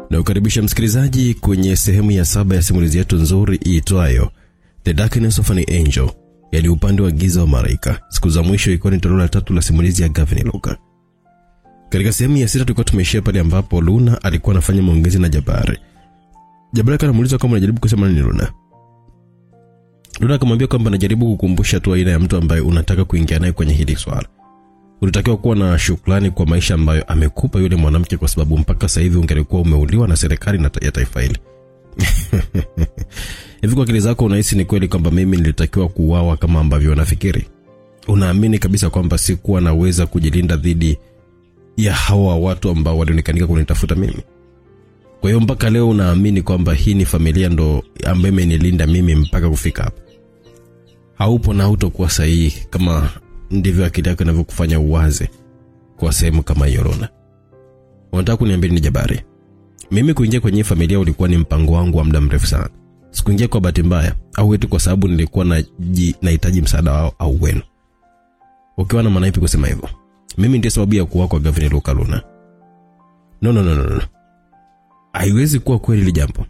Na ukaribisha msikilizaji kwenye sehemu ya 7 ya simulizi yetu nzuri iitwayo The Darkness of an Angel, yaani upande wa giza wa malaika. Siku za mwisho ilikuwa ni toleo la 3 la simulizi ya Gavin Luka. Katika sehemu ya 6 tulikuwa tumeishia pale ambapo Luna alikuwa anafanya maongezi na Jabari. Jabari anamuuliza kama anajaribu kusema nini Luna. Luna akamwambia kwamba anajaribu kukumbusha tu aina ya mtu ambaye unataka kuingia naye kwenye hili swala. Unatakiwa kuwa na shukrani kwa maisha ambayo amekupa yule mwanamke, kwa sababu mpaka sasa hivi ungelikuwa umeuliwa na serikali ya taifa hili. Hivi kwa akili zako unahisi ni kweli kwamba mimi nilitakiwa kuuawa kama ambavyo unafikiri? Unaamini kabisa kwamba sikuwa naweza kujilinda dhidi ya hawa watu ambao walionekanika kunitafuta mimi? Kwa hiyo mpaka leo unaamini kwamba hii ni familia ndo ambayo imenilinda mimi mpaka kufika hapa? Haupo na hutakuwa sahihi kama ndivyo akili yako inavyokufanya uwaze kwa sehemu kama hiyo Luna. Unataka kuniambia ni Jabari? Mimi kuingia kwenye familia ulikuwa ni mpango wangu wa muda mrefu sana. Sikuingia kwa bahati mbaya au eti kwa sababu nilikuwa nahitaji msaada wao au wenu. Ukiwa na maana ipi kusema hivyo? Mimi ndiye sababu ya kuwa kwa Gavin Luka Luna. No. Haiwezi kuwa kweli ile jambo.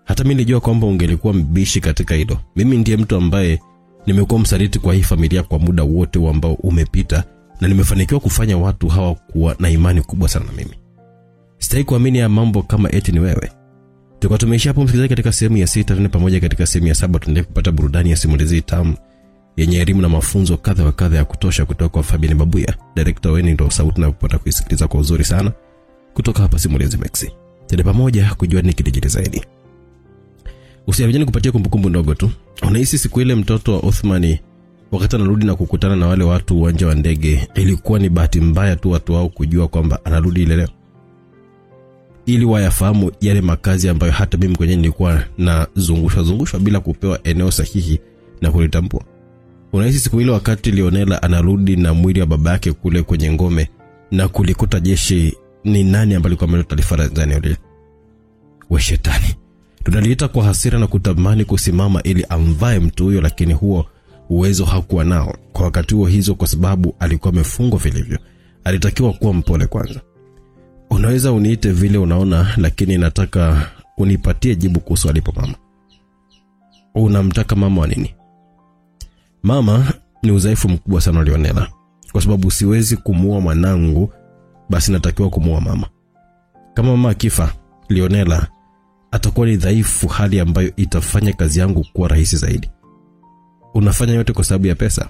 Hata mimi nilijua kwamba ungelikuwa mbishi katika hilo. Mimi ndiye mtu ambaye nimekuwa msaliti kwa hii familia kwa muda wote ambao umepita, na nimefanikiwa kufanya watu hawa kuwa na imani kubwa sana na mimi. Sitaki kuamini ya mambo kama eti ni wewe. Tulikuwa tumeishia hapo msikilizaji katika sehemu ya 6, na pamoja katika sehemu ya 7 tunaendelea kupata burudani ya simulizi tamu yenye elimu na mafunzo kadha wa kadha ya kutosha kutoka kwa Fabian Babuya. Director Weni ndo sauti na kupata kuisikiliza kwa uzuri sana kutoka hapa Simulizi Max. Tende pamoja kujua nini kidijiti zaidi. Usiaje kupatia kumbukumbu ndogo tu. Unahisi siku ile mtoto wa Othmani wakati anarudi na kukutana na wale watu uwanja wa ndege, ilikuwa ni bahati mbaya tu watu wao kujua kwamba anarudi ile leo, ili wayafahamu yale makazi ambayo hata mimi kwenyewe nilikuwa na zungushwa bila kupewa eneo sahihi na kulitambua? Unahisi siku ile wakati Lionela anarudi na mwili wa babake kule kwenye ngome na kulikuta jeshi, ni nani ambaye alikuwa ameleta taarifa za eneo lile? Wa shetani. Tunaliita kwa hasira na kutamani kusimama ili amvae mtu huyo, lakini huo uwezo hakuwa nao kwa wakati huo hizo, kwa sababu alikuwa amefungwa vilivyo. Alitakiwa kuwa mpole kwanza. Unaweza uniite vile unaona, lakini nataka unipatie jibu kuhusu alipo mama. Unamtaka mama wa nini? Mama ni udhaifu mkubwa sana Lionela. Kwa sababu siwezi kumuua mwanangu, basi natakiwa kumuua mama. Kama mama akifa, Lionela atakuwa ni dhaifu, hali ambayo itafanya kazi yangu kuwa rahisi zaidi. Unafanya yote kwa sababu ya pesa?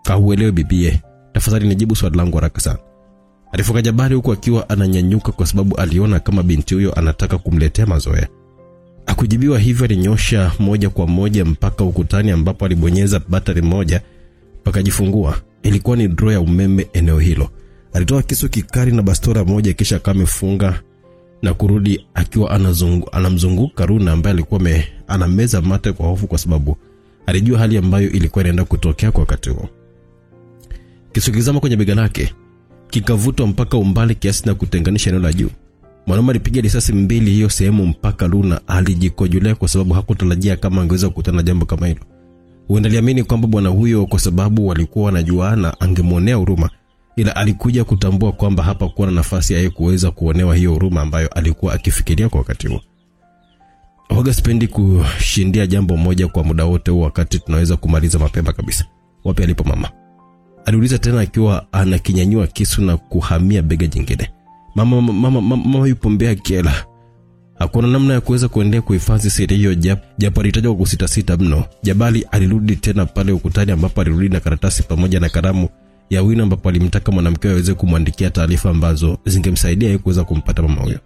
Kauelewe bibie. Tafadhali nijibu swali langu haraka sana. Alifoka Jabari huku akiwa ananyanyuka kwa sababu aliona kama binti huyo anataka kumletea mazoea. Akujibiwa hivyo alinyosha moja kwa moja mpaka ukutani ambapo alibonyeza battery moja pakajifungua. Ilikuwa ni draw ya umeme eneo hilo. Alitoa kisu kikali na bastora moja kisha kamefunga na kurudi akiwa anamzunguka Luna ambaye alikuwa anameza mate kwa hofu, kwa sababu alijua hali ambayo ilikuwa inaenda kutokea kwa wakati huo. Kisu kizama kwenye bega lake kikavutwa mpaka umbali kiasi na kutenganisha eneo la juu. Mwanaume alipiga risasi 2 hiyo sehemu mpaka Luna alijikojolea, kwa sababu hakutarajia kama angeweza kukutana na jambo kama hilo. Huenda aliamini kwamba bwana huyo kwa sababu walikuwa wanajuana angemuonea huruma, ila alikuja kutambua kwamba hapa kuwa na nafasi yeye kuweza kuonewa hiyo huruma ambayo alikuwa akifikiria kwa wakati huo. Waga sipendi kushindia jambo moja kwa muda wote wakati tunaweza kumaliza mapema kabisa. Wapi alipo mama? Aliuliza tena akiwa anakinyanyua kisu na kuhamia bega jingine. Mama yupo Mbeya Kiela. Hakuna namna ya kuweza kuendelea kuhifadhi siri hiyo, japo alitajwa kwa kusita mno. Jabali alirudi tena pale ukutani ambapo alirudi na karatasi pamoja na kalamu ya wino ambapo alimtaka mwanamke aweze kumwandikia taarifa ambazo zingemsaidia yeye kuweza kumpata mama huyo.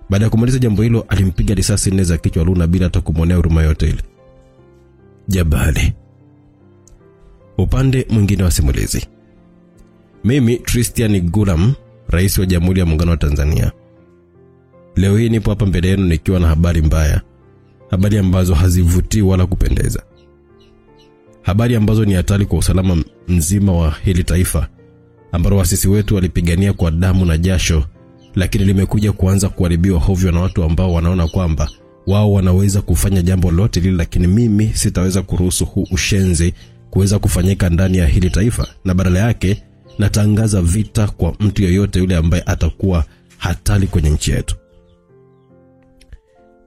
Baada ya kumaliza jambo hilo, alimpiga risasi 4 za kichwa Luna bila hata kumuonea huruma yote ile. Jabali. Upande mwingine wa simulizi. Mimi Christian Gulam, Rais wa Jamhuri ya Muungano wa Tanzania. Leo hii nipo hapa mbele yenu nikiwa na habari mbaya. Habari ambazo hazivutii wala kupendeza. Habari ambazo ni hatari kwa usalama mzima wa hili taifa, ambalo wasisi wetu walipigania kwa damu na jasho, lakini limekuja kuanza kuharibiwa hovyo na watu ambao wanaona kwamba wao wanaweza kufanya jambo lote lile, lakini mimi sitaweza kuruhusu huu ushenzi kuweza kufanyika ndani ya hili taifa, na badala yake natangaza vita kwa mtu yoyote yule ambaye atakuwa hatari kwenye nchi yetu.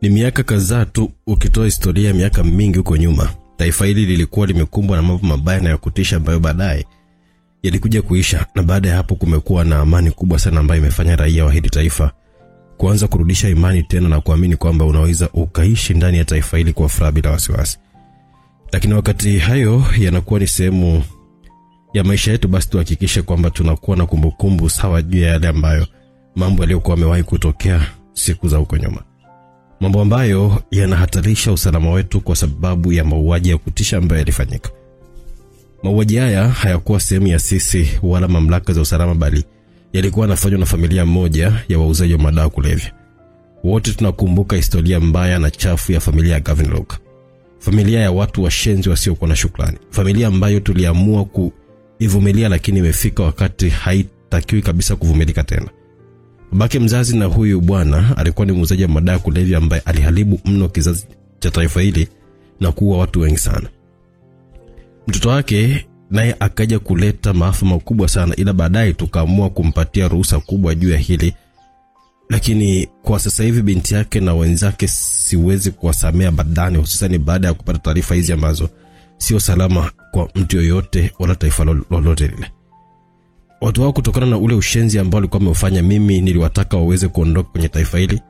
Ni miaka kadhaa tu ukitoa historia ya miaka mingi huko nyuma, taifa hili lilikuwa limekumbwa na mambo mabaya na ya kutisha ambayo baadaye yalikuja kuisha, na baada ya hapo kumekuwa na amani kubwa sana ambayo imefanya raia wa hili taifa kuanza kurudisha imani tena na kuamini kwamba unaweza ukaishi ndani ya taifa hili kwa furaha bila wasiwasi. Lakini wakati hayo yanakuwa ni sehemu ya maisha yetu, basi tuhakikishe kwamba tunakuwa na kumbukumbu sawa juu ya yale ambayo mambo yaliyokuwa yamewahi kutokea siku za huko nyuma, mambo ambayo yanahatarisha usalama wetu kwa sababu ya mauaji ya kutisha ambayo yalifanyika. Mauaji haya hayakuwa sehemu ya sisi wala mamlaka za usalama, bali yalikuwa yanafanywa na familia moja ya wauzaji wa madawa kulevya. Wote tunakumbuka historia mbaya na chafu ya familia ya Gavin Locke, familia ya watu washenzi wasiokuwa na shukrani, familia ambayo tuliamua kuivumilia, lakini imefika wakati haitakiwi kabisa kuvumilika tena. Babake mzazi na huyu bwana alikuwa ni muuzaji wa madawa kulevya ambaye aliharibu mno kizazi cha taifa hili na kuua watu wengi sana. Mtoto wake naye akaja kuleta maafa makubwa sana, ila baadaye tukaamua kumpatia ruhusa kubwa juu ya hili. Lakini kwa sasa hivi binti yake na wenzake siwezi kuwasamea badani, hususani baada ya kupata taarifa hizi ambazo sio salama kwa mtu yoyote wala taifa lolote lile. Watu wao kutokana na ule ushenzi ambao walikuwa wameufanya, mimi niliwataka waweze kuondoka kwenye taifa hili.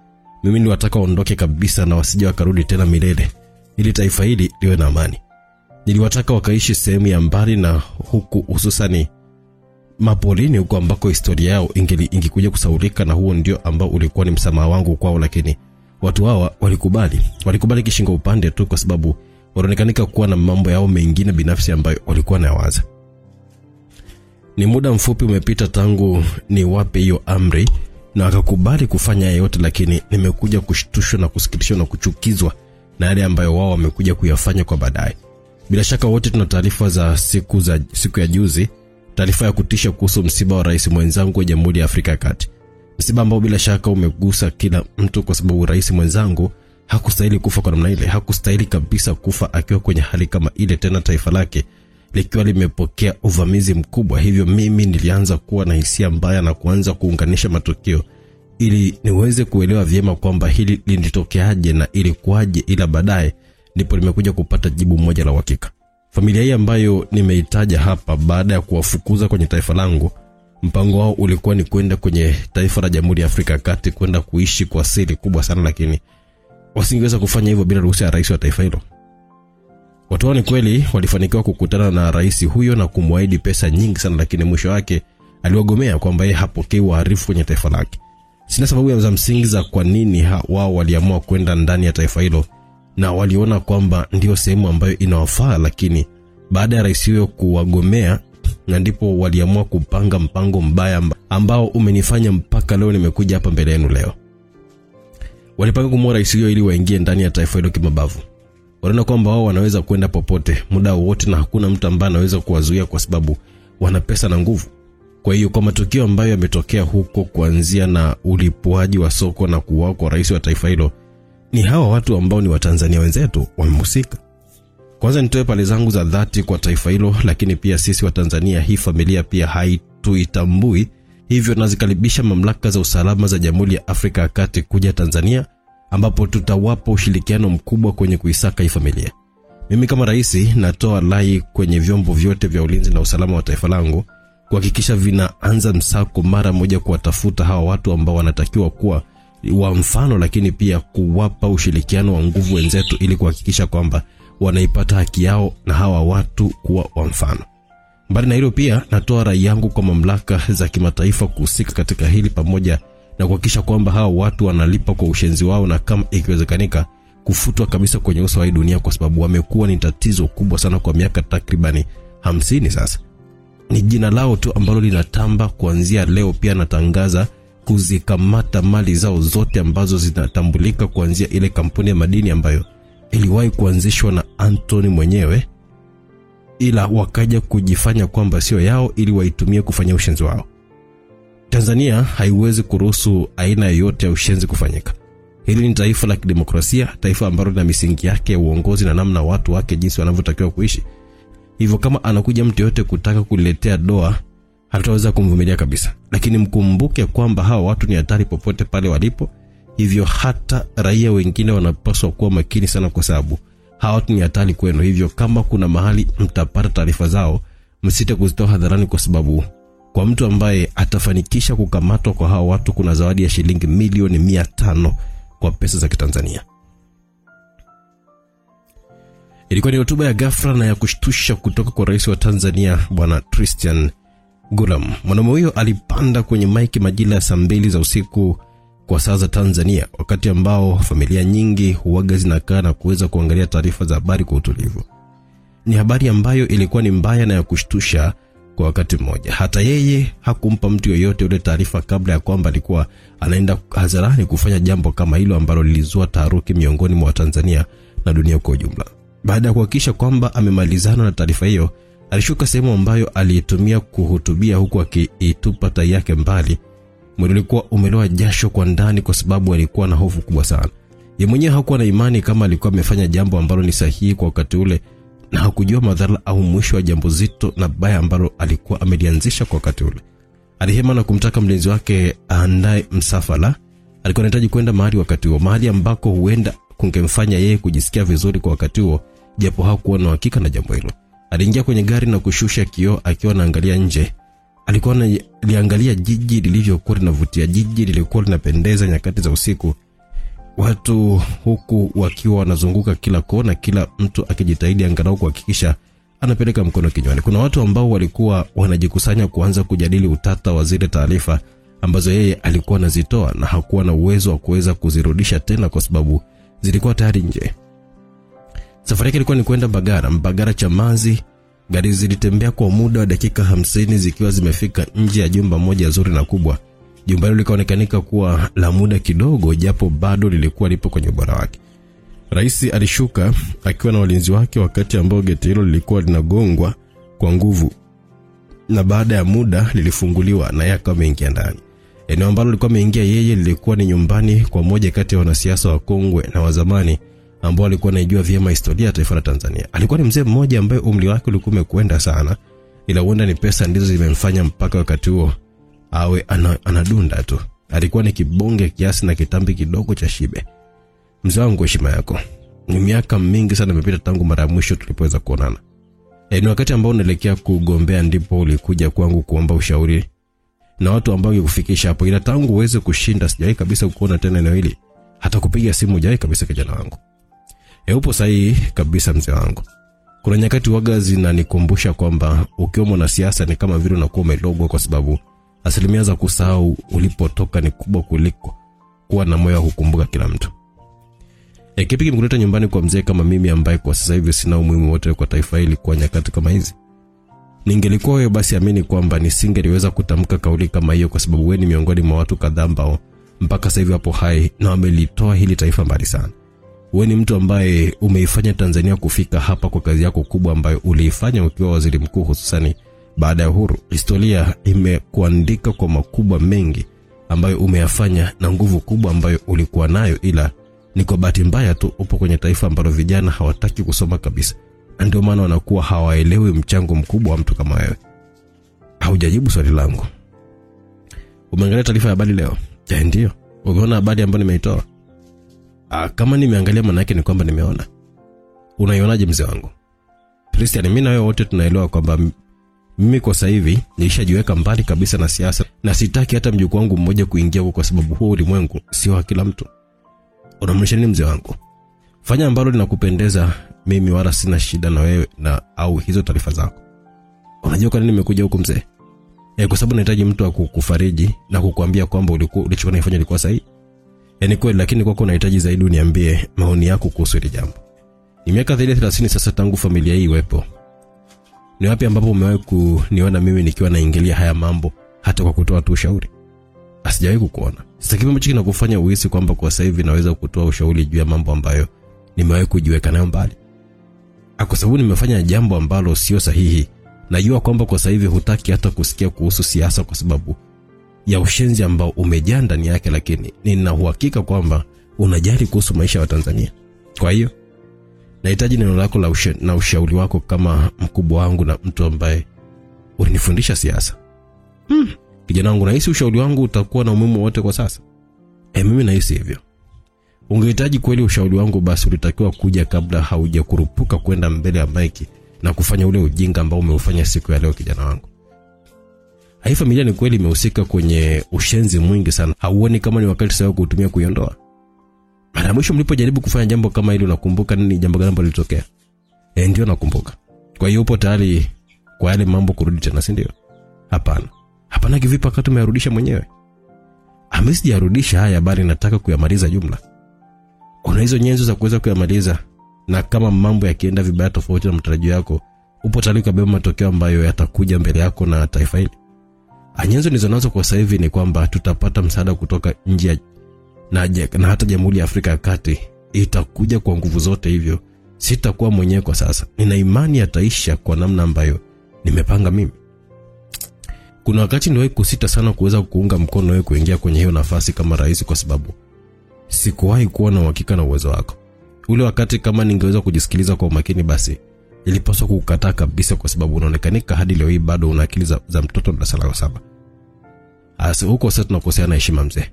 Mimi niliwataka waondoke kabisa na wasije wakarudi tena milele, ili taifa hili liwe na amani. Niliwataka wakaishi sehemu ya mbali na huku, hususani mapolini huko ambako historia yao ingekuja kusaulika, na huo ndio ambao ulikuwa ni msamaha wangu kwao. Lakini watu hawa walikubali kishingo upande tu, kwa sababu wanaonekana kuwa na mambo yao mengine binafsi ambayo walikuwa nayawaza. Ni muda mfupi umepita tangu ni wape hiyo amri na akakubali kufanya yote, lakini nimekuja kushtushwa na kusikitishwa na kuchukizwa na yale ambayo wao wamekuja kuyafanya kwa baadaye. Bila shaka wote tuna taarifa za siku ya juzi, taarifa ya kutisha kuhusu msiba wa rais mwenzangu wa Jamhuri ya Afrika ya Kati. Msiba ambao bila shaka umegusa kila mtu, kwa sababu rais mwenzangu hakustahili kufa kwa namna ile. Hakustahili kabisa kufa akiwa kwenye hali kama ile, tena taifa lake likiwa limepokea uvamizi mkubwa. Hivyo mimi nilianza kuwa na hisia mbaya na kuanza kuunganisha matukio ili niweze kuelewa vyema kwamba hili lilitokeaje na ilikuwaje, ila baadaye ndipo nimekuja kupata jibu moja la uhakika. Familia hii ambayo nimeitaja hapa, baada ya kuwafukuza kwenye taifa langu, mpango wao ulikuwa ni kwenda kwenye taifa la Jamhuri ya Afrika ya Kati, kwenda kuishi kwa siri kubwa sana, lakini wasingeweza kufanya hivyo bila ruhusa ya rais wa taifa hilo. Watu wao ni kweli walifanikiwa kukutana na rais huyo na kumwaahidi pesa nyingi sana, lakini mwisho wake aliwagomea kwamba yeye hapokei waarifu kwenye taifa lake. Sina sababu za msingi za kwa nini wao waliamua kwenda ndani ya taifa hilo, na waliona kwamba ndio sehemu ambayo inawafaa, lakini baada ya rais huyo kuwagomea, na ndipo waliamua kupanga mpango mbaya ambao umenifanya mpaka leo nimekuja hapa mbele yenu leo. Walipanga kumua rais huyo ili waingie ndani ya taifa hilo kimabavu. Wanaona kwamba wao wanaweza kwenda popote muda wote na hakuna mtu ambaye anaweza kuwazuia kwa sababu wana pesa na nguvu. Kwa hiyo kwa matukio ambayo yametokea huko, kuanzia na ulipuaji wa soko na kuuawa kwa rais wa taifa hilo, ni hawa watu ambao ni Watanzania wenzetu wamehusika. Kwanza nitoe pale zangu za dhati kwa taifa hilo, lakini pia sisi wa Tanzania, hii familia pia haituitambui. Hivyo nazikaribisha mamlaka za usalama za Jamhuri ya Afrika ya Kati kuja Tanzania, ambapo tutawapa ushirikiano mkubwa kwenye kuisaka hii familia. Mimi kama rais natoa rai kwenye vyombo vyote vya ulinzi na usalama wa taifa langu kuhakikisha vinaanza msako mara moja kuwatafuta hawa watu ambao wanatakiwa kuwa wa mfano, lakini pia kuwapa ushirikiano wa nguvu wenzetu ili kuhakikisha kwamba wanaipata haki yao na hawa watu kuwa wa mfano. Mbali na hilo, pia natoa rai yangu kwa mamlaka za kimataifa kuhusika katika hili, pamoja na kuhakikisha kwamba hawa watu wanalipa kwa ushenzi wao, na kama ikiwezekanika kufutwa kabisa kwenye uso wa dunia, kwa sababu wamekuwa ni tatizo kubwa sana kwa miaka takribani 50 sasa. Ni jina lao tu ambalo linatamba. Kuanzia leo pia natangaza kuzikamata mali zao zote ambazo zinatambulika, kuanzia ile kampuni ya madini ambayo iliwahi kuanzishwa na Anthony mwenyewe, ila wakaja kujifanya kwamba sio yao ili waitumie kufanya ushenzi wao. Tanzania haiwezi kuruhusu aina yoyote ya ushenzi kufanyika. Hili ni taifa la kidemokrasia, taifa ambalo lina misingi yake ya uongozi na namna watu wake jinsi wanavyotakiwa kuishi. Hivyo kama anakuja mtu yote kutaka kuletea doa hatutaweza kumvumilia kabisa. Lakini mkumbuke kwamba hawa watu ni hatari popote pale walipo. Hivyo hata raia wengine wanapaswa kuwa makini sana, kwa sababu hawa watu ni hatari kwenu. Hivyo kama kuna mahali mtapata taarifa zao, msite kuzitoa hadharani, kwa sababu kwa mtu ambaye atafanikisha kukamatwa kwa hawa watu kuna zawadi ya shilingi milioni 500 kwa pesa za Kitanzania. Ilikuwa ni hotuba ya ghafla na ya kushtusha kutoka kwa Rais wa Tanzania Bwana Christian Gulam. Mwanamume huyo alipanda kwenye maiki majira ya saa 2 za usiku kwa saa za Tanzania, wakati ambao familia nyingi huaga zinakaa na kuweza kuangalia taarifa za habari kwa utulivu. Ni habari ambayo ilikuwa ni mbaya na ya kushtusha kwa wakati mmoja. Hata yeye hakumpa mtu yoyote ile taarifa kabla ya kwamba alikuwa anaenda hadharani kufanya jambo kama hilo ambalo lilizua taharuki miongoni mwa Tanzania na dunia kwa ujumla. Baada ya kuhakikisha kwamba amemalizana na taarifa hiyo, alishuka sehemu ambayo aliitumia kuhutubia, huku akiitupa tai yake mbali. Mwili ulikuwa umeloa jasho kwa ndani kwa sababu alikuwa na hofu kubwa sana. Yeye mwenyewe hakuwa na imani kama alikuwa amefanya jambo ambalo ni sahihi kwa wakati ule, na hakujua madhara au mwisho wa jambo zito na baya ambalo alikuwa amelianzisha kwa wakati ule. Alihema na kumtaka mlinzi wake aandae msafara. Alikuwa anahitaji kwenda mahali wakati huo, mahali ambako huenda kungemfanya yeye kujisikia vizuri kwa wakati huo, japo hakuwa na hakika na jambo hilo. Aliingia kwenye gari na kushusha kioo akiwa anaangalia nje. Alikuwa analiangalia jiji lilivyokuwa linavutia. Jiji lilikuwa linapendeza nyakati za usiku, watu huku wakiwa wanazunguka kila kona, kila mtu akijitahidi angalau kuhakikisha anapeleka mkono kinywani. Kuna watu ambao walikuwa wanajikusanya kuanza kujadili utata wa zile taarifa ambazo yeye alikuwa anazitoa, na hakuwa na uwezo wa kuweza kuzirudisha tena kwa sababu zilikuwa tayari nje. Safari yake ilikuwa ni kwenda Mbagara Chamazi. Gari zilitembea kwa muda wa dakika 50 zikiwa zimefika nje ya jumba moja zuri na kubwa. Jumba hilo likaonekanika kuwa la muda kidogo, japo bado lilikuwa lipo kwenye ubora wake. Rais alishuka akiwa na walinzi wake, wakati ambao geti hilo lilikuwa linagongwa kwa nguvu, na baada ya muda lilifunguliwa na yeye ameingia ndani. Eneo ambalo alikuwa ameingia yeye lilikuwa ni nyumbani kwa moja kati ya wanasiasa wa kongwe na wa zamani ambao alikuwa anajua vyema historia ya taifa la Tanzania. Alikuwa ni mzee mmoja ambaye umri wake ulikuwa umekwenda sana, ila huenda ni pesa ndizo zimemfanya mpaka wakati huo awe anadunda tu. Alikuwa ni kibonge kiasi na kitambi kidogo cha shibe. Mzee wangu, heshima yako. Ni miaka mingi sana imepita tangu mara ya mwisho tulipoweza kuonana. Ni wakati ambao unaelekea kugombea ndipo ulikuja kwangu kuomba ushauri na watu ambao kufikisha hapo, ila tangu uweze kushinda sijawahi kabisa kuona tena eneo hili. Hata kupiga simu hujawahi kabisa, kijana wangu. Upo sahihi kabisa mzee wangu. Kuna nyakati waga zinanikumbusha kwamba ukiwa mwanasiasa ni kama vile unakuwa umelogwa, kwa sababu asilimia za kusahau ulipotoka ni kubwa kuliko kuwa na moyo wa kukumbuka kila mtu. Kipi kimkuleta nyumbani kwa mzee kama mimi ambaye kwa sasa hivi sina umuhimu wote kwa taifa hili kwa nyakati kama hizi? Ningelikuwa wewe, basi amini kwamba nisingeliweza kutamka kauli kama hiyo, kwa sababu wewe ni miongoni mwa watu kadhaa ambao mpaka sasa hivi hapo hai na wamelitoa hili taifa mbali sana. Wewe ni mtu ambaye umeifanya Tanzania kufika hapa kwa kazi yako kubwa ambayo uliifanya ukiwa waziri mkuu, hususani baada ya uhuru. Historia imekuandika kwa makubwa mengi ambayo umeyafanya na nguvu kubwa ambayo ulikuwa nayo, ila ni kwa bahati mbaya tu upo kwenye taifa ambalo vijana hawataki kusoma kabisa. Ndio maana wanakuwa hawaelewi mchango mkubwa wa mtu kama wewe. Haujajibu swali langu. Umeangalia taarifa ya habari leo? Ndio. Umeona habari ambayo nimeitoa? Kama nimeangalia, maana yake ni kwamba nimeona. Unaionaje mzee wangu? Christian, mimi na wewe wote tunaelewa kwamba mimi kwa sasa hivi nilishajiweka mbali kabisa na siasa, na sitaki hata mjukuu wangu mmoja kuingia huko, kwa sababu huo ulimwengu sio wa kila mtu. Unamaanisha nini mzee wangu? Fanya ambalo linakupendeza, mimi wala sina shida na wewe na au hizo taarifa zako. Unajua kwa nini nimekuja huko mzee? Kwa sababu nahitaji mtu wa kukufariji na kukuambia kwamba ulichokuwa unafanya ilikuwa sahihi. Ni kweli, lakini kwako unahitaji zaidi uniambie maoni yako kuhusu hili jambo. Ni miaka 30 sasa tangu familia hii iwepo. Ni wapi ambapo umewahi kuniona mimi nikiwa naingilia haya mambo hata kwa kutoa tu ushauri? Asijawahi kukuona. Sasa kipi ambacho kinakufanya uhisi kwamba kwa sasa hivi naweza kutoa ushauri juu ya mambo ambayo nimewahi kujiweka nayo mbali? Kwa sababu nimefanya jambo ambalo sio sahihi. Najua kwamba kwa sasa hivi hutaki hata kusikia kuhusu siasa kwa sababu ya ushenzi ambao umejaa ndani yake, lakini nina uhakika kwamba unajali kuhusu maisha ya Tanzania. Kwa hiyo nahitaji neno lako na ushauri wako kama mkubwa wangu na mtu ambaye ulinifundisha siasa. Kijana wangu, nahisi ushauri wangu utakuwa na umuhimu wote kwa sasa. Mimi nahisi hivyo. Ungehitaji kweli ushauri wangu, basi ulitakiwa kuja kabla haujakurupuka kwenda mbele ya maiki na kufanya ule ujinga ambao umeufanya siku ya leo, kijana wangu. Hii familia ni kweli imehusika kwenye ushenzi mwingi sana. Hauoni kama ni wakati sawa kuutumia kuiondoa? Mara mwisho mlipojaribu kufanya jambo kama hilo, unakumbuka nini jambo gani ambalo lilitokea? Ndio nakumbuka. Kwa hiyo upo tayari kwa yale mambo kurudi tena, si ndio? Hapana kivipi wakati umeyarudisha mwenyewe? Amesijarudisha haya, bali nataka kuyamaliza jumla. Una hizo nyenzo za kuweza kuyamaliza, na kama mambo yakienda vibaya tofauti na matarajio yako, upo tayari kubeba matokeo ambayo yatakuja mbele yako na taifa hili. Nyenzo nilizonazo kwa sasa hivi ni kwamba tutapata msaada kutoka nje na hata Jamhuri ya Afrika ya Kati itakuja kwa nguvu zote, hivyo sitakuwa mwenyewe kwa sasa. Nina imani yataisha kwa namna ambayo nimepanga mimi. Kuna wakati niliwahi kusita sana kuweza kuunga mkono wewe kuingia kwenye hiyo nafasi kama rais, kwa sababu sikuwahi kuwa na uhakika na uwezo wako. Ule wakati kama ningeweza kujisikiliza kwa umakini, basi ilipaswa kukataa kabisa, kwa sababu unaonekanika hadi leo hii bado una akili za mtoto darasa la 7. Huko sasa tunakosea na heshima mzee.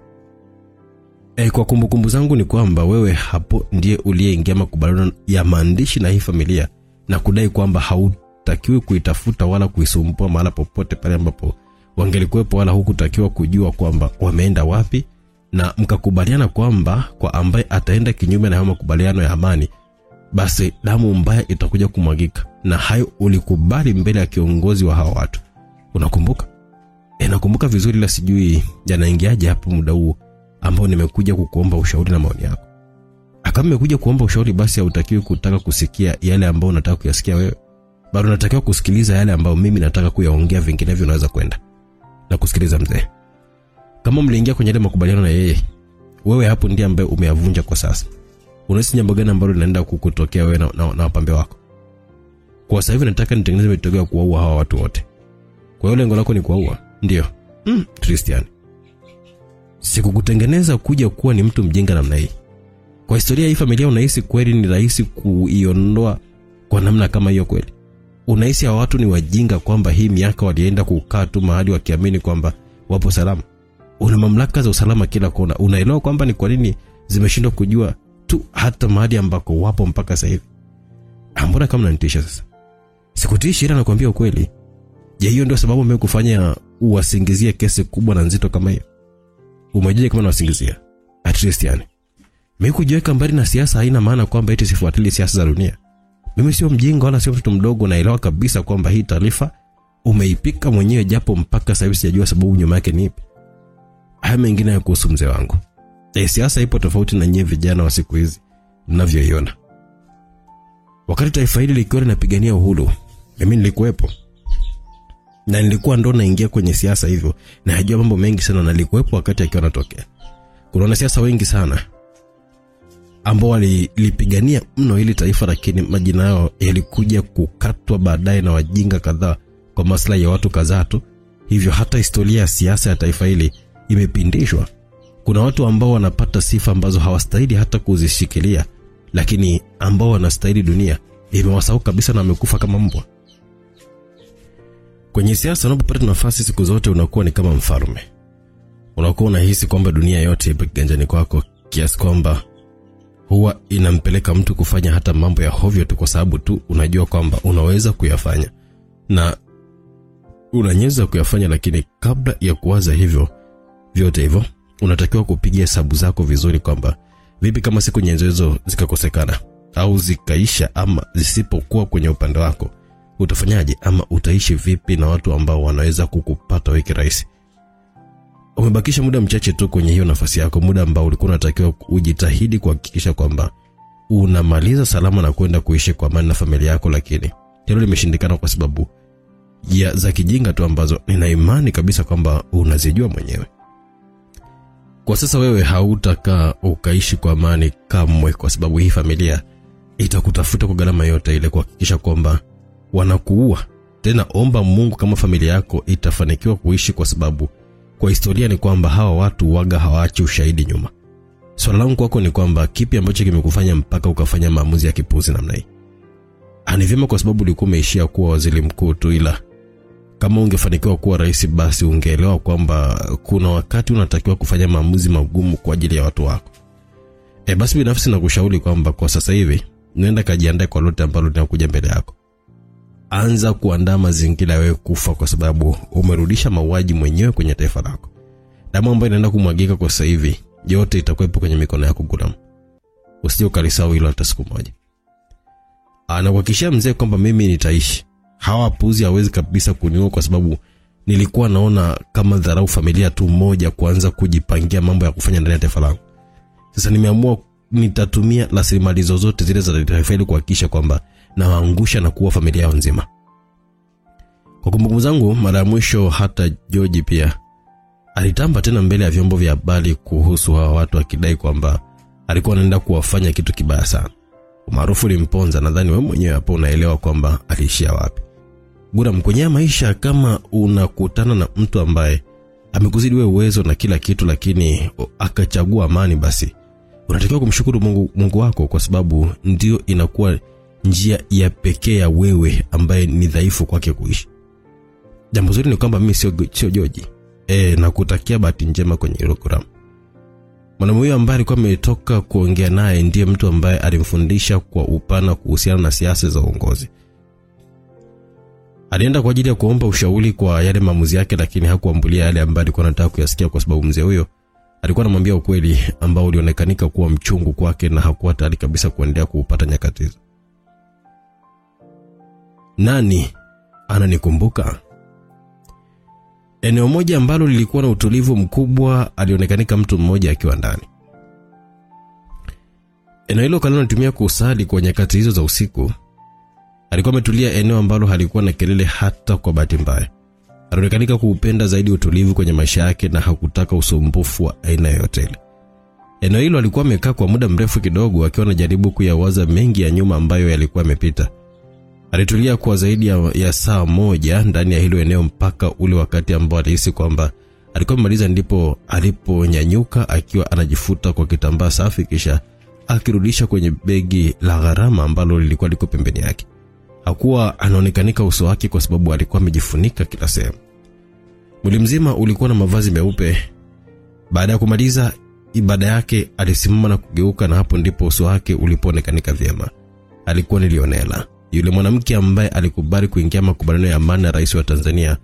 Kwa kumbukumbu zangu ni kwamba wewe hapo ndiye uliyeingia makubaliano ya maandishi na hii familia na kudai kwamba hautakiwi kuitafuta wala kuisumbua mahali popote pale ambapo wangelikuwepo, wala hukutakiwa kujua kwamba wameenda wapi, na mkakubaliana kwamba kwa ambaye ataenda kinyume na hayo makubaliano ya amani, basi damu mbaya itakuja kumwagika. Na hayo ulikubali mbele ya kiongozi wa hawa watu. Unakumbuka? Nakumbuka vizuri, la sijui yanaingiaje hapo muda huo ambao nimekuja kukuomba ushauri na maoni yako. Kama nimekuja kuomba ushauri, basi hautakiwi kutaka kusikia yale ambao unataka kuyasikia wewe. Bado unatakiwa kusikiliza yale ambao mimi nataka kuyaongea, vinginevyo unaweza kwenda na kusikiliza mzee. Kama mliingia kwenye ile makubaliano na yeye, wewe hapo ndiye ambaye umeyavunja kwa sasa. Unahisi jambo gani ambalo linaenda kukutokea wewe na wapambe wako? Kwa sasa hivi nataka nitengeneze mitego ya kuwaua hawa watu wote. Kwa hiyo lengo lako ni kuwaua? Ndio. Christian, sikukutengeneza kuja kuwa ni mtu mjinga namna hii. Kwa historia hii familia, unahisi kweli ni rahisi kuiondoa kwa namna kama hiyo kweli? Unahisi hawa watu ni wajinga kwamba hii miaka walienda kukaa tu mahali wakiamini kwamba wapo salama? Una mamlaka za usalama kila kona. Unaelewa kwamba ni kwa nini zimeshindwa kujua tu hata mahali ambako wapo mpaka sasa hivi? Mbona kama unanitisha sasa? Sikutishi, ila nakwambia ukweli. Je, hiyo ndio sababu mimi kufanya uwasingizie kesi kubwa na nzito kama hiyo? Umejeje kama nawasingizia? At least yani, mimi kujiweka mbali na siasa haina maana kwamba eti sifuatilie siasa za dunia. Mimi sio mjinga wala sio mtoto mdogo, naelewa kabisa kwamba hii taarifa umeipika mwenyewe, japo mpaka sasa hivi sijajua sababu nyuma yake ni ipi. Haya mengine ya kuhusu mzee wangu. Siasa ipo tofauti na nyie vijana wa siku hizi mnavyoiona. Wakati taifa hili likiwa linapigania uhuru, mimi nilikuwepo. Na nilikuwa ndo naingia kwenye siasa hivyo, na najua mambo mengi sana, na nilikuwepo wakati akiwa anatokea. Kuna wanasiasa wengi sana ambao walipigania mno hili taifa, lakini majina yao yalikuja kukatwa baadaye na wajinga kadhaa kwa maslahi ya watu kadhaa tu. Hivyo hata historia ya siasa ya taifa hili imepindishwa. Kuna watu ambao wanapata sifa ambazo hawastahili hata kuzishikilia, lakini ambao wanastahili dunia imewasahau kabisa na wamekufa kama mbwa. Kwenye siasa unapopata nafasi, siku zote unakuwa ni kama mfalme. Unakuwa unahisi kwamba dunia yote ipo kiganjani kwako, kiasi kwamba huwa inampeleka mtu kufanya hata mambo ya hovyo tu kwa sababu tu unajua kwamba unaweza kuyafanya na unanyeza kuyafanya. Lakini kabla ya kuwaza hivyo vyote hivyo, unatakiwa kupigia hesabu zako vizuri kwamba vipi kama siku nyenzo hizo zikakosekana au zikaisha ama zisipokuwa kwenye upande wako, utafanyaje ama utaishi vipi na watu ambao wanaweza kukupata wewe kirahisi? Umebakisha muda mchache tu kwenye hiyo nafasi yako, muda ambao ulikuwa unatakiwa ujitahidi kuhakikisha kwamba unamaliza salama na kwenda kuishi kwa amani na familia yako, lakini hilo limeshindikana kwa sababu ya za kijinga tu ambazo nina imani kabisa kwamba unazijua mwenyewe. Kwa sasa wewe hautaka ukaishi kwa amani kamwe, kwa sababu hii familia itakutafuta kwa gharama yote ile kuhakikisha kwamba wanakuua. Tena omba Mungu kama familia yako itafanikiwa kuishi, kwa sababu kwa historia ni kwamba hawa watu waga hawaachi ushahidi nyuma. Swali langu kwako ni kwamba kipi ambacho kimekufanya mpaka ukafanya maamuzi ya kipuzi namna hii? Ni vyema kwa sababu ulikuwa umeishia kuwa waziri mkuu tu, ila kama ungefanikiwa kuwa rais, basi ungeelewa kwamba kuna wakati unatakiwa kufanya maamuzi magumu kwa ajili ya watu wako. Basi binafsi nakushauri kwamba kwa sasa hivi nenda kajiandae kwa lolote ambalo linakuja mbele yako. Anza kuandaa mazingira wewe kufa, kwa sababu umerudisha mauaji mwenyewe kwenye taifa lako. Damu ambayo inaenda kumwagika kwa sasa hivi yote itakuwepo kwenye mikono yako Gulam. Usije ukalisahau hilo hata siku moja. Anakuhakikishia mzee kwamba mimi nitaishi. Hawa puzi hawezi kabisa kuniua, kwa sababu nilikuwa naona kama dharau familia tu moja kuanza kujipangia mambo ya kufanya ndani ya taifa langu. Sasa nimeamua nitatumia rasilimali zozote zile za taifa ili kuhakikisha kwamba nawaangusha na kuua familia yao nzima. Kwa kumbukumbu zangu, mara ya mwisho hata George pia alitamba tena mbele ya vyombo vya habari kuhusu hawa watu, akidai kwamba alikuwa anaenda kuwafanya kitu kibaya sana. Umaarufu ulimponza. Nadhani wewe mwenyewe hapo unaelewa kwamba aliishia wapi. Gulam, kwenye maisha kama unakutana na mtu ambaye amekuzidi wewe uwezo na kila kitu, lakini akachagua amani, basi unatakiwa kumshukuru Mungu wako, kwa sababu ndio inakuwa njia ya pekee ya wewe ambaye ni dhaifu kwake kuishi. Jambo zuri ni kwamba mimi sio George. Nakutakia bahati njema kwenye hilo Gulam. Mwanamume huyo ambaye alikuwa ametoka kuongea naye ndiye mtu ambaye alimfundisha kwa upana kuhusiana na siasa za uongozi. Alienda kwa ajili ya kuomba ushauri kwa yale maamuzi yake, lakini hakuambulia yale ambayo alikuwa anataka kuyasikia, kwa sababu mzee huyo alikuwa anamwambia ukweli ambao ulionekanika kuwa mchungu kwake na hakuwa tayari kabisa kuendelea kuupata nyakati hizo. Nani ananikumbuka? Eneo moja ambalo lilikuwa na utulivu mkubwa, alionekanika mtu mmoja akiwa ndani. Eneo hilo Kalonzo anatumia kusali kwa nyakati hizo za usiku. Alikuwa ametulia eneo ambalo halikuwa na kelele hata kwa bahati mbaya. Alionekanika kuupenda zaidi utulivu kwenye maisha yake na hakutaka usumbufu wa aina yoyote. Eneo hilo alikuwa amekaa kwa muda mrefu kidogo, akiwa anajaribu kuyawaza mengi ya nyuma ambayo yalikuwa yamepita. Alitulia kwa zaidi ya saa moja ndani ya hilo eneo, mpaka ule wakati ambao alihisi kwamba alikuwa amemaliza, ndipo aliponyanyuka akiwa anajifuta kwa kitambaa safi, kisha akirudisha kwenye begi la gharama ambalo lilikuwa liko pembeni yake. Hakuwa anaonekanika uso wake kwa sababu alikuwa amejifunika kila sehemu. Mwili mzima ulikuwa na mavazi meupe. Baada ya kumaliza ibada yake, alisimama na kugeuka, na hapo ndipo uso wake ulipoonekanika vyema. Alikuwa ni Leonela, yule mwanamke ambaye alikubali kuingia makubaliano ya amani na rais wa Tanzania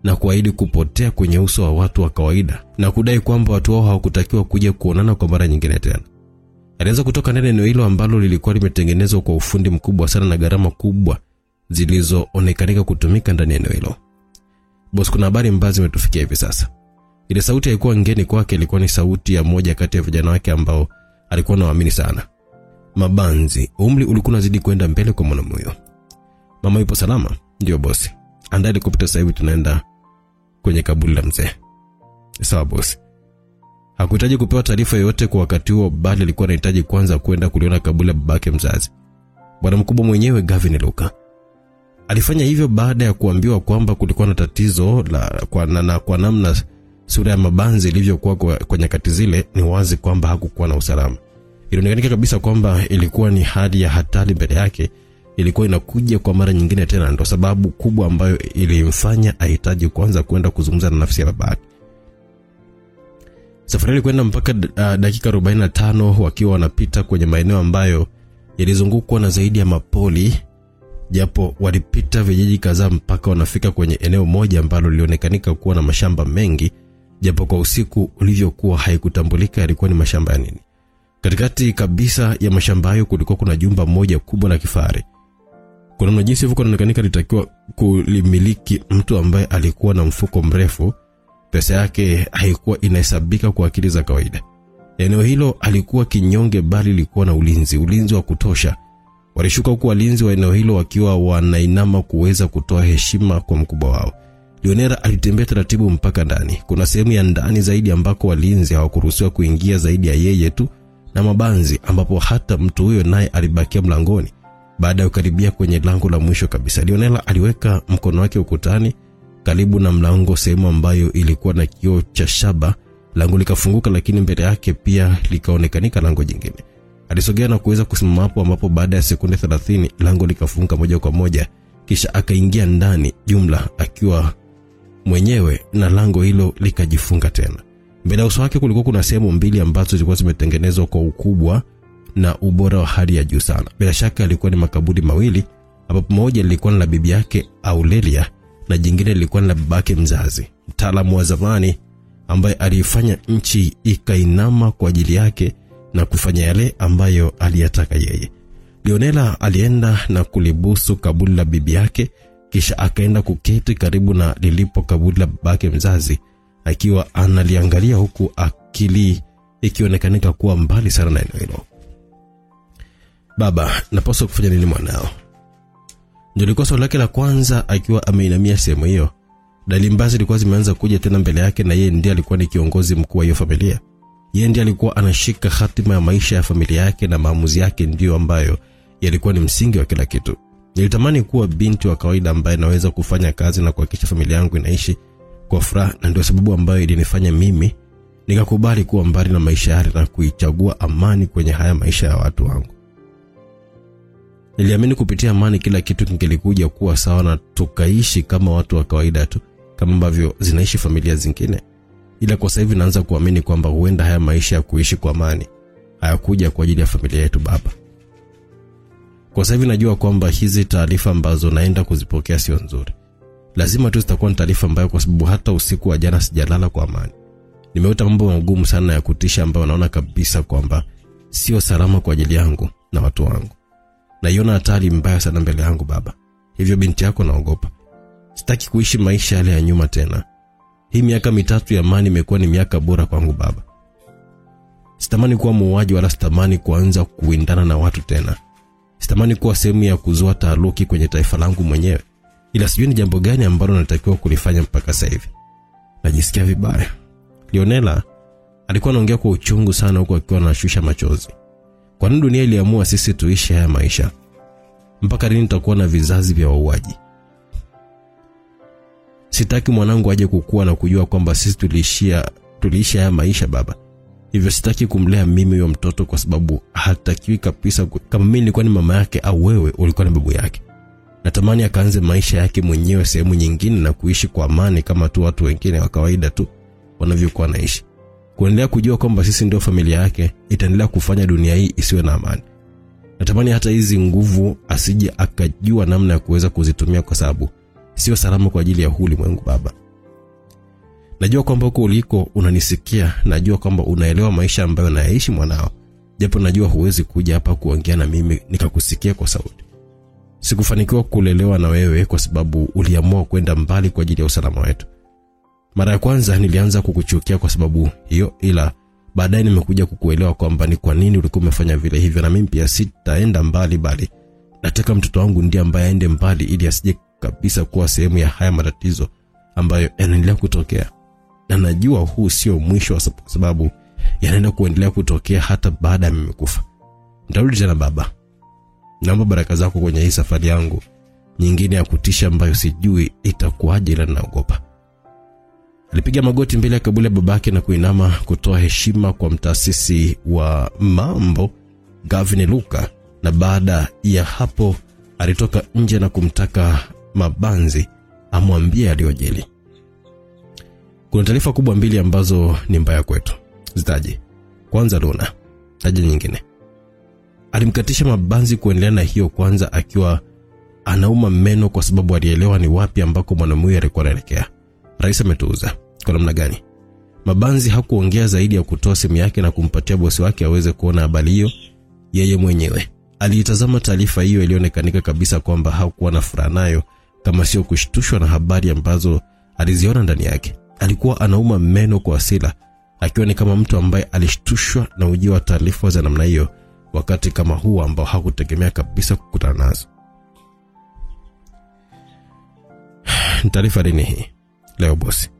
na kuahidi kupotea kwenye uso wa watu wa kawaida na kudai kwamba watu wao hawakutakiwa kuja kuonana kwa mara nyingine tena. Alianza kutoka ndani eneo hilo ambalo lilikuwa limetengenezwa kwa ufundi mkubwa sana na gharama kubwa zilizoonekanika kutumika ndani ya eneo hilo. Boss, kuna habari mbaya zimetufikia hivi sasa. Ile sauti haikuwa ngeni kwake, ilikuwa ni sauti ya moja kati ya vijana wake ambao alikuwa anaamini sana. Mabanzi, umri ulikuwa unazidi kwenda mbele kwa mwanamume huyo. Mama yupo salama? Ndio boss. Andaa helikopta sasa hivi, tunaenda kwenye kaburi la mzee. Sawa boss. Hakuhitaji kupewa taarifa yoyote kwa wakati huo, bali alikuwa anahitaji kwanza kwenda kuliona kaburi la babake mzazi, bwana mkubwa mwenyewe Gavin Luka. Alifanya hivyo baada ya kuambiwa kwamba kulikuwa na tatizo kwa namna sura ya Mabanzi ilivyokuwa kwa nyakati zile, ni wazi kwamba hakukuwa na usalama. Ilionekana kabisa kwamba ilikuwa ni hali ya hatari mbele yake, ilikuwa inakuja kwa mara nyingine tena. Ndio sababu kubwa ambayo ilimfanya ahitaji kwanza kwenda kuzungumza na nafsi ya babake. Safari ilikwenda mpaka dakika 45 wakiwa wanapita kwenye maeneo ambayo yalizungukwa na zaidi ya mapoli, japo walipita vijiji kadhaa mpaka wanafika kwenye eneo moja ambalo lilionekanika kuwa na mashamba mengi, japo kwa usiku ulivyokuwa haikutambulika yalikuwa ni mashamba ya nini. Katikati kabisa ya mashamba hayo kulikuwa kuna jumba moja kubwa la kifahari. Kuna namna jinsi hivyo kunaonekanika litakiwa kulimiliki mtu ambaye alikuwa na mfuko mrefu. Pesa yake haikuwa inahesabika kwa akili za kawaida. Eneo hilo alikuwa kinyonge, bali lilikuwa na ulinzi wa kutosha. Walishuka huko walinzi wa eneo hilo wakiwa wanainama kuweza kutoa heshima kwa mkubwa wao. Leonela alitembea taratibu mpaka ndani. Kuna sehemu ya ndani zaidi ambako walinzi hawakuruhusiwa kuingia zaidi ya yeye tu na Mabanzi, ambapo hata mtu huyo naye alibakia mlangoni. Baada ya kukaribia kwenye lango la mwisho kabisa, Leonela aliweka mkono wake ukutani karibu na mlango, sehemu ambayo ilikuwa na kioo cha shaba. Lango likafunguka, lakini mbele yake pia likaonekanika lango jingine. Alisogea na kuweza kusimama hapo, ambapo baada ya sekunde 30 lango likafunguka moja kwa moja, kisha akaingia ndani, jumla akiwa mwenyewe na lango hilo likajifunga tena. Mbele ya uso wake kulikuwa kuna sehemu mbili ambazo zilikuwa zimetengenezwa kwa ukubwa na ubora wa hali ya juu sana. Bila shaka alikuwa ni makaburi mawili, ambapo moja lilikuwa la bibi yake Aurelia na jingine lilikuwa la babake mzazi, mtaalamu wa zamani ambaye alifanya nchi ikainama kwa ajili yake na kufanya yale ambayo aliyataka yeye. Leonela alienda na kulibusu kaburi la bibi yake, kisha akaenda kuketi karibu na lilipo kaburi la babake mzazi, akiwa analiangalia huku akili ikionekana kuwa mbali sana na eneo hilo. Baba, napaswa kufanya nini mwanao? Ndio lilikuwa swali lake la kwanza akiwa ameinamia sehemu hiyo. Dalili mbaya zilikuwa zimeanza kuja tena mbele yake, na yeye ndiye alikuwa ni kiongozi mkuu wa hiyo familia. Yeye ndiye alikuwa anashika hatima ya maisha ya familia yake, na maamuzi yake ndio ambayo yalikuwa ni msingi wa kila kitu. Nilitamani kuwa binti wa kawaida ambaye naweza kufanya kazi na kuhakikisha familia yangu inaishi kwa furaha, na ndio sababu ambayo ilinifanya mimi nikakubali kuwa mbali na maisha yale na kuichagua amani kwenye haya maisha ya watu wangu. Niliamini kupitia amani kila kitu kingelikuja kuwa sawa na tukaishi kama watu wa kawaida tu, kama ambavyo zinaishi familia zingine. Ila kwa sasa hivi naanza kuamini kwamba huenda haya maisha ya kuishi kwa amani hayakuja kwa ajili ya familia yetu baba. Kwa sasa hivi najua kwamba hizi taarifa ambazo naenda kuzipokea sio nzuri. Lazima tu zitakuwa ni taarifa mbaya, kwa sababu hata usiku wa jana sijalala kwa amani. Nimeota mambo magumu sana ya kutisha ambayo naona kabisa kwamba sio salama kwa ajili yangu na watu wangu. Naiona hatari mbaya sana mbele yangu baba. Hivyo binti yako naogopa. Sitaki kuishi maisha yale ya nyuma tena. Hii miaka 3 ya amani imekuwa ni miaka bora kwangu baba. Sitamani kuwa muuaji wala sitamani kuanza kuindana na watu tena. Sitamani kuwa sehemu ya kuzua taharuki kwenye taifa langu mwenyewe. Ila sijui ni jambo gani ambalo natakiwa kulifanya mpaka sasa hivi. Najisikia vibaya. Leonela alikuwa anaongea kwa uchungu sana huko akiwa anashusha machozi. Kwa nini dunia iliamua sisi tuishi haya maisha? Mpaka lini tutakuwa na vizazi vya wauaji? Sitaki mwanangu aje kukua na kujua kwamba sisi tuliishi haya maisha baba. Hivyo sitaki kumlea mimi huyo mtoto, kwa sababu hatakiwi kabisa kama mimi nilikuwa ni mama yake au wewe ulikuwa ni babu yake. Natamani akaanze maisha yake mwenyewe sehemu nyingine na kuishi kwa amani kama tu watu wengine wa kawaida tu wanavyokuwa naishi. Kuendelea kujua kwamba sisi ndio familia yake itaendelea kufanya dunia hii isiwe na amani. Natamani hata hizi nguvu asije akajua namna ya kuweza kuzitumia, kwa sababu sio salama kwa ajili ya ulimwengu baba. Najua kwamba huko uliko unanisikia, najua kwamba unaelewa maisha ambayo naishi mwanao. Japo najua huwezi kuja hapa kuongea na mimi nikakusikia kwa sauti. Sikufanikiwa kulelewa na wewe kwa sababu uliamua kwenda mbali kwa ajili ya usalama wetu. Mara ya kwanza nilianza kukuchukia kwa sababu hiyo, ila baadaye nimekuja kukuelewa kwamba ni kwa nini ulikuwa umefanya vile hivyo, na mimi pia sitaenda mbali bali nataka mtoto wangu ndiye ambaye aende mbali, ili asije kabisa kuwa sehemu ya haya matatizo ambayo yanaendelea kutokea. Na najua huu sio mwisho, kwa sababu yanaenda kuendelea kutokea hata baada ya mimi kufa. Nitarudi tena baba. Naomba baraka zako kwenye hii safari yangu nyingine ya kutisha ambayo sijui itakuwaje, ila naogopa. Alipiga magoti mbele ya kaburi la babake na kuinama kutoa heshima kwa mtaasisi wa mambo Gavin Luka, na baada ya hapo alitoka nje na kumtaka Mabanzi amwambie aliyojili. Kuna taarifa kubwa mbili ambazo ni mbaya kwetu. Zitaje? Kwanza Luna, taje nyingine. Alimkatisha Mabanzi kuendelea na hiyo kwanza, akiwa anauma meno kwa sababu alielewa ni wapi ambako mwanamume alikuwa anaelekea. Rais ametuuza. Kwa namna gani? Mabanzi hakuongea zaidi ya kutoa simu yake na kumpatia bosi wake aweze kuona habari hiyo yeye mwenyewe. Aliitazama taarifa hiyo, ilionekanika kabisa kwamba hakuwa na furaha nayo, kama sio kushtushwa na habari ambazo aliziona ndani yake. Alikuwa anauma meno kwa hasira, akiwa ni kama mtu ambaye alishtushwa na ujio wa taarifa za namna hiyo wakati kama huu ambao hakutegemea kabisa kukutana nazo. Taarifa lini hii? Leo bosi.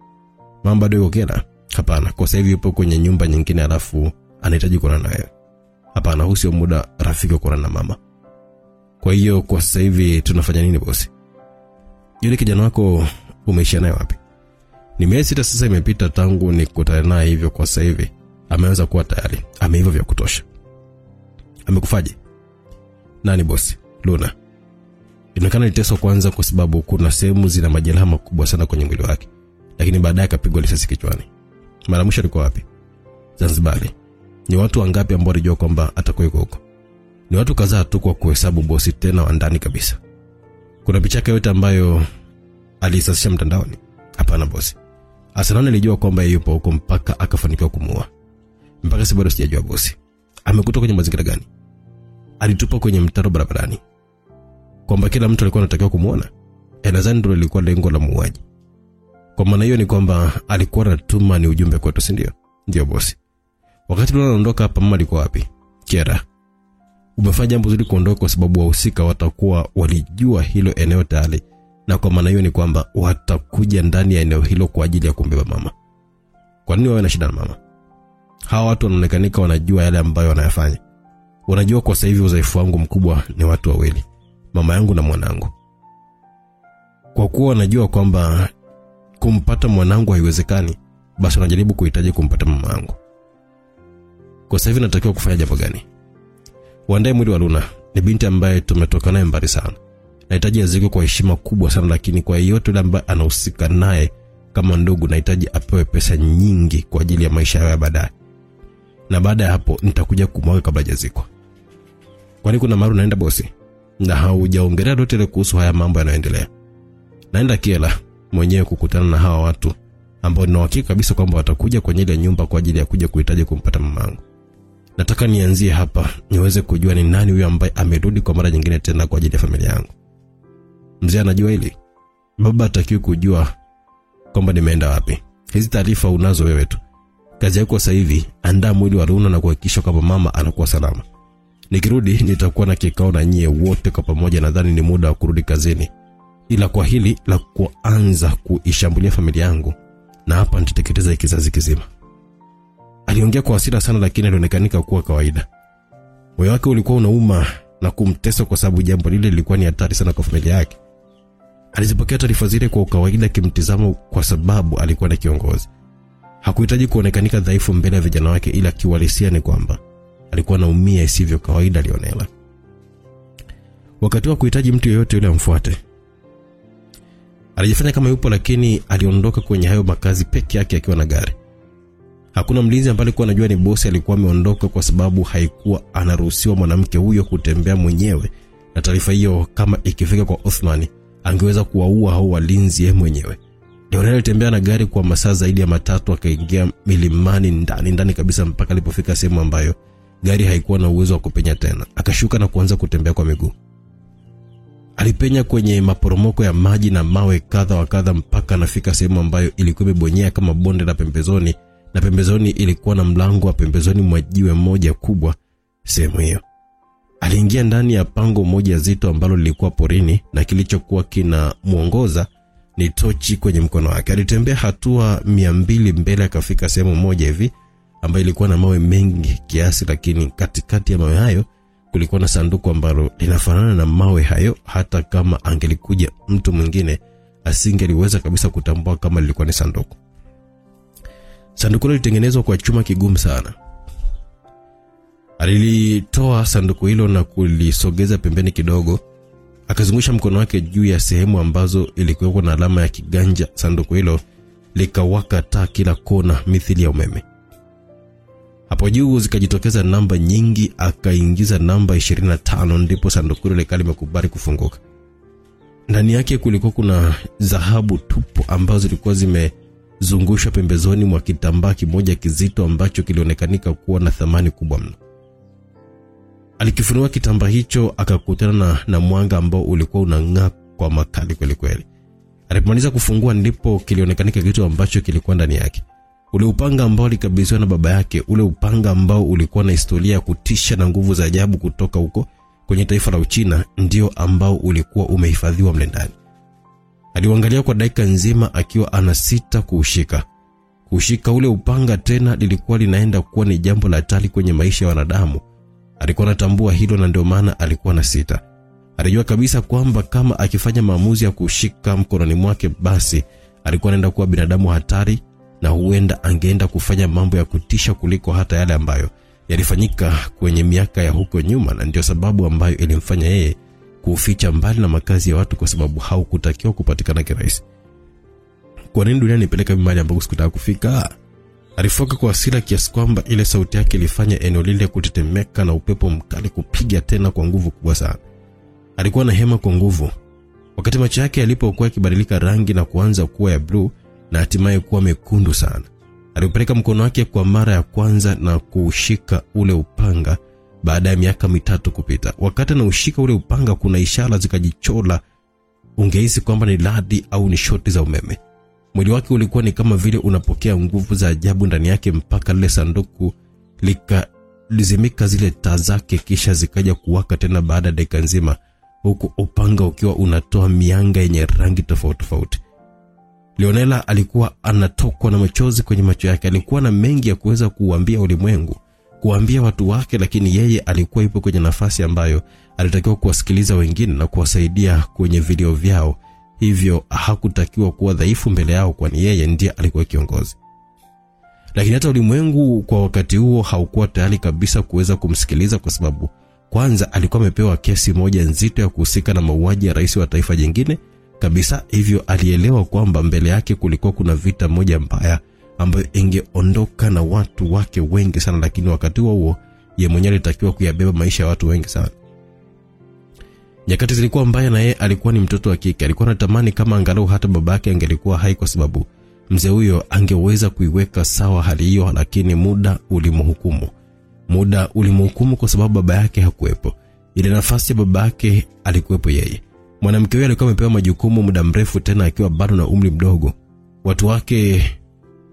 Mama bado yuko kena? Hapana, kwa sasa hivi yupo kwenye nyumba nyingine, alafu anahitaji kuona naye. Hapana, huu sio muda rafiki kuona na mama. Kwa hiyo kwa sasa hivi tunafanya nini bosi? Yule kijana wako umeisha naye wapi? Ni miezi 6 sasa imepita tangu nikutane naye, hivyo kwa sasa hivi ameanza kuwa tayari, ameiva vya kutosha. Amekufaje? Nani bosi? Luna. Inaonekana liteswa kwanza kwa sababu kuna sehemu zina majeraha makubwa sana kwenye mwili wake. lakini baadaye akapigwa risasi kichwani. Mara mwisho alikuwa wapi? Zanzibar. Ni watu wangapi ambao walijua kwamba atakuwa huko? Ni watu kadhaa tu kwa kuhesabu bosi, tena wa ndani kabisa. Kuna picha yake yote ambayo alisasisha mtandaoni? Hapana bosi. Asanani alijua kwamba yupo huko mpaka akafanikiwa kumuua. Mpaka sasa bado sijajua bosi. Amekutoka kwenye mazingira gani? Alitupa kwenye mtaro barabarani. Kwamba kila mtu alikuwa anatakiwa kumuona. Nadhani ndio lilikuwa lengo la muuaji. Kwa maana hiyo ni kwamba alikuwa anatuma ni ujumbe kwetu, si ndio? Ndio bosi. Wakati Luna anaondoka hapa, mama alikuwa wapi? Kiera, umefanya jambo zuri kuondoka kwa sababu wahusika watakuwa walijua hilo eneo tayari, na kwa maana hiyo ni kwamba watakuja ndani ya eneo hilo kwa ajili ya kumbeba mama. Kwa nini wawe na shida na mama? Hawa watu wanaonekanika wanajua yale ambayo wanayafanya. Wanajua kwa sasa hivi udhaifu wangu mkubwa ni watu wawili, mama yangu na mwanangu. Kwa kuwa wanajua kwamba kumpata mwanangu haiwezekani, basi wanajaribu kuhitaji kumpata mama yangu. Kwa sasa hivi natakiwa kufanya jambo gani? Waandae mwili wa Luna. Ni binti ambaye tumetoka naye mbali sana. Nahitaji azikwe kwa heshima kubwa sana, lakini kwa yeyote yule ambaye anahusika naye kama ndugu, nahitaji apewe pesa nyingi kwa ajili ya maisha yao ya baadaye. Na baada ya hapo nitakuja kumwaga kabla hajazikwa. Kwani kuna maru naenda bosi? Na haujaongelea lolote ile kuhusu haya mambo yanayoendelea. Naenda Kiela mwenyewe kukutana na hawa watu ambao nina uhakika kabisa kwamba watakuja kwenye ile nyumba kwa ajili ya kuja kuhitaji kumpata mamangu. Nataka nianzie hapa niweze kujua ni nani huyo ambaye amerudi kwa mara nyingine tena kwa ajili ya familia yangu. Mzee anajua hili. Baba atakiwa kujua kwamba nimeenda wapi. Hizi taarifa unazo wewe tu. Kazi yako sasa hivi, andaa mwili wa Luna na kuhakikisha kwamba mama anakuwa salama. Nikirudi nitakuwa na kikao na nyie wote kwa pamoja, nadhani ni muda wa kurudi kazini. Ila kwa hili la kuanza kuishambulia familia yangu, na hapa nitateketeza kizazi kizima. Aliongea kwa hasira sana, lakini alionekanika kuwa kawaida. Moyo wake ulikuwa unauma na kumtesa kwa sababu jambo lile lilikuwa ni hatari sana kwa familia yake. Alizipokea taarifa zile kwa kawaida kimtizamo kwa sababu alikuwa na kiongozi. Hakuhitaji kuonekanika dhaifu mbele ya vijana wake, ila kiuhalisia ni kwamba alikuwa anaumia isivyo kawaida. Lionela, wakati wa kuhitaji mtu yeyote yule amfuate, alijifanya kama yupo, lakini aliondoka kwenye hayo makazi peke yake akiwa na gari. Hakuna mlinzi ambaye alikuwa anajua ni bosi. Alikuwa ameondoka kwa sababu haikuwa anaruhusiwa mwanamke huyo kutembea mwenyewe, na taarifa hiyo kama ikifika kwa Othman angeweza kuwaua hao walinzi yeye mwenyewe. Lionel alitembea na gari kwa masaa zaidi ya 3, akaingia milimani ndani kabisa mpaka alipofika sehemu ambayo gari haikuwa na uwezo wa kupenya tena. Akashuka na kuanza kutembea kwa miguu. Alipenya kwenye maporomoko ya maji na mawe kadha wa kadha mpaka anafika sehemu ambayo ilikuwa imebonyea kama bonde la pembezoni, na pembezoni ilikuwa na mlango wa pembezoni mwa jiwe moja kubwa. Sehemu hiyo aliingia ndani ya pango moja zito ambalo lilikuwa porini, na kilichokuwa kina muongoza ni tochi kwenye mkono wake. Alitembea hatua 200 mbele, akafika sehemu moja hivi ambayo ilikuwa na mawe mengi kiasi, lakini katikati ya mawe hayo kulikuwa na sanduku ambalo linafanana na mawe hayo. Hata kama angelikuja mtu mwingine asingeliweza kabisa kutambua kama lilikuwa ni sanduku. Sanduku lilitengenezwa kwa chuma kigumu sana. Alilitoa sanduku hilo na kulisogeza pembeni kidogo, akazungusha mkono wake juu ya sehemu ambazo ilikuwa na alama ya kiganja. Sanduku hilo likawaka taa kila kona mithili ya umeme. Hapo juu zikajitokeza namba nyingi, akaingiza namba 25, ndipo sanduku hilo likali limekubali kufunguka. Ndani yake kulikuwa kuna dhahabu tupu ambazo zilikuwa zimezungushwa pembezoni mwa kitambaa kimoja kizito ambacho kilionekanika kuwa na thamani kubwa mno. Alikifunua kitambaa hicho, akakutana na mwanga ambao ulikuwa unang'aa kwa makali kweli kweli. Alipomaliza kufungua, ndipo kilionekanika kitu ambacho kilikuwa ndani yake. Ule upanga ambao alikabidhiwa na baba yake, ule upanga ambao ulikuwa na historia ya kutisha na nguvu za ajabu kutoka huko kwenye taifa la Uchina, ndio ambao ulikuwa umehifadhiwa mle ndani. Aliuangalia kwa dakika nzima akiwa anasita kuushika. Kushika ule upanga tena lilikuwa linaenda kuwa ni jambo la hatari kwenye maisha ya wanadamu. Alikuwa anatambua hilo, na ndio maana alikuwa na sita. Alijua kabisa kwamba kama akifanya maamuzi ya kushika mkononi mwake, basi alikuwa anaenda kuwa binadamu hatari, na huenda angeenda kufanya mambo ya kutisha kuliko hata yale ambayo yalifanyika kwenye miaka ya huko nyuma. Na ndio sababu ambayo ilimfanya yeye kuficha mbali na makazi ya watu, kwa sababu haukutakiwa kupatikana kirahisi. Kwa nini dunia nipeleka mahali ambapo sikutaka kufika? Alifoka kwa hasira kiasi kwamba ile sauti yake ilifanya eneo lile kutetemeka na upepo mkali kupiga tena kwa nguvu kubwa sana. Alikuwa na hema kwa nguvu. Wakati macho yake yalipokuwa yakibadilika rangi na kuanza kuwa ya blue na hatimaye kuwa mekundu sana, alipeleka mkono wake kwa mara ya kwanza na kuushika ule upanga baada ya miaka 3 kupita. Wakati anaushika ule upanga, kuna ishara zikajichola, ungehisi kwamba ni radi au ni shoti za umeme. Mwili wake ulikuwa ni kama vile unapokea nguvu za ajabu ndani yake, mpaka lile sanduku likalizimika zile taa zake, kisha zikaja kuwaka tena baada ya dakika nzima, huku upanga ukiwa unatoa mianga yenye rangi tofauti tofauti. Leonela alikuwa anatokwa na machozi kwenye macho yake. Alikuwa na mengi ya kuweza kuambia ulimwengu, kuambia watu wake, lakini yeye alikuwa yupo kwenye nafasi ambayo alitakiwa kuwasikiliza wengine na kuwasaidia kwenye video vyao. Hivyo hakutakiwa kuwa dhaifu mbele yao, kwani yeye ndiye alikuwa kiongozi. Lakini hata ulimwengu kwa wakati huo haukuwa tayari kabisa kuweza kumsikiliza, kwa sababu kwanza alikuwa amepewa kesi moja nzito ya kuhusika na mauaji ya rais wa taifa jingine kabisa. Hivyo alielewa kwamba mbele yake kulikuwa kuna vita moja mbaya ambayo ingeondoka na watu wake wengi sana, lakini wakati huo yeye mwenyewe alitakiwa kuyabeba maisha ya watu wengi sana. Nyakati zilikuwa mbaya na yeye alikuwa ni mtoto wa kike. Alikuwa anatamani kama angalau hata babake angelikuwa hai, kwa sababu mzee huyo angeweza kuiweka sawa hali hiyo, lakini muda ulimhukumu. Muda ulimhukumu kwa sababu baba yake hakuepo. Ile nafasi ya babake alikuepo yeye. Mwanamke huyo alikuwa amepewa majukumu muda mrefu, tena akiwa bado na umri mdogo. Watu wake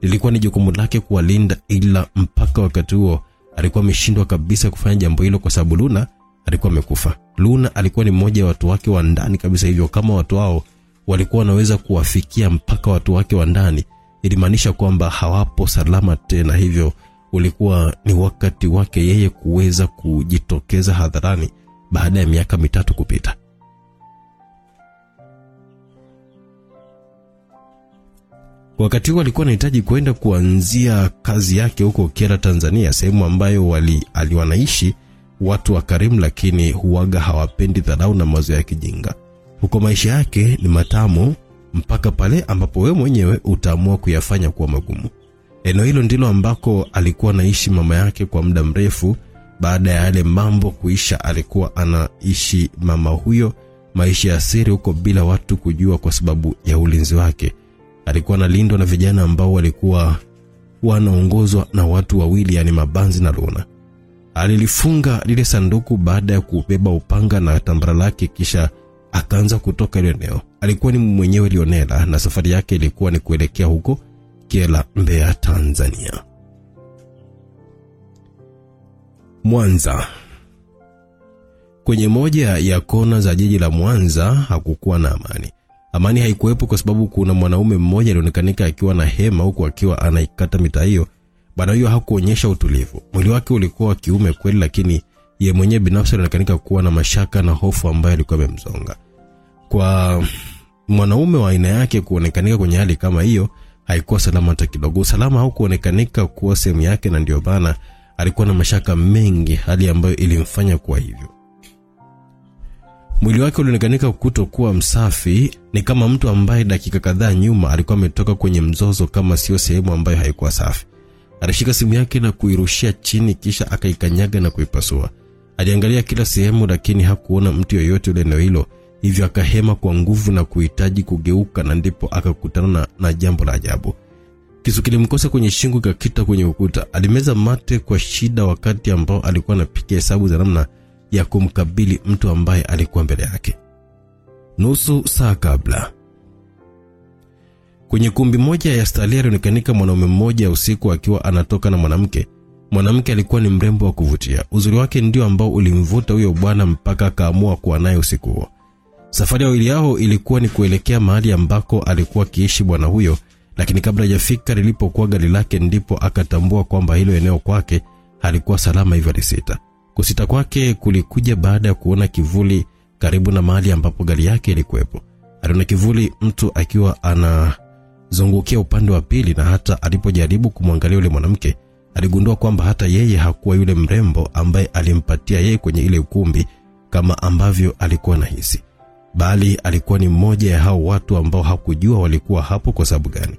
ilikuwa ni jukumu lake kuwalinda, ila mpaka wakati huo alikuwa ameshindwa kabisa kufanya jambo hilo kwa sababu Luna alikuwa amekufa. Luna alikuwa ni mmoja wa watu wake wa ndani kabisa, hivyo kama watu wao walikuwa wanaweza kuwafikia mpaka watu wake wa ndani, ilimaanisha kwamba hawapo salama tena. Hivyo ulikuwa ni wakati wake yeye kuweza kujitokeza hadharani baada ya miaka 3 kupita. Wakati huo alikuwa anahitaji kwenda kuanzia kazi yake huko Kera, Tanzania, sehemu ambayo aliwanaishi watu wa karimu, lakini huaga hawapendi dharau na mazoea ya kijinga. Huko maisha yake ni matamu mpaka pale ambapo wewe mwenyewe utaamua kuyafanya kuwa magumu. Eneo hilo ndilo ambako alikuwa anaishi mama yake kwa muda mrefu. Baada ya yale mambo kuisha, alikuwa anaishi mama huyo maisha ya siri huko bila watu kujua, kwa sababu ya ulinzi wake. Alikuwa analindwa na vijana ambao walikuwa wanaongozwa na watu wawili, yani Mabanzi na Luna. Alilifunga lile sanduku baada ya kubeba upanga na tambara lake, kisha akaanza kutoka ile eneo. Alikuwa ni mwenyewe Leonela, na safari yake ilikuwa ni kuelekea huko Kyela, Mbeya, Tanzania. Mwanza. Kwenye moja ya kona za jiji la Mwanza hakukuwa na amani. Amani haikuwepo kwa sababu kuna mwanaume mmoja alionekanika akiwa na hema huko akiwa anaikata mitaa hiyo. Bwana huyo hakuonyesha utulivu. Mwili wake ulikuwa wa kiume kweli, lakini yeye mwenyewe binafsi alionekanika kuwa na mashaka na hofu ambayo ilikuwa imemzonga. Kwa mwanaume wa aina yake kuonekanika kwenye hali kama hiyo haikuwa salama hata kidogo. Usalama haukuonekanika kuwa sehemu yake, na ndio bana alikuwa na mashaka mengi, hali ambayo ilimfanya kuwa hivyo. Mwili wake ulionekanika kutokuwa msafi, ni kama mtu ambaye dakika kadhaa nyuma alikuwa ametoka kwenye mzozo, kama sio sehemu ambayo haikuwa safi. Alishika simu yake na kuirushia chini, kisha akaikanyaga na kuipasua. Aliangalia kila sehemu, lakini hakuona mtu yoyote ule eneo hilo. Hivyo akahema kwa nguvu na kuhitaji kugeuka, na ndipo akakutana na jambo la ajabu. Kisu kilimkosa kwenye shingo, kakita kwenye ukuta. Alimeza mate kwa shida wakati ambao alikuwa anapiga hesabu za namna ya kumkabili mtu ambaye alikuwa mbele yake. Nusu saa kabla, kwenye kumbi moja ya stalia, alionekanika mwanaume mmoja usiku akiwa anatoka na mwanamke. Mwanamke alikuwa ni mrembo wa kuvutia. Uzuri wake ndio ambao ulimvuta huyo bwana mpaka akaamua kuwa naye usiku huo. Safari ya wili yao ilikuwa ni kuelekea mahali ambako alikuwa kiishi bwana huyo, lakini kabla hajafika lilipokuwa gari lake, ndipo akatambua kwamba hilo eneo kwake halikuwa salama, hivyo alisita. Kusita kwake kulikuja baada ya kuona kivuli karibu na mahali ambapo gari yake ilikuwepo. Aliona kivuli, mtu akiwa anazungukia upande wa pili, na hata alipojaribu kumwangalia yule mwanamke, aligundua kwamba hata yeye hakuwa yule mrembo ambaye alimpatia yeye kwenye ile ukumbi kama ambavyo alikuwa anahisi. bali alikuwa ni mmoja ya hao watu ambao hakujua walikuwa hapo kwa sababu gani.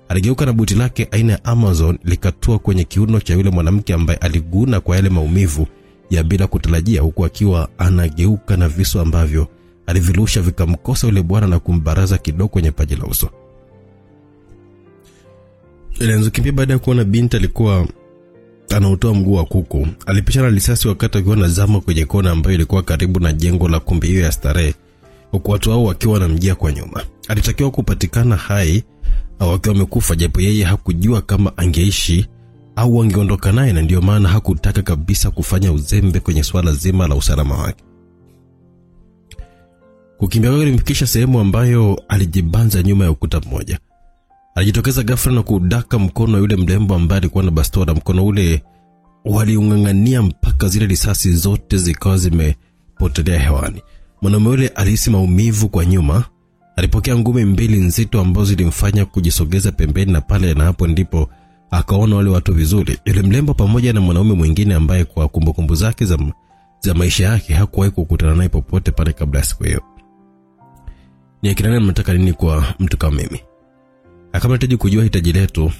Aligeuka na buti lake aina ya Amazon likatua kwenye kiuno cha yule mwanamke ambaye aliguna kwa yale maumivu ya bila kutarajia, huku akiwa anageuka na visu ambavyo alivilusha vikamkosa yule bwana na kumbaraza kidogo kwenye paji la uso. Alianza kukimbia baada ya kuona binti alikuwa anautoa mguu wa kuku. Alipishana risasi wakati akiwa anazama kwenye kona ambayo ilikuwa karibu na jengo la kumbi hiyo ya starehe, huku watu hao wakiwa wanamjia kwa nyuma. Alitakiwa kupatikana hai au akiwa amekufa, japo yeye hakujua kama angeishi au angeondoka naye, na ndio maana hakutaka kabisa kufanya uzembe kwenye swala zima la usalama wake. Kukimbia kwake kulimfikisha sehemu ambayo alijibanza nyuma ya ukuta mmoja. Alijitokeza ghafla na kudaka mkono yule mrembo ambaye alikuwa na bastola. Mkono ule waliungangania mpaka zile risasi zote zikawa zimepotelea hewani. Mwanaume yule alihisi maumivu kwa nyuma. Alipokea ngumi mbili nzito ambazo zilimfanya kujisogeza pembeni, na pale na hapo ndipo akaona wale watu vizuri. Yule mrembo pamoja na mwanaume mwingine ambaye kwa kumbukumbu zake za maisha yake hakuwahi kukutana naye popote pale kabla ya siku hiyo. Ni akina nani mnataka nini kwa mtu kama mimi? Kama unahitaji kujua hitaji letu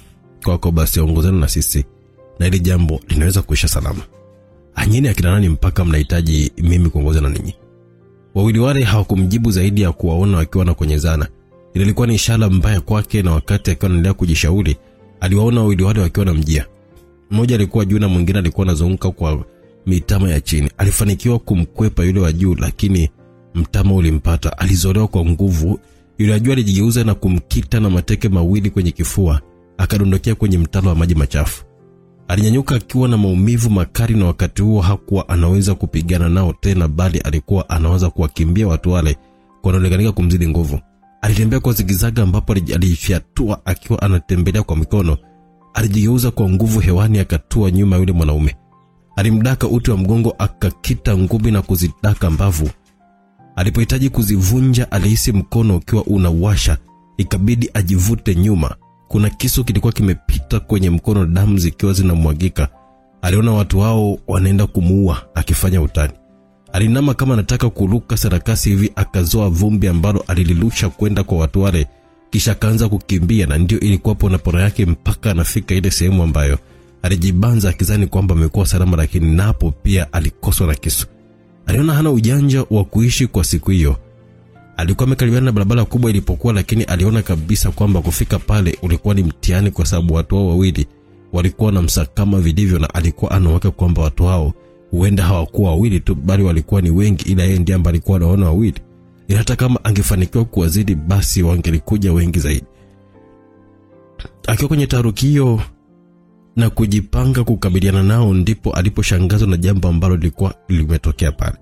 kwako, basi ongozana na sisi na ile jambo linaweza kuisha salama. Anyeni akina nani mpaka mnahitaji mimi kuongozana na ninyi? Wawili wale hawakumjibu zaidi ya kuwaona wakiwa na kwenyezana. Ile ilikuwa ni ishara mbaya kwake, na wakati akiwa anaendelea kujishauri aliwaona wawili wale wakiwa wanamjia. Mmoja alikuwa juu na mwingine alikuwa anazunguka kwa mitama ya chini. Alifanikiwa kumkwepa yule wa juu, lakini mtama ulimpata. Alizolewa kwa nguvu. Yule ajua alijigeuza na kumkita na mateke mawili kwenye kifua, akadondokea kwenye mtalo wa maji machafu. Alinyanyuka akiwa na maumivu makali, na wakati huo hakuwa anaweza kupigana nao tena, bali alikuwa anaanza kuwakimbia watu wale kwa kuonekana kumzidi nguvu. Alitembea kwa zigizaga ambapo alifyatua akiwa anatembelea kwa mikono. Alijigeuza kwa nguvu hewani, akatua nyuma yule mwanaume. Alimdaka uti wa mgongo, akakita ngumi na kuzidaka mbavu. Alipohitaji kuzivunja alihisi mkono ukiwa unawasha, ikabidi ajivute nyuma. Kuna kisu kilikuwa kimepita kwenye mkono, damu zikiwa zinamwagika. Aliona watu hao wanaenda kumuua akifanya utani. Alinama kama anataka kuruka sarakasi hivi, akazoa vumbi ambalo alililusha kwenda kwa watu wale, kisha kaanza kukimbia, na ndio ilikuwa pona yake mpaka anafika ile sehemu ambayo alijibanza akizani kwamba amekuwa salama, lakini napo pia alikoswa na kisu. Aliona hana ujanja wa kuishi kwa siku hiyo. Alikuwa amekaribiana na barabara kubwa ilipokuwa, lakini aliona kabisa kwamba kufika pale ulikuwa ni mtihani, kwa sababu watu hao wawili walikuwa na msakama vilivyo, na alikuwa anaweka kwamba watu hao huenda hawakuwa wawili tu, bali walikuwa ni wengi, ila yeye ndiye ambaye alikuwa anaona wawili. Ila hata kama angefanikiwa kuwazidi, basi wangelikuja wengi zaidi. Akiwa kwenye taharukio na kujipanga kukabiliana nao, ndipo aliposhangazwa na jambo ambalo lilikuwa limetokea pale.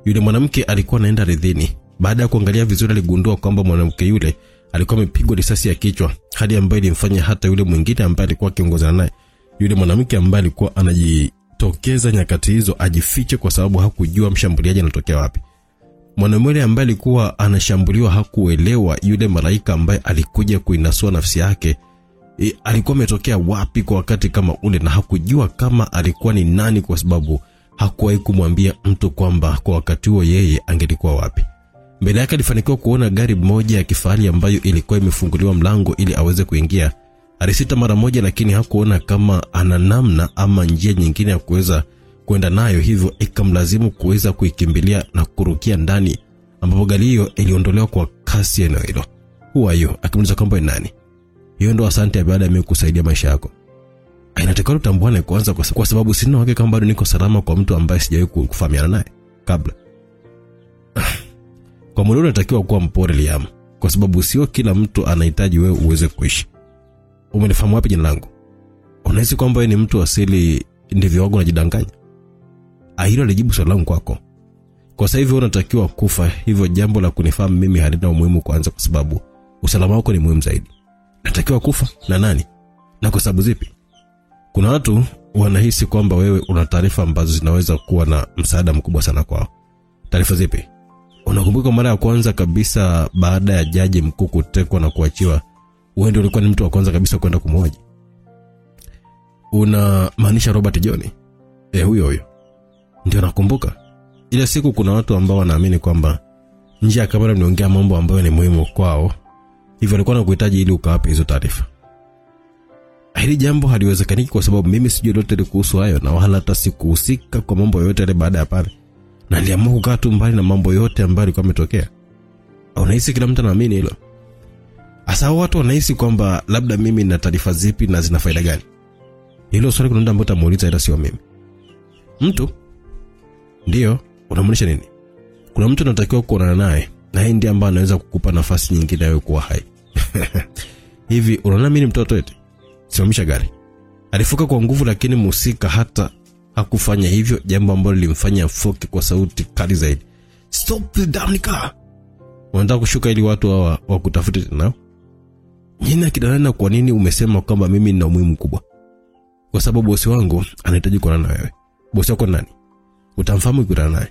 Yule mwanamke alikuwa anaenda ardhini. Baada ya kuangalia vizuri, aligundua kwamba mwanamke yule alikuwa amepigwa risasi ya kichwa, hadi ambayo ilimfanya hata yule mwingine ambaye alikuwa akiongozana naye, yule mwanamke ambaye alikuwa anajitokeza nyakati hizo, ajifiche kwa sababu hakujua mshambuliaji anatokea wapi. Mwanamume ambaye alikuwa anashambuliwa hakuelewa yule malaika ambaye alikuja kuinasua nafsi yake alikuwa ametokea wapi kwa wakati kama ule, na hakujua kama alikuwa ni nani, kwa sababu hakuwahi kumwambia mtu kwamba kwa wakati huo yeye angelikuwa wapi. Mbele yake alifanikiwa kuona gari moja ya kifahari ambayo ilikuwa imefunguliwa mlango ili aweze kuingia. Alisita mara moja, lakini hakuona kama ana namna ama njia nyingine ya kuweza kwenda nayo, hivyo ikamlazimu kuweza kuikimbilia na kurukia ndani, ambapo gari hiyo iliondolewa kwa kasi eneo hilo. Huyo akimuuliza kwamba ni nani. Hiyo ndo asante baada ya mimi kusaidia maisha yako. Inatakiwa tutambuane kwanza, kwa sababu sina uhakika kama bado niko salama kwa mtu ambaye sijawahi kufahamiana naye kabla. Kwa muda unatakiwa kuwa mpole Liam, kwa sababu sio kila mtu anahitaji wewe uweze kuishi. Umenifahamu wapi jina langu? Unahisi kwamba wewe ni mtu asili ndivyo wako unajidanganya? Hilo alijibu swali langu kwako. Kwa sasa hivi unatakiwa kufa, hivyo jambo la kunifahamu mimi halina umuhimu kwanza, kwa sababu usalama wako ni muhimu zaidi. Natakiwa kufa na nani? Na kwa sababu zipi? Kuna watu wanahisi kwamba wewe una taarifa ambazo zinaweza kuwa na msaada mkubwa sana kwao. Taarifa zipi? Unakumbuka mara ya kwanza kabisa baada ya jaji mkuu kutekwa na kuachiwa, wewe ndio ulikuwa ni mtu wa kwanza kabisa kwenda kumhoji? Unamaanisha Robert John? Huyo. Ndio nakumbuka. Ile siku kuna watu ambao wanaamini kwamba nje ya kamera mnaongea mambo ambayo ni muhimu kwao, hivyo alikuwa anakuhitaji ili ukawape hizo taarifa. Hili jambo haliwezekani kwa sababu mimi sijui lolote kuhusu hayo na wala hata sikuhusika kwa mambo yote yale baada ya pale. Na niliamua kukaa tu mbali na mambo yote ambayo yalikuwa yametokea. Unahisi kila mtu anaamini hilo? Asa watu wanahisi kwamba labda mimi nina taarifa zipi na zina faida gani? Hilo swali kuna mtu ambaye atamuuliza, ila sio mimi. Mtu? Ndio, unamaanisha nini? Kuna mtu unatakiwa kuonana naye na yeye ndiye ambaye anaweza kukupa nafasi nyingine ya kuwa hai. Hivi unaona mimi ni mtoto eti? Simamisha gari. Alifuka kwa nguvu, lakini mhusika hata hakufanya hivyo, jambo ambalo lilimfanya afoke kwa sauti kali zaidi. Stop the damn car. Wanataka kushuka ili watu hawa wakutafute tena. Nina kidalana, kwa nini umesema kwamba mimi nina umuhimu mkubwa? Kwa sababu bosi wangu anahitaji kuonana na wewe. Bosi wako nani? Utamfahamu kuonana naye.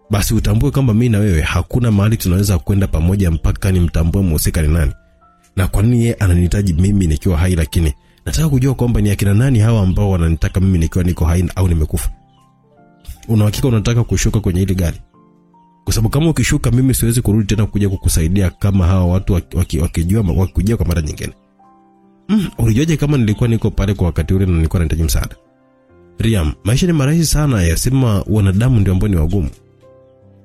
Basi utambue kwamba mimi na wewe hakuna mahali tunaweza kwenda pamoja mpaka nimtambue mhusika ni nani. Na kwa nini yeye ananihitaji mimi nikiwa hai, lakini nataka kujua kwamba ni akina nani hawa ambao wananitaka mimi nikiwa niko hai au nimekufa. Una hakika unataka kushuka kwenye ile gari? Kwa sababu kama ukishuka mimi siwezi kurudi tena kuja kukusaidia kama hawa watu wakijua kwa mara nyingine. Ulijuaje kama nilikuwa niko pale kwa wakati ule na nilikuwa nahitaji msaada? Riam, maisha ni marahisi sana, yasema wanadamu ndio ambao ni wagumu.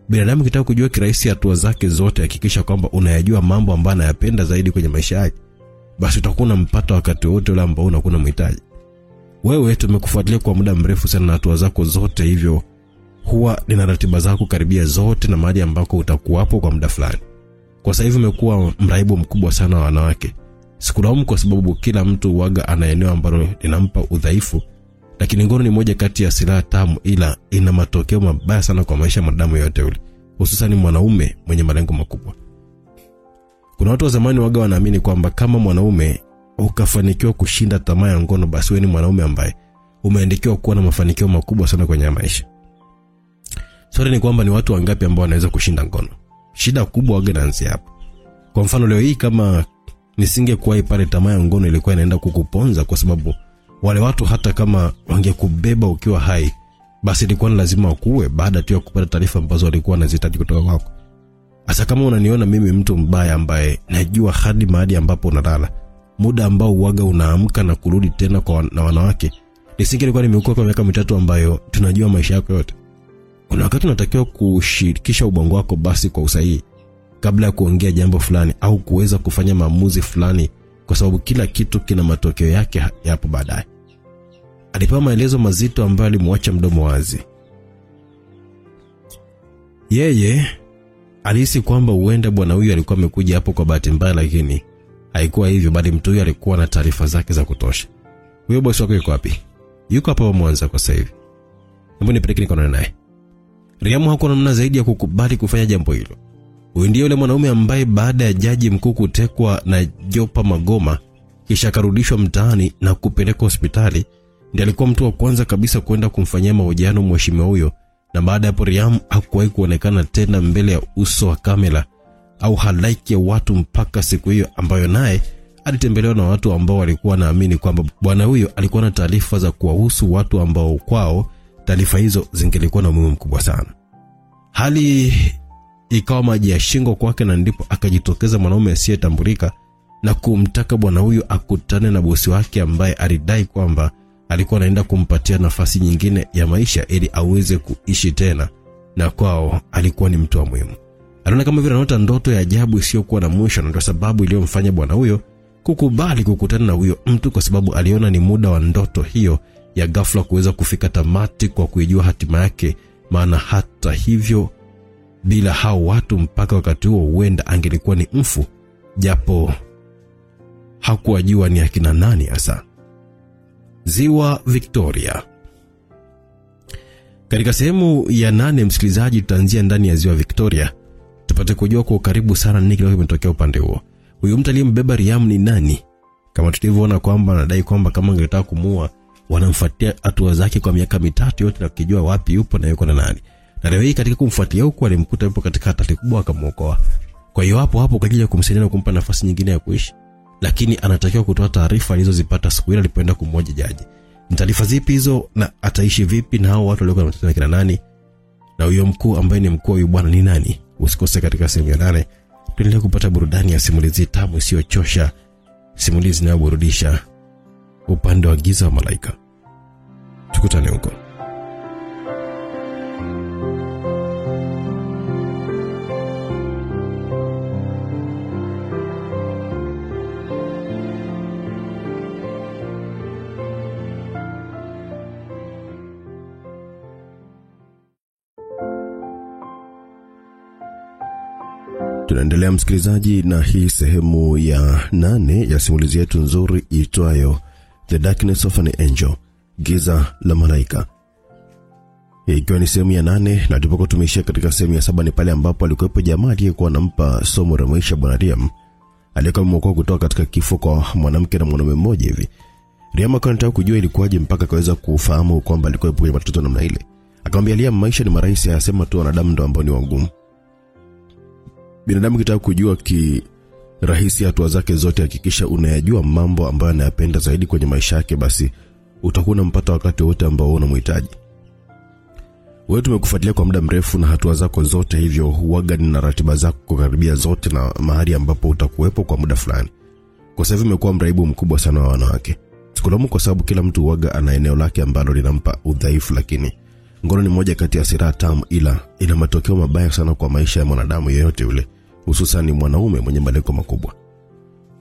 Binadamu kitaka kujua kirahisi hatua zake zote, hakikisha kwamba unayajua mambo ambayo anayapenda zaidi kwenye maisha yake. Basi utakuwa unampata wakati wote ule ambao unakuwa unamhitaji. Wewe tumekufuatilia kwa muda mrefu sana na hatua zako zote, hivyo huwa nina ratiba zako karibia zote na mahali ambako utakuwapo kwa muda fulani. Kwa sasa hivi umekuwa mraibu mkubwa sana wa wanawake. Sikulaumu kwa sababu kila mtu waga ana eneo ambalo linampa udhaifu, lakini ngono ni moja kati ya silaha tamu, ila ina matokeo mabaya sana kwa maisha ya mwanadamu yote ule, hususan mwanaume mwenye malengo makubwa. Kuna watu wa zamani waga wanaamini kwamba kama mwanaume ukafanikiwa kushinda tamaa ya ngono, basi wewe ni mwanaume ambaye umeandikiwa kuwa na mafanikio makubwa sana kwenye maisha. Swali ni kwamba ni watu wangapi ambao wanaweza kushinda ngono? Shida kubwa waga inaanzia hapo. Kwa mfano leo hii kama nisingekuwa pale, tamaa ya ngono ilikuwa inaenda kukuponza, kwa sababu wale watu hata kama wangekubeba ukiwa hai, basi ilikuwa lazima wakuue baada tu ya kupata taarifa ambazo walikuwa wanazihitaji kutoka kwako. Hasa kama unaniona mimi mtu mbaya ambaye najua hadi mahali ambapo unalala, muda ambao uwaga unaamka na kurudi tena kwa na wanawake, nisingelikuwa nimekuwa kwa miaka 3 ambayo tunajua maisha yako yote. Kuna wakati unatakiwa kushirikisha ubongo wako basi kwa usahihi kabla ya kuongea jambo fulani au kuweza kufanya maamuzi fulani, kwa sababu kila kitu kina matokeo yake hapo baadaye. Alipewa maelezo mazito ambayo alimwacha mdomo wazi. Yeye alihisi kwamba huenda bwana huyu alikuwa amekuja hapo kwa bahati mbaya, lakini haikuwa hivyo, bali mtu huyu alikuwa na taarifa zake za kutosha. Huyo bosi wako yuko wapi? Yuko hapa Mwanza kwa sasa hivi. Hebu nipeleke nikaonane naye. Riamu hakuwa namna zaidi ya kukubali kufanya jambo hilo. Huyu ndiye yule mwanaume ambaye baada ya jaji mkuu kutekwa na Jopa Magoma kisha karudishwa mtaani na kupelekwa hospitali, ndiye alikuwa mtu wa kwanza kabisa kwenda kumfanyia mahojiano mheshimiwa huyo. Na baada ya Riam hakuwahi kuonekana tena mbele ya uso wa kamera au halaiki ya watu mpaka siku hiyo ambayo naye alitembelewa na watu ambao walikuwa naamini kwamba bwana huyo alikuwa na taarifa za kuwahusu watu ambao kwao taarifa hizo zingelikuwa na umuhimu mkubwa sana. Hali ikawa maji ya shingo kwake, na ndipo akajitokeza mwanaume asiyetambulika na kumtaka bwana huyo akutane na bosi wake ambaye alidai kwamba alikuwa anaenda kumpatia nafasi nyingine ya maisha ili aweze kuishi tena, na kwao alikuwa ni mtu wa muhimu. Aliona kama vile anaota ndoto ya ajabu isiyokuwa na mwisho, na ndio sababu iliyomfanya bwana huyo kukubali kukutana na huyo mtu, kwa sababu aliona ni muda wa ndoto hiyo ya ghafla kuweza kufika tamati kwa kuijua hatima yake. Maana hata hivyo bila hao watu mpaka wakati huo huenda angelikuwa ni mfu, japo hakuwajua ni akina nani hasa. Ziwa Victoria. Katika sehemu ya 8 msikilizaji, tutaanzia ndani ya Ziwa Victoria tupate kujua kwa karibu sana nini kile kimetokea upande huo. Huyu mtu aliyembeba Riam ni nani? Kama tulivyoona kwamba anadai kwamba kama angetaka kumuua wanamfuatia hatua zake kwa miaka 3 yote na kujua wapi yupo na yuko na nani. Na leo hii katika kumfuatia huko alimkuta yupo katika hatari kubwa, akamuokoa. Kwa hiyo hapo kwa ajili ya kumsaidia na kumpa nafasi nyingine ya kuishi, lakini anatakiwa kutoa taarifa alizozipata siku ile alipoenda kumhoji jaji. Ni taarifa zipi hizo na ataishi vipi na hao watu waliokuwa wanamtaka kina nani? Na huyo mkuu ambaye ni mkuu huyu bwana ni nani? Usikose katika sehemu ya 8 tuendelee kupata burudani ya simulizi tamu isiyochosha, simulizi inayoburudisha, upande wa giza wa malaika. Tukutane huko. Tunaendelea msikilizaji na hii sehemu ya 8 ya simulizi yetu nzuri iitwayo The Darkness of an Angel, giza la malaika. Ikiwa ni sehemu ya 8 na tupo tumeishia katika sehemu ya 7 ni pale ambapo alikuwepo jamaa aliyekuwa anampa somo la maisha bwana Riam. Alikuwa mwokoa kutoka katika kifo kwa mwanamke na mwanamume mmoja hivi. Riam akataka kujua ilikuwaje mpaka akaweza kufahamu kwamba alikuwa kwenye matatizo namna ile. Akamwambia Riam, maisha ni marahisi, asema tu wanadamu ndio ambao ni wagumu. Binadamu kitaka kujua kirahisi hatua zake zote, hakikisha unayajua mambo ambayo anayapenda zaidi kwenye maisha yake, basi utakuwa unampata wakati wote ambao unamhitaji. Wewe tumekufuatilia kwa muda mrefu na hatua zako zote, hivyo huaga na ratiba zako kukaribia zote na mahali ambapo utakuwepo kwa muda fulani. Kwa sababu umekuwa mraibu mkubwa sana wa wanawake. Sikulaumu kwa sababu kila mtu huaga ana eneo lake ambalo linampa udhaifu, lakini ngono ni moja kati ya silaha tamu, ila ina matokeo mabaya sana kwa maisha ya mwanadamu yeyote yule, hususan mwanaume mwenye malengo makubwa.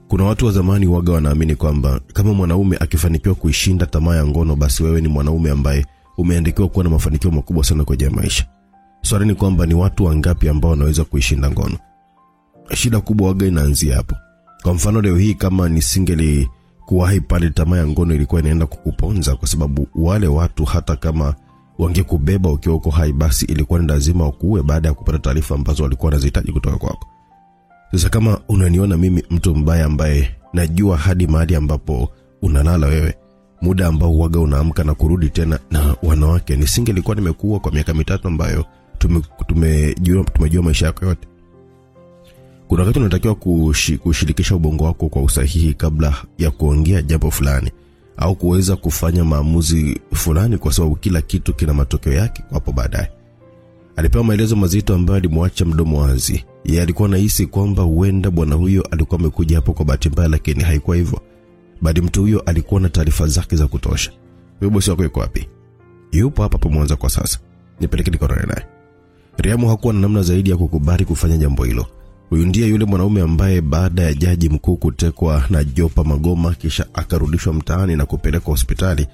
Kuna watu wa zamani huaga wanaamini kwamba kama mwanaume akifanikiwa kuishinda tamaa ya ngono, basi wewe ni mwanaume ambaye umeandikiwa kuwa na mafanikio makubwa sana kwenye maisha. Swali ni kwamba ni watu wangapi ambao wanaweza kuishinda ngono? Shida kubwa huaga inaanzia hapo. Kwa mfano leo hii kama nisingeli kuwahi pale tamaa ya ngono ilikuwa inaenda kukuponza, kwa sababu wale watu hata kama wangekubeba ukiwa uko hai, basi ilikuwa ni lazima wakuue baada ya kupata taarifa ambazo walikuwa wanazihitaji kutoka kwako. Sasa kama unaniona mimi mtu mbaya ambaye najua hadi mahali ambapo unalala wewe, muda ambao huaga unaamka na kurudi tena na wanawake, nisingelikuwa nimekuua kwa miaka 3 ambayo tumejua maisha yako yote. Kuna wakati unatakiwa kushirikisha ubongo wako kwa usahihi kabla ya kuongea jambo fulani au kuweza kufanya maamuzi fulani, kwa sababu kila kitu kina matokeo yake hapo baadaye. Alipewa maelezo mazito ambayo alimwacha mdomo wazi. Yeye alikuwa anahisi kwamba huenda bwana huyo alikuwa amekuja hapo kwa bahati mbaya, lakini haikuwa hivyo. Bali mtu huyo alikuwa na taarifa zake za kutosha. Wewe bosi wako yuko wapi? Yupo hapa Mwanza kwa sasa. Nipeleke nikaonane naye. Riamu hakuwa na namna zaidi ya kukubali kufanya jambo hilo. Huyu ndiye yule mwanaume ambaye baada ya jaji mkuu kutekwa na Jopa Magoma kisha akarudishwa mtaani na kupelekwa hospitali,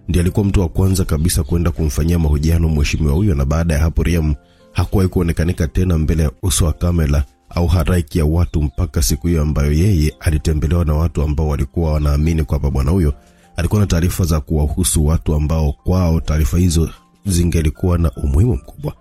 ndiye alikuwa mtu wa kwanza kabisa kwenda kumfanyia mahojiano mheshimiwa huyo, na baada ya hapo Riam hakuwahi kuonekanika tena mbele ya uso wa kamera au haraiki ya watu mpaka siku hiyo ambayo yeye alitembelewa na watu ambao walikuwa wanaamini kwamba bwana huyo alikuwa na taarifa za kuwahusu watu ambao kwao taarifa hizo zingelikuwa na umuhimu mkubwa.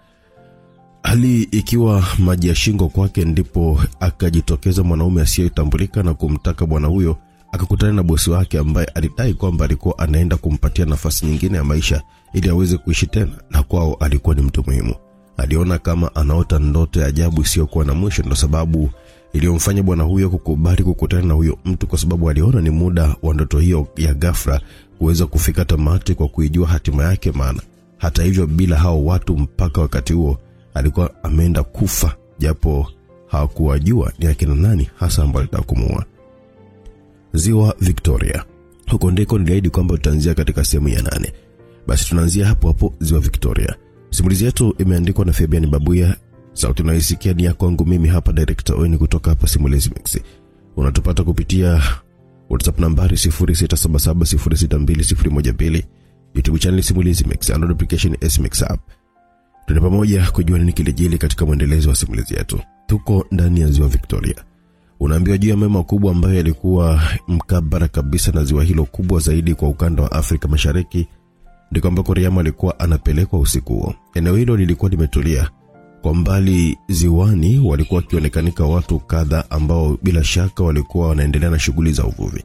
Hali ikiwa maji ya shingo kwake, ndipo akajitokeza mwanaume asiyetambulika na kumtaka bwana huyo akakutana na bosi wake ambaye alidai kwamba alikuwa anaenda kumpatia nafasi nyingine ya maisha ili aweze kuishi tena, na kwao alikuwa ni mtu muhimu. Aliona kama anaota ndoto ya ajabu isiyokuwa na mwisho, ndio sababu iliyomfanya bwana huyo kukubali kukutana na huyo mtu, kwa sababu aliona ni muda wa ndoto hiyo ya ghafla kuweza kufika tamati kwa kuijua hatima yake. Maana hata hivyo bila hao watu mpaka wakati huo alikuwa ameenda kufa, japo hawakuwajua ni akina nani hasa ambao alitaka kumuua. Ziwa Victoria. Huko ndiko niliahidi kwamba tutaanzia katika sehemu ya 8. Basi tunaanzia hapo Ziwa Victoria. Simulizi yetu imeandikwa na Fabian Babuya. Sauti unaisikia ni ya kwangu mimi hapa, director Owen kutoka hapa Simulizi Mix. Unatupata kupitia WhatsApp nambari 0677062012, YouTube channel Simulizi Mix, Android application SMix app. Tuna pamoja kujua nini kilejili katika mwendelezo wa simulizi yetu. Tuko ndani ya Ziwa Victoria. Unaambiwa juu ya mema kubwa ambayo yalikuwa mkabara kabisa na ziwa hilo kubwa zaidi kwa ukanda wa Afrika Mashariki, ndiko ambako Riam alikuwa anapelekwa usiku huo. Eneo hilo lilikuwa limetulia. Kwa mbali ziwani walikuwa wakionekanika watu kadha ambao bila shaka walikuwa wanaendelea na shughuli za uvuvi.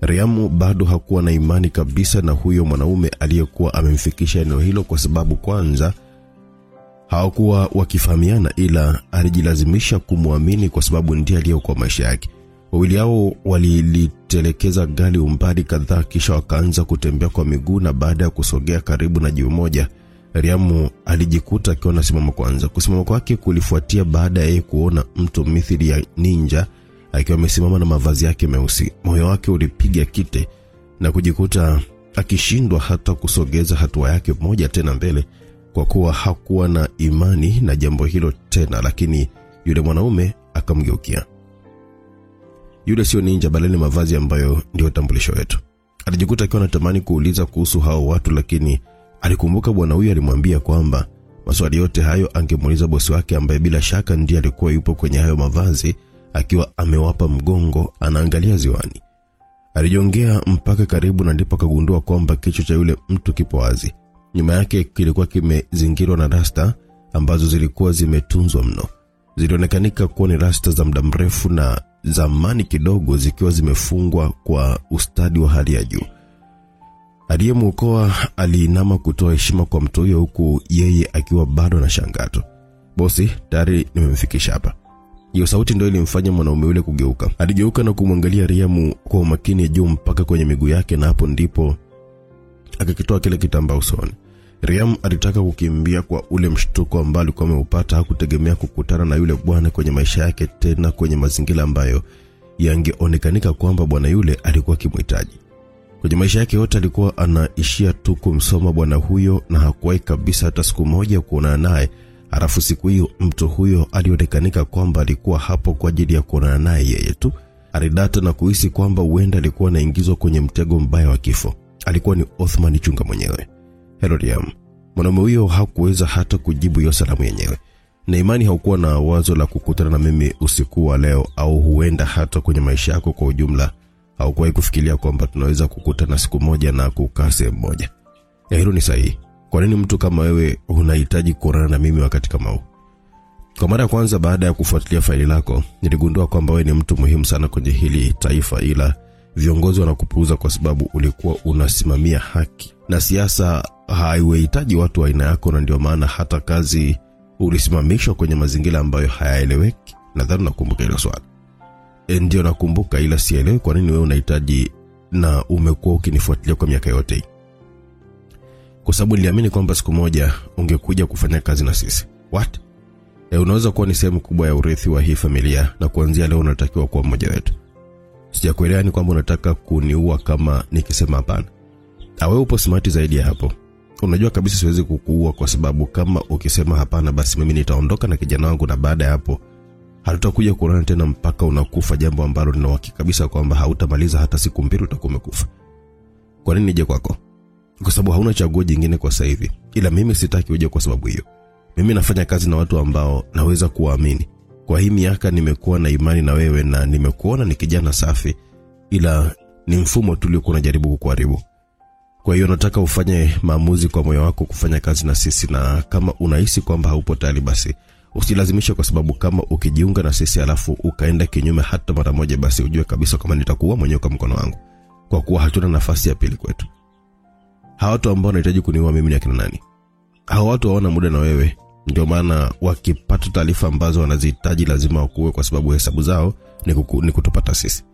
Riam bado hakuwa na imani kabisa na huyo mwanaume aliyekuwa amemfikisha eneo hilo, kwa sababu kwanza hawakuwa wakifahamiana, ila alijilazimisha kumwamini kwa sababu ndiye aliyeokoa maisha yake. Wawili hao walilitelekeza gari umbali kadhaa kisha wakaanza kutembea kwa miguu, na baada ya kusogea karibu na jiwe moja Riamu alijikuta akiwa anasimama kwanza. Kusimama kwake kulifuatia baada ya yeye kuona mtu mithili ya ninja akiwa amesimama na mavazi yake meusi. Moyo wake ulipiga kite na kujikuta akishindwa hata kusogeza hatua yake moja tena mbele, kwa kuwa hakuwa na imani na jambo hilo tena. Lakini yule mwanaume akamgeukia. Yule sio ninja, bali ni mavazi ambayo ndio utambulisho wetu. Alijikuta akiwa anatamani kuuliza kuhusu hao watu, lakini alikumbuka bwana huyu alimwambia kwamba maswali yote hayo angemuuliza bosi wake, ambaye bila shaka ndiye alikuwa yupo kwenye hayo mavazi akiwa amewapa mgongo anaangalia ziwani. Alijongea mpaka karibu na ndipo akagundua kwamba kichwa cha yule mtu kipo wazi. Nyuma yake kilikuwa kimezingirwa na rasta ambazo zilikuwa zimetunzwa mno. Zilionekanika kuwa ni rasta za muda mrefu na zamani kidogo, zikiwa zimefungwa kwa ustadi wa hali ya juu. Aliyemuokoa aliinama kutoa heshima kwa mtu huyo, huku yeye akiwa bado anashangaa tu. Bosi, tayari nimemfikisha hapa. Hiyo sauti ndio ilimfanya mwanaume yule kugeuka. Aligeuka na kumwangalia Riamu kwa umakini juu mpaka kwenye miguu yake, na hapo ndipo akakitoa kile kitambaa usoni. Riamu alitaka kukimbia kwa ule mshtuko ambao alikuwa ameupata. Hakutegemea kukutana na yule bwana kwenye maisha yake, tena kwenye mazingira ambayo yangeonekanika kwamba bwana yule alikuwa kimhitaji. Kwenye maisha yake yote alikuwa anaishia tu kumsoma bwana huyo, na hakuwahi kabisa hata siku moja kuonana naye. Halafu siku hiyo mtu huyo alionekanika kwamba alikuwa hapo kwa ajili ya kuonana naye yeye tu. Alidata na kuhisi kwamba huenda alikuwa anaingizwa kwenye mtego mbaya wa kifo. Alikuwa ni Othman Chunga mwenyewe. Hello Riam. Mwanaume huyo hakuweza hata kujibu hiyo salamu yenyewe. Na imani haukuwa na wazo la kukutana na mimi usiku wa leo, au huenda hata kwenye maisha yako kwa ujumla haukuwahi kufikiria kwamba tunaweza kukutana siku moja na kukaa sehemu moja. Hilo ni sahihi. Kwa nini mtu kama wewe unahitaji kuonana na mimi wakati kama huu? Kwa mara ya kwanza baada ya kufuatilia faili lako, niligundua kwamba wewe ni mtu muhimu sana kwenye hili taifa, ila viongozi wanakupuuza kwa sababu ulikuwa unasimamia haki. Na siasa haiwahitaji watu wa aina yako, na ndio maana hata kazi ulisimamishwa kwenye mazingira ambayo hayaeleweki. Nadhani nakumbuka hilo swali. Ndio nakumbuka, ila sielewi kwa nini wewe unahitaji na umekuwa ukinifuatilia kwa miaka yote hii. Kwa sababu niliamini kwamba siku moja ungekuja kufanya kazi na sisi. What? Unaweza kuwa ni sehemu kubwa ya urithi wa hii familia, na kuanzia leo unatakiwa kuwa mmoja wetu. Sijakuelewa ni kwamba unataka kuniua kama nikisema hapana. Wewe upo smart zaidi ya hapo. Unajua kabisa siwezi kukuua, kwa sababu kama ukisema hapana basi mimi nitaondoka na kijana wangu, na baada ya hapo hatutakuja kuonana tena mpaka unakufa, jambo ambalo nina uhakika kabisa kwamba hautamaliza hata siku mbili utakuwa umekufa. Kwa nini nije kwako? Kwa sababu hauna chaguo jingine kwa sasa hivi. Ila mimi sitaki uje kwa sababu hiyo. Mimi nafanya kazi na watu ambao naweza kuwaamini. Kwa hii miaka nimekuwa na imani na wewe, na nimekuona ni kijana safi, ila ni mfumo tu uliokuwa unajaribu kukuharibu. Kwa hiyo nataka ufanye maamuzi kwa moyo wako kufanya kazi na sisi, na kama unahisi kwamba haupo tayari basi usilazimishe, kwa sababu kama ukijiunga na sisi alafu ukaenda kinyume hata mara moja, basi ujue kabisa kama nitakuua mwenyewe kwa mkono wangu, kwa kuwa hatuna nafasi ya pili kwetu. Hawa watu ambao wanahitaji kuniua mimi ni akina nani? Hawa watu hawana muda na wewe, ndio maana wakipata taarifa ambazo wanazihitaji lazima wakuwe, kwa sababu hesabu zao ni kutupata sisi.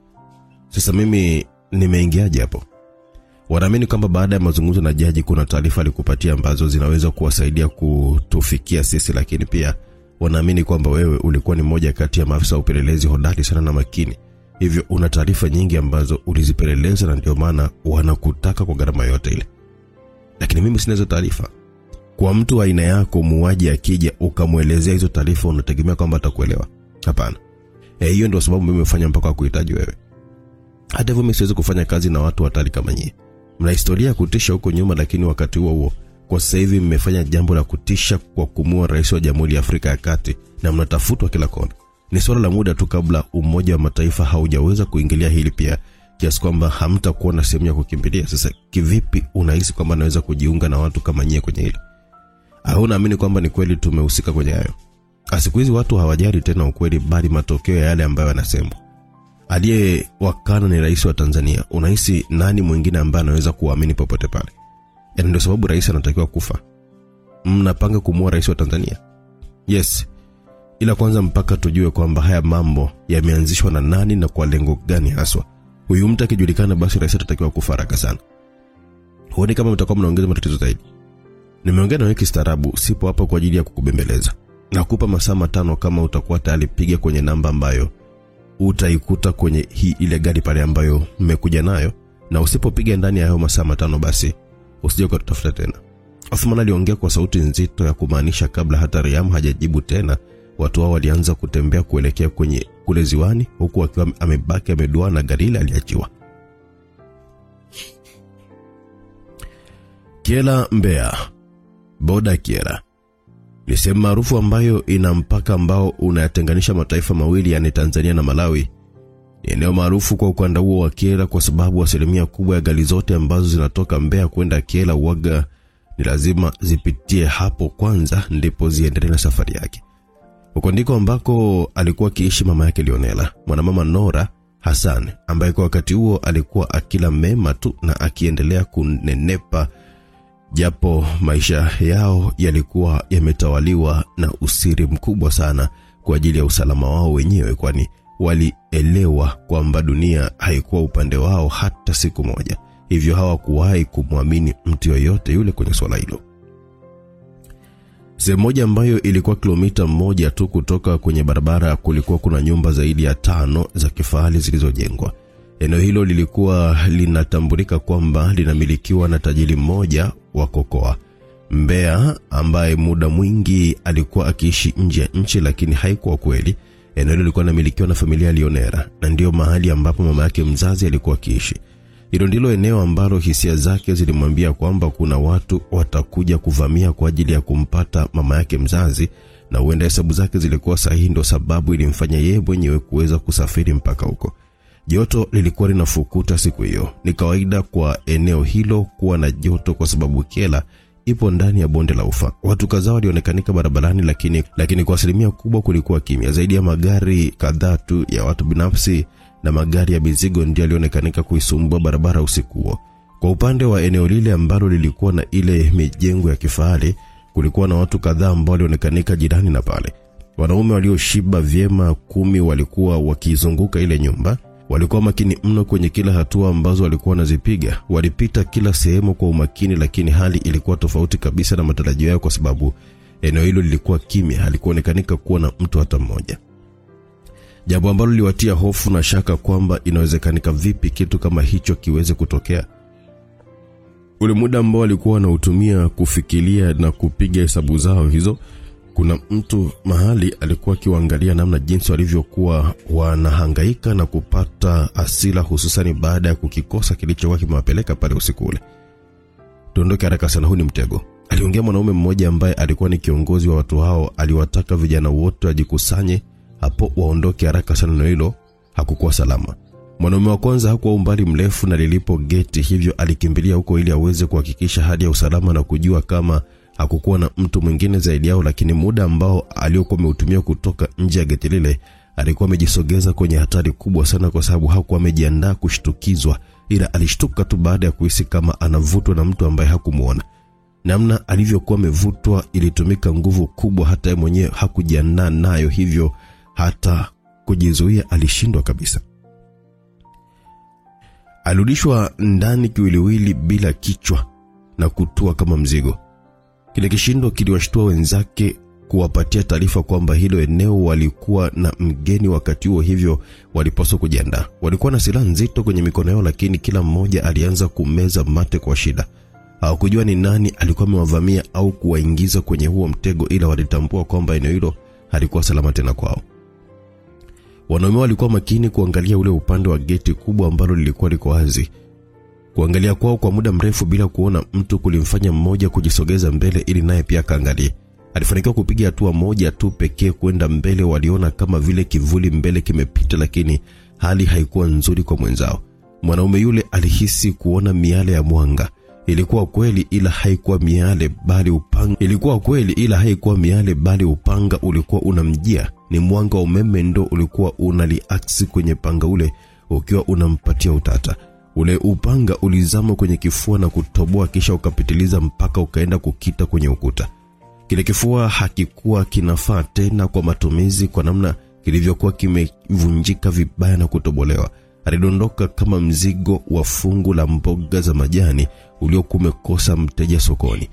Sasa mimi nimeingiaje hapo? Wanaamini kwamba baada ya mazungumzo na jaji kuna taarifa alikupatia ambazo zinaweza kuwasaidia kutufikia sisi, lakini pia wanaamini kwamba wewe ulikuwa ni mmoja kati ya maafisa wa upelelezi hodari sana na makini. Hivyo una taarifa nyingi ambazo ulizipeleleza, na ndio maana wanakutaka kwa gharama yote ile. Lakini mimi sina hizo taarifa. Kwa mtu wa aina yako, muuaji akija ukamuelezea hizo taarifa, unategemea kwamba atakuelewa? Hapana. Hiyo ndio sababu mimi nimefanya mpaka kuhitaji wewe. Hata hivyo mimi siwezi kufanya kazi na watu hatari kama nyinyi. Mna historia kutisha huko nyuma, lakini wakati huo kwa sasa hivi mmefanya jambo la kutisha kwa kumua rais wa Jamhuri ya Afrika ya Kati, na mnatafutwa kila kona. Ni swala la muda tu kabla Umoja wa Mataifa haujaweza kuingilia hili pia, kiasi kwamba hamtakuwa na sehemu ya kukimbilia. Sasa kivipi unahisi kwamba naweza kujiunga na watu kama nyie kwenye hili? Au unaamini kwamba ni kweli tumehusika kwenye hayo? Siku hizi watu hawajali tena ukweli, bali matokeo ya yale ambayo wanasema. Aliyewakana ni rais wa Tanzania. Unahisi nani mwingine ambaye anaweza kuamini popote pale? Ndio sababu rais anatakiwa kufa. Mnapanga kumuua rais wa Tanzania? Yes. Ila kwanza mpaka tujue kwamba haya mambo yameanzishwa na nani na kwa lengo gani haswa. Huyu mtu akijulikana basi rais atatakiwa kufa haraka sana. Huoni kama mtakuwa mnaongeza matatizo zaidi? Nimeongea na wewe kistaarabu, sipo hapa kwa ajili ya kukubembeleza. Nakupa masaa 5 kama utakuwa tayari piga kwenye namba ambayo utaikuta kwenye ile gari pale ambayo mmekuja nayo, na usipopiga ndani ya hayo masaa 5 basi usije ukatafuta tena. Othman aliongea kwa sauti nzito ya kumaanisha. Kabla hata Riyam hajajibu tena, watu hao walianza kutembea kuelekea kwenye kule ziwani, huku akiwa amebaki ameduaa na gari ile aliachiwa. Kyela Mbeya, boda Kyela ni sehemu maarufu ambayo ina mpaka ambao unayatenganisha mataifa mawili, yani Tanzania na Malawi. Ni eneo maarufu kwa ukanda huo wa Kyela kwa sababu asilimia kubwa ya gari zote ambazo zinatoka Mbeya kwenda Kyela uaga ni lazima zipitie hapo kwanza ndipo ziendelee na safari yake. Huko ndiko ambako alikuwa akiishi mama yake Leonela, mwanamama Nora Hassan, ambaye kwa wakati huo alikuwa akila mema tu na akiendelea kunenepa, japo maisha yao yalikuwa yametawaliwa na usiri mkubwa sana kwa ajili ya usalama wao wenyewe, kwani walielewa kwamba dunia haikuwa upande wao hata siku moja. Hivyo hawakuwahi kumwamini mtu yoyote yule kwenye swala hilo. Sehemu moja ambayo ilikuwa kilomita 1 tu kutoka kwenye barabara kulikuwa kuna nyumba zaidi ya 5 za kifahari zilizojengwa. Eneo hilo lilikuwa linatambulika kwamba linamilikiwa na tajiri mmoja wa kokoa Mbeya, ambaye muda mwingi alikuwa akiishi nje ya nchi, lakini haikuwa kweli. Eneo hilo lilikuwa linamilikiwa na familia Lionera, na ndio mahali ambapo mama yake mzazi alikuwa akiishi. Hilo ndilo eneo ambalo hisia zake zilimwambia kwamba kuna watu watakuja kuvamia kwa ajili ya kumpata mama yake mzazi, na huenda hesabu zake zilikuwa sahihi, ndio sababu ilimfanya yeye mwenyewe kuweza kusafiri mpaka huko. Joto lilikuwa linafukuta siku hiyo. Ni kawaida kwa eneo hilo kuwa na joto kwa sababu Kyela ipo ndani ya bonde la Ufa. Watu kadhaa walionekanika barabarani, lakini kwa asilimia kubwa kulikuwa kimya. Zaidi ya magari kadhaa tu ya watu binafsi na magari ya mizigo ndio yalionekanika kuisumbua barabara usiku huo. Kwa upande wa eneo lile ambalo lilikuwa na ile mijengo ya kifahari, kulikuwa na watu kadhaa ambao walionekanika jirani na pale. Wanaume walioshiba vyema 10 walikuwa wakizunguka ile nyumba. Walikuwa makini mno kwenye kila hatua ambazo walikuwa wanazipiga. Walipita kila sehemu kwa umakini, lakini hali ilikuwa tofauti kabisa na matarajio yao kwa sababu eneo hilo lilikuwa kimya, halikuonekanika kuwa na mtu hata mmoja. Jambo ambalo liwatia hofu na shaka kwamba inawezekanika vipi kitu kama hicho kiweze kutokea. Ule muda ambao walikuwa wanautumia kufikiria na kupiga hesabu zao hizo, kuna mtu mahali alikuwa akiangalia namna jinsi walivyokuwa wanahangaika na kupata asila, hususani baada ya kukikosa kilichokuwa kimewapeleka pale usiku ule. Tuondoke haraka sana, huu ni mtego, aliongea mwanaume mmoja ambaye alikuwa ni kiongozi wa watu hao. Aliwataka vijana wote wajikusanye hapo waondoke haraka sana, na hilo hakukuwa salama. Mwanaume wa kwanza hakuwa umbali mrefu na lilipo geti, hivyo alikimbilia huko ili aweze kuhakikisha hali ya usalama na kujua kama hakukuwa na mtu mwingine zaidi yao. Lakini muda ambao aliokuwa ameutumia kutoka nje ya geti lile, alikuwa amejisogeza kwenye hatari kubwa sana, kwa sababu hakuwa amejiandaa kushtukizwa, ila alishtuka tu baada ya kuhisi kama anavutwa na mtu ambaye hakumuona. Namna alivyokuwa amevutwa ilitumika nguvu kubwa, hata yeye mwenyewe hakujiandaa nayo, hivyo hata kujizuia alishindwa kabisa. Alirudishwa ndani kiwiliwili bila kichwa na kutua kama mzigo. Kile kishindo kiliwashtua wenzake kuwapatia taarifa kwamba hilo eneo walikuwa na mgeni wakati huo, hivyo walipaswa kujiandaa. Walikuwa na silaha nzito kwenye mikono yao, lakini kila mmoja alianza kumeza mate kwa shida. Hawakujua ni nani alikuwa amewavamia au kuwaingiza kwenye huo mtego, ila walitambua kwamba eneo hilo halikuwa salama tena kwao. Wanaume walikuwa makini kuangalia ule upande wa geti kubwa ambalo lilikuwa liko wazi. Kuangalia kwao kwa muda mrefu bila kuona mtu kulimfanya mmoja kujisogeza mbele ili naye pia kaangalie. Alifanikiwa kupiga hatua moja tu pekee kwenda mbele. Waliona kama vile kivuli mbele kimepita, lakini hali haikuwa nzuri kwa mwenzao. Mwanaume yule alihisi kuona miale ya mwanga. Ilikuwa kweli ila haikuwa miale bali upanga ulikuwa unamjia. Ni mwanga wa umeme ndo ulikuwa unaliaksi kwenye panga ule ukiwa unampatia utata. Ule upanga ulizama kwenye kifua na kutoboa, kisha ukapitiliza mpaka ukaenda kukita kwenye ukuta. Kile kifua hakikuwa kinafaa tena kwa matumizi, kwa namna kilivyokuwa kimevunjika vibaya na kutobolewa. Alidondoka kama mzigo wa fungu la mboga za majani uliokuwa umekosa mteja sokoni.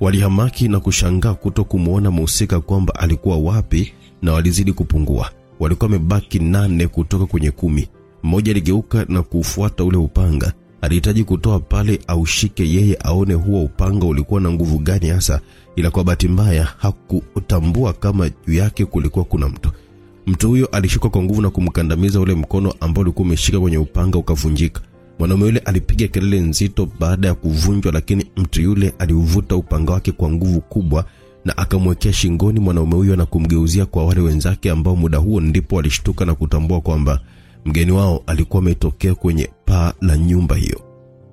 Walihamaki na kushangaa kuto kumuona mhusika kwamba alikuwa wapi, na walizidi kupungua. Walikuwa wamebaki 8 kutoka kwenye 10. Mmoja aligeuka na kufuata ule upanga. Alihitaji kutoa pale au shike yeye aone huo upanga ulikuwa na nguvu gani hasa, ila kwa bahati mbaya hakutambua kama juu yake kulikuwa kuna mtu. Mtu huyo alishika kwa nguvu na kumkandamiza ule mkono ambao ulikuwa umeshika kwenye upanga ukavunjika. Mwanaume yule alipiga kelele nzito baada ya kuvunjwa, lakini mtu yule aliuvuta upanga wake kwa nguvu kubwa na akamwekea shingoni mwanaume huyo na kumgeuzia kwa wale wenzake ambao muda huo ndipo walishtuka na kutambua kwamba mgeni wao alikuwa ametokea kwenye paa la nyumba hiyo.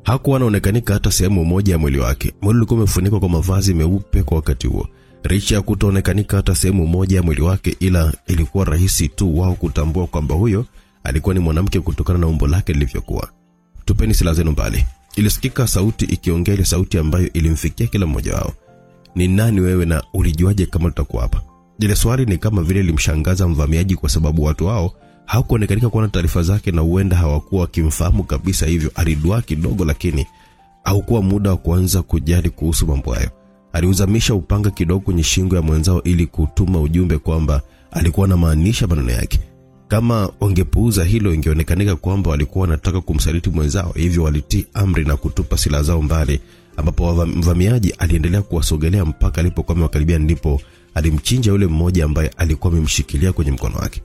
Hakuwa anaonekanika hata sehemu moja ya mwili wake. Mwili ulikuwa umefunikwa kwa mavazi meupe kwa wakati huo. Licha ya kutoonekanika hata sehemu moja ya mwili wake, ila ilikuwa rahisi tu wao kutambua kwamba huyo alikuwa ni mwanamke kutokana na umbo lake lilivyokuwa. Tupeni silaha zenu mbali. Ilisikika sauti ikiongea, ile sauti ambayo ilimfikia kila mmoja wao. Ni nani wewe na ulijuaje kama tutakuwa hapa? Ile swali ni kama vile limshangaza mvamiaji, kwa sababu watu wao hawakuonekanika kuwa na taarifa zake na huenda hawakuwa wakimfahamu kabisa, hivyo alidua kidogo, lakini haukuwa muda wa kuanza kujali kuhusu mambo hayo. Aliuzamisha upanga kidogo kwenye shingo ya mwenzao ili kutuma ujumbe kwamba alikuwa anamaanisha maneno yake. Kama wangepuuza hilo, ingeonekanika kwamba walikuwa wanataka kumsaliti mwenzao, hivyo walitii amri na kutupa silaha zao mbali, ambapo mvamiaji aliendelea kuwasogelea mpaka alipokuwa amewakaribia, ndipo alimchinja yule mmoja ambaye alikuwa amemshikilia kwenye mkono wake.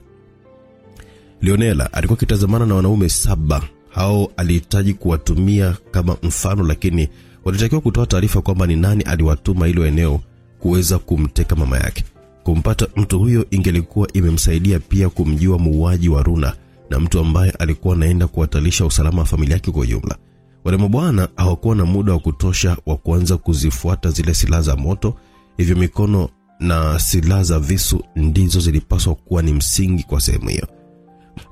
Leonela alikuwa kitazamana na wanaume 7. Hao alihitaji kuwatumia kama mfano, lakini walitakiwa kutoa taarifa kwamba ni nani aliwatuma hilo eneo kuweza kumteka mama yake. Kumpata mtu huyo ingelikuwa imemsaidia pia kumjua muuaji wa Runa na mtu ambaye alikuwa anaenda kuhatarisha usalama wa familia yake kwa ujumla. Wale mabwana hawakuwa na muda wa kutosha wa kuanza kuzifuata zile silaha za moto, hivyo mikono na silaha za visu ndizo zilipaswa kuwa ni msingi kwa sehemu hiyo.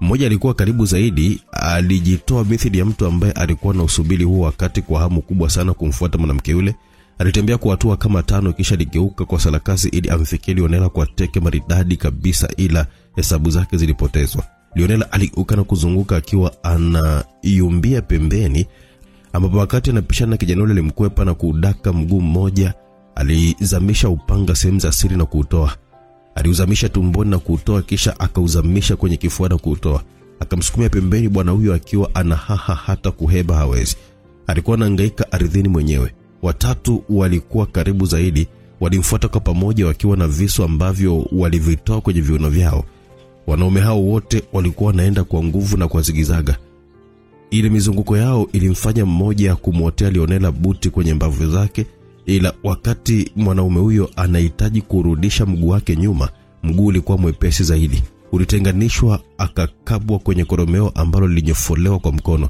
Mmoja alikuwa karibu zaidi, alijitoa mithili ya mtu ambaye alikuwa na usubiri huo wakati kwa hamu kubwa sana kumfuata mwanamke yule. Alitembea kwa hatua kama 5, kisha aligeuka kwa sarakasi ili amfikie Leonela kwa teke maridadi kabisa, ila hesabu zake zilipotezwa. Leonela aligeuka na kuzunguka akiwa anaiumbia pembeni, ambapo wakati anapishana kijana yule alimkwepa na kudaka mguu mmoja. Alizamisha upanga sehemu za siri na kuutoa. Aliuzamisha tumboni na kuutoa, kisha akauzamisha kwenye kifua na kuutoa. Akamsukumia pembeni bwana huyo akiwa anahaha hata kuheba hawezi. Alikuwa anahangaika ardhini mwenyewe. Watatu walikuwa karibu zaidi, walimfuata kwa pamoja wakiwa na visu ambavyo walivitoa kwenye viuno vyao. Wanaume hao wote walikuwa wanaenda kwa nguvu na kwa zigizaga. Ile mizunguko yao ilimfanya mmoja kumwotea Leonela buti kwenye mbavu zake, ila wakati mwanaume huyo anahitaji kurudisha mguu wake nyuma, mguu ulikuwa mwepesi zaidi. Ulitenganishwa, akakabwa kwenye koromeo ambalo lilinyofolewa kwa mkono.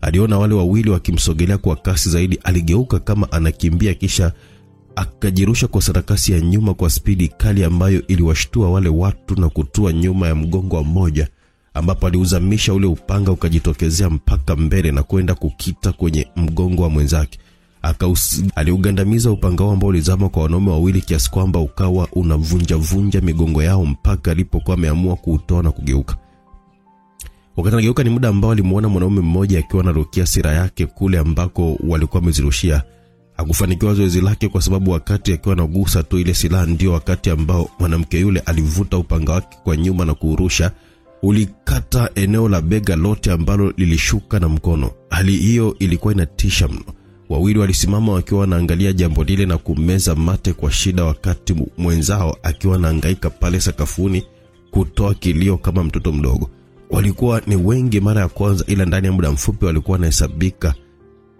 Aliona wale wawili wakimsogelea kwa kasi zaidi, aligeuka kama anakimbia, kisha akajirusha kwa sarakasi ya nyuma kwa spidi kali ambayo iliwashtua wale watu na kutua nyuma ya mgongo wa mmoja, ambapo aliuzamisha ule upanga ukajitokezea mpaka mbele na kwenda kukita kwenye mgongo wa mwenzake. Aliugandamiza upanga ambao ulizama kwa wanaume wawili kiasi kwamba ukawa unavunja migongo yao mpaka alipokuwa ameamua kuutoa na kugeuka. Wakati anageuka ni muda ambao alimuona mwanaume mmoja akiwa anarukia sira yake kule ambako walikuwa wamezirushia. Hakufanikiwa zoezi lake kwa sababu wakati akiwa anagusa tu ile silaha ndio wakati ambao mwanamke yule alivuta upanga wake kwa nyuma na kuurusha. Ulikata eneo la bega lote ambalo lilishuka na mkono. Hali hiyo ilikuwa inatisha mno. Wawili walisimama wakiwa wanaangalia jambo lile na kumeza mate kwa shida, wakati mwenzao akiwa anahangaika pale sakafuni kutoa kilio kama mtoto mdogo. Walikuwa ni wengi mara ya kwanza, ila ndani ya muda mfupi walikuwa wanahesabika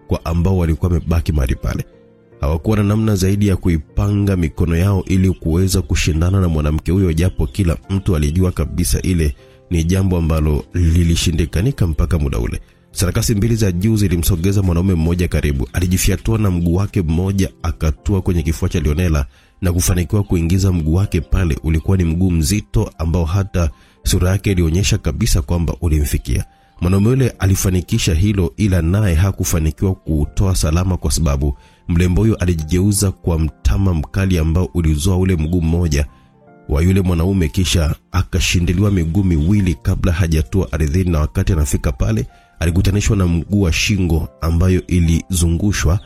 kwa ambao walikuwa wamebaki mahali pale. Hawakuwa na namna zaidi ya kuipanga mikono yao ili kuweza kushindana na mwanamke huyo, japo kila mtu alijua kabisa ile ni jambo ambalo lilishindikanika mpaka muda ule. Sarakasi mbili za juu zilimsogeza mwanaume mmoja karibu. Alijifiatua na mguu wake mmoja akatua kwenye kifua cha Leonela na kufanikiwa kuingiza mguu wake pale. Ulikuwa ni mguu mzito ambao hata sura yake ilionyesha kabisa kwamba ulimfikia. Mwanaume yule alifanikisha hilo, ila naye hakufanikiwa kuutoa salama kwa sababu mlembo huyo alijigeuza kwa mtama mkali ambao ulizoa ule mguu mmoja wa yule mwanaume, kisha akashindiliwa miguu miwili kabla hajatua ardhini, na wakati anafika pale alikutanishwa na mguu wa shingo ambayo ilizungushwa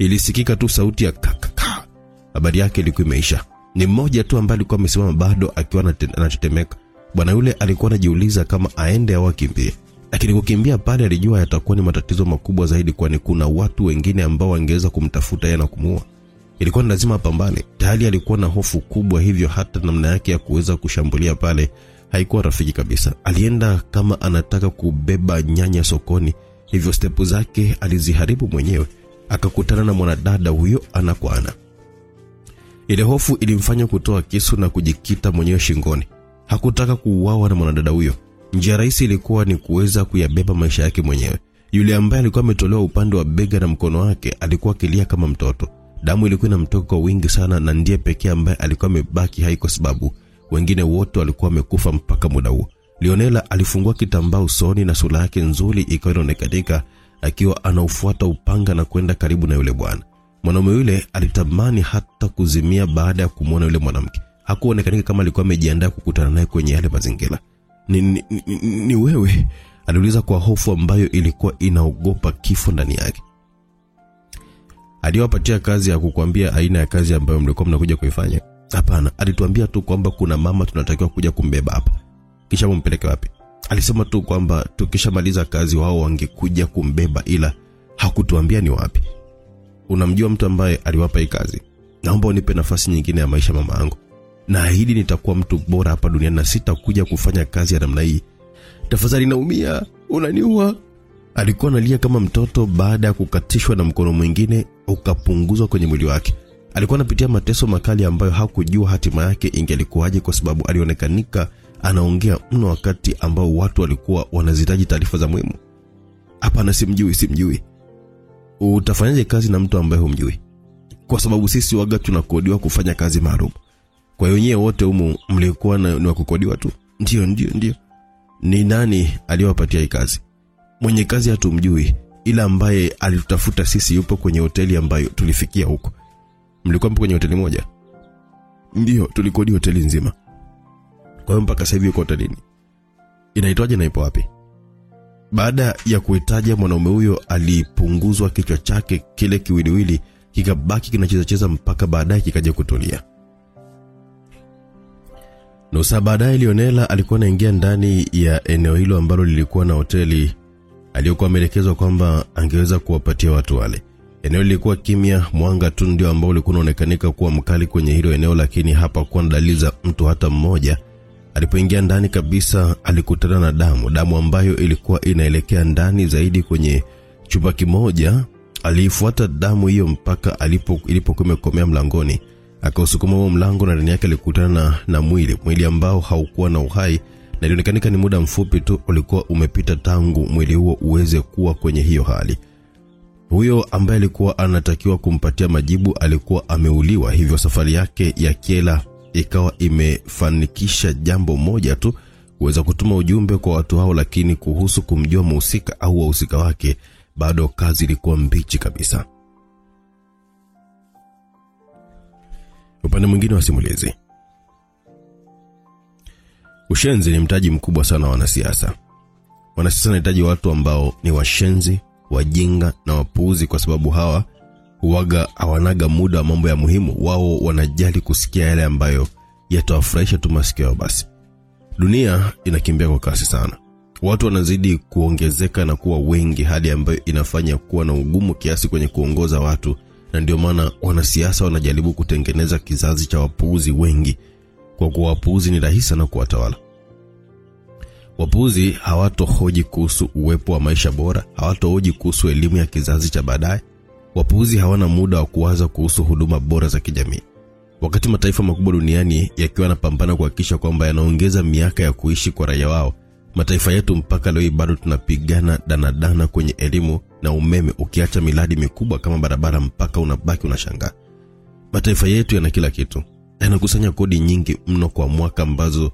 Ilisikika tu sauti ya kakaka. Habari yake ilikuwa imeisha. Ni mmoja tu ambaye alikuwa amesimama bado akiwa anatetemeka. Bwana yule alikuwa anajiuliza kama aende au akimbie. Lakini kukimbia pale alijua yatakuwa ni matatizo makubwa zaidi, kwani kuna watu wengine ambao wangeweza kumtafuta yeye na kumuua. Ilikuwa lazima apambane. Tayari alikuwa na hofu kubwa, hivyo hata namna yake ya kuweza kushambulia pale haikuwa rafiki kabisa. Alienda kama anataka kubeba nyanya sokoni, hivyo stepu zake aliziharibu mwenyewe. Akakutana na mwanadada huyo ana kwa ana. Ile hofu ilimfanya kutoa kisu na kujikita mwenyewe shingoni. Hakutaka kuuawa na mwanadada huyo. Njia rahisi ilikuwa ni kuweza kuyabeba maisha yake mwenyewe. Yule ambaye alikuwa ametolewa upande wa bega na mkono wake alikuwa akilia kama mtoto. Damu ilikuwa inamtoka kwa wingi sana, na ndiye pekee ambaye alikuwa amebaki hai kwa sababu wengine wote walikuwa wamekufa mpaka muda huo. Leonela alifungua kitambaa usoni na sura yake nzuri ikawa inaonekana akiwa anaufuata upanga na kwenda karibu na yule bwana. Mwanaume yule alitamani hata kuzimia baada ya kumuona yule mwanamke. Hakuonekana kama alikuwa amejiandaa kukutana naye kwenye yale mazingira. Ni wewe? Aliuliza kwa hofu ambayo ilikuwa inaogopa kifo ndani yake. Aliwapatia kazi ya kukuambia aina ya kazi ambayo mlikuwa mnakuja kuifanya? Hapana, alituambia tu kwamba kuna mama tunatakiwa kuja kumbeba hapa. Kisha mumpeleke wapi? Alisema tu kwamba tukishamaliza kazi wao wangekuja kumbeba, ila hakutuambia ni wapi. Unamjua mtu ambaye aliwapa hii kazi? Naomba unipe nafasi nyingine ya maisha mama yangu. Naahidi nitakuwa mtu bora hapa duniani na sitakuja kufanya kazi ya namna hii. Tafadhali naumia, unaniua. Alikuwa analia kama mtoto baada ya kukatishwa na mkono mwingine ukapunguzwa kwenye mwili wake. Alikuwa anapitia mateso makali ambayo hakujua hatima yake ingelikuwaje, kwa sababu alionekanika anaongea mno wakati ambao watu walikuwa wanazitaji taarifa za muhimu. Hapana, simjui. Utafanyaje kazi na mtu ambaye humjui? Kwa sababu sisi waga tunakodiwa kufanya kazi maalum. Kwa hiyo nyewe wote humu mlikuwa ni wa kukodiwa tu? Ndio. Ni nani aliyowapatia hii kazi? Mwenye kazi hatumjui, ila ambaye alitutafuta sisi yupo kwenye hoteli ambayo tulifikia huko. Mlikuwa mpo kwenye hoteli moja? Ndio, tulikodi hoteli nzima. Kwa hiyo mpaka sasa hivi yuko hotelini. Inaitwaje na ipo wapi? Baada ya kuitaja, mwanaume huyo alipunguzwa kichwa chake, kile kiwiliwili kikabaki kinacheza mpaka baadaye kikaja kutulia. Nusu baadaye Leonela alikuwa anaingia ndani ya eneo hilo ambalo lilikuwa na hoteli aliyokuwa ameelekezwa kwamba angeweza kuwapatia watu wale. Eneo lilikuwa kimya, mwanga tu ndio ambao ulikuwa unaonekanika kuwa mkali kwenye hilo eneo, lakini hapa kwa dalili za mtu hata mmoja. Alipoingia ndani kabisa alikutana na damu ambayo ilikuwa inaelekea ndani zaidi kwenye chumba kimoja. Alifuata damu hiyo mpaka ilipokuwa imekomea mlangoni. Akausukuma huo mlango na ndani yake alikutana na mwili ambao haukuwa na uhai, na ilionekanika ni muda mfupi tu ulikuwa umepita tangu mwili huo uweze kuwa kwenye hiyo hali. Huyo ambaye alikuwa anatakiwa kumpatia majibu alikuwa ameuliwa, hivyo safari yake ya Kiela ikawa imefanikisha jambo moja tu, kuweza kutuma ujumbe kwa watu hao, lakini kuhusu kumjua mhusika au wahusika wake bado kazi ilikuwa mbichi kabisa. Upande mwingine wa simulizi. Ushenzi ni mtaji mkubwa sana wa wanasiasa. Wanasiasa wanahitaji watu ambao ni washenzi, wajinga na wapuuzi, kwa sababu hawa huaga hawanaga muda wa mambo ya muhimu. Wao wanajali kusikia yale ambayo yatawafurahisha tu masikio yao basi. Dunia inakimbia kwa kasi sana. Watu wanazidi kuongezeka na kuwa wengi, hadi ambayo inafanya kuwa na ugumu kiasi kwenye kuongoza watu, na ndio maana wanasiasa wanajaribu kutengeneza kizazi cha wapuuzi wengi, kwa kuwa wapuuzi ni rahisi sana kuwatawala. Wapuuzi hawatohoji kuhusu uwepo wa maisha bora, hawatohoji kuhusu elimu ya kizazi cha baadaye. Wapuuzi hawana muda wa kuwaza kuhusu huduma bora za kijamii. Wakati mataifa makubwa duniani yakiwa yanapambana kuhakikisha kwamba yanaongeza miaka ya kuishi kwa raia wao, mataifa yetu mpaka leo bado tunapigana danadana kwenye elimu na umeme, ukiacha miradi mikubwa kama barabara mpaka unabaki unashangaa. Mataifa yetu yana kila kitu. Yanakusanya kodi nyingi mno kwa mwaka ambazo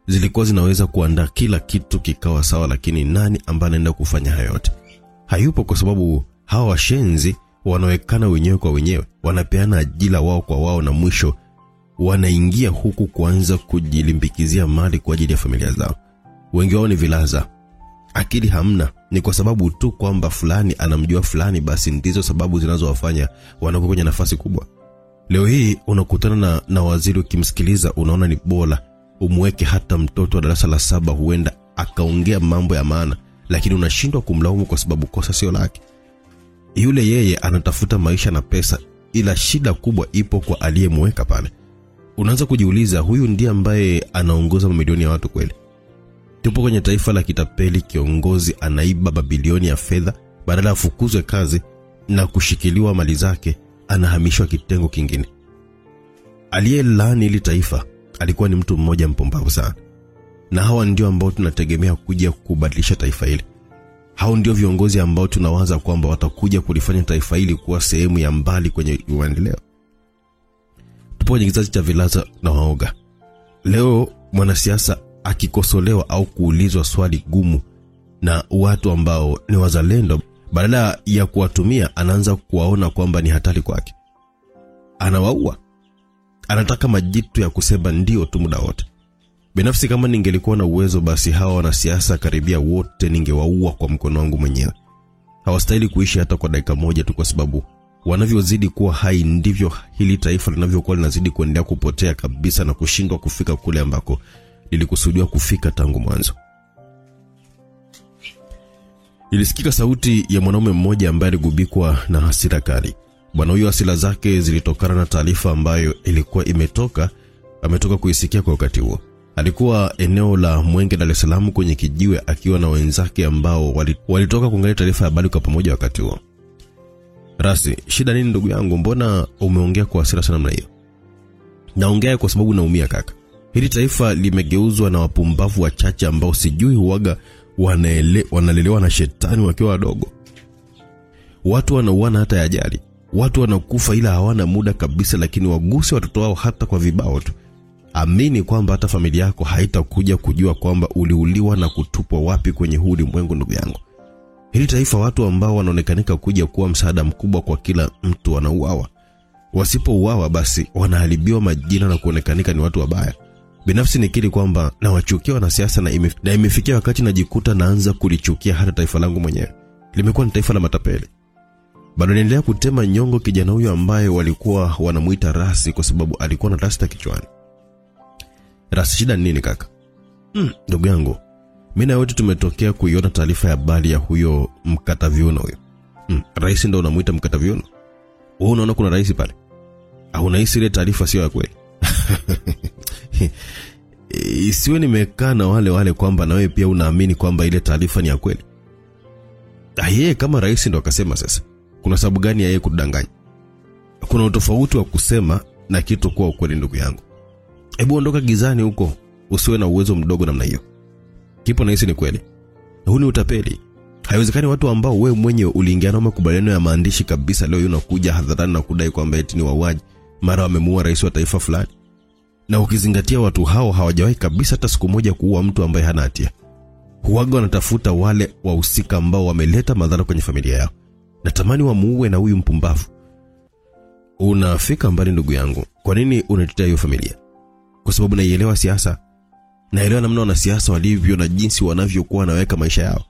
zilikuwa zinaweza kuandaa kila kitu kikawa sawa, lakini nani ambaye anaenda kufanya hayo yote? Hayupo, kwa sababu hawa washenzi wanawekana wenyewe kwa wenyewe, wanapeana ajira wao kwa wao, na mwisho wanaingia huku kuanza kujilimbikizia mali kwa ajili ya familia zao. Wengi wao ni vilaza, akili hamna, ni kwa sababu tu kwamba fulani anamjua fulani, basi ndizo sababu zinazowafanya wanakuwa kwenye nafasi kubwa. Leo hii unakutana na waziri, ukimsikiliza unaona ni bora umweke hata mtoto wa darasa la 7, huenda akaongea mambo ya maana, lakini unashindwa kumlaumu kwa sababu kosa sio lake. Yule yeye anatafuta maisha na pesa, ila shida kubwa ipo kwa aliyemweka pale. Unaanza kujiuliza, huyu ndiye ambaye anaongoza mamilioni ya watu kweli? Tupo kwenye taifa la kitapeli. Kiongozi anaiba mabilioni ya fedha, badala afukuzwe kazi na kushikiliwa mali zake, anahamishwa kitengo kingine. Aliyelaani ili taifa alikuwa ni mtu mmoja mpumbavu sana. Na hawa ndio ambao tunategemea kuja kubadilisha taifa hili. Hao ndio viongozi ambao tunawaza kwamba watakuja kulifanya taifa hili kuwa sehemu ya mbali kwenye maendeleo. Tupo kwenye kizazi cha vilaza na waoga. Leo mwanasiasa akikosolewa au kuulizwa swali gumu na watu ambao ni wazalendo, badala ya kuwatumia anaanza kuwaona kwamba ni hatari kwake. Anawaua. Anataka majitu ya kusema ndio tu muda wote. Binafsi kama ningelikuwa na uwezo, basi hawa wanasiasa karibia wote ningewaua kwa mkono wangu mwenyewe. Hawastahili kuishi hata kwa dakika moja tu, kwa sababu wanavyozidi kuwa hai ndivyo hili taifa linavyokuwa linazidi kuendelea kupotea kabisa na kushindwa kufika kule ambako lilikusudiwa kufika tangu mwanzo. Ilisikika sauti ya mwanaume mmoja ambaye aligubikwa na hasira kali. Bwana huyo hasira zake zilitokana na taarifa ambayo ilikuwa ametoka kuisikia kwa wakati huo. Alikuwa eneo la Mwenge, Dar es Salaam, kwenye kijiwe akiwa na wenzake ambao walitoka kuangalia taarifa ya habari kwa pamoja wakati huo. Rasi, shida nini ndugu yangu? Mbona umeongea kwa hasira sana namna hiyo? Naongea kwa sababu naumia kaka. Hili taifa limegeuzwa na wapumbavu wachache ambao sijui huaga wanalelewa na shetani wakiwa wadogo. Watu wanauana hata ajali. Watu wanakufa ila hawana muda kabisa, lakini waguse watoto wao hata kwa vibao tu. Amini kwamba hata familia yako haitakuja kujua kwamba uliuliwa na kutupwa wapi kwenye huu ulimwengu ndugu yangu. Hili taifa watu ambao wanaonekanika kuja kuwa msaada mkubwa kwa kila mtu wanauawa. Wasipouawa basi wanaharibiwa majina na kuonekanika ni watu wabaya. Binafsi nikiri kwamba na wachukia wanasiasa na imefikia wakati najikuta naanza kulichukia hata taifa langu mwenyewe. Limekuwa ni taifa la matapeli. Bado naendelea kutema nyongo kijana huyo ambaye walikuwa wanamuita Rasi kwa sababu alikuwa na rasta kichwani. Rasi, shida nini kaka? Ndugu yangu, mimi na wote tumetokea kuiona taarifa ya habari ya huyo mkata viuno huyo. Rais ndio unamuita mkata viuno? Wewe unaona kuna rais pale? Au unahisi ile taarifa sio ya kweli? Isiwe nimekaa na wale kwamba na wewe pia unaamini kwamba ile taarifa ni ya kweli. Yeye kama rais ndio akasema, sasa kuna sababu gani ya yeye kudanganya? Kuna utofauti wa kusema na kitu kuwa ukweli ndugu yangu. Hebu ondoka gizani huko, usiwe na uwezo mdogo namna hiyo. Kipo na hisi ni kweli. Huu ni utapeli. Haiwezekani watu ambao wewe mwenyewe uliingia na makubaliano ya maandishi kabisa leo unakuja hadharani na kudai kwamba eti ni wauaji, mara wamemuua rais wa taifa fulani. Na ukizingatia watu hao hawajawahi kabisa hata siku moja kuua mtu ambaye hana hatia. Huaga wanatafuta wale wahusika ambao wameleta madhara kwenye familia yao. Natamani wamuue na huyu mpumbavu. Unafika mbali ndugu yangu. Kwa nini unatetea hiyo familia? Kwa sababu naielewa siasa. Naelewa namna wanasiasa walivyo na jinsi wanavyokuwa wanaweka maisha yao.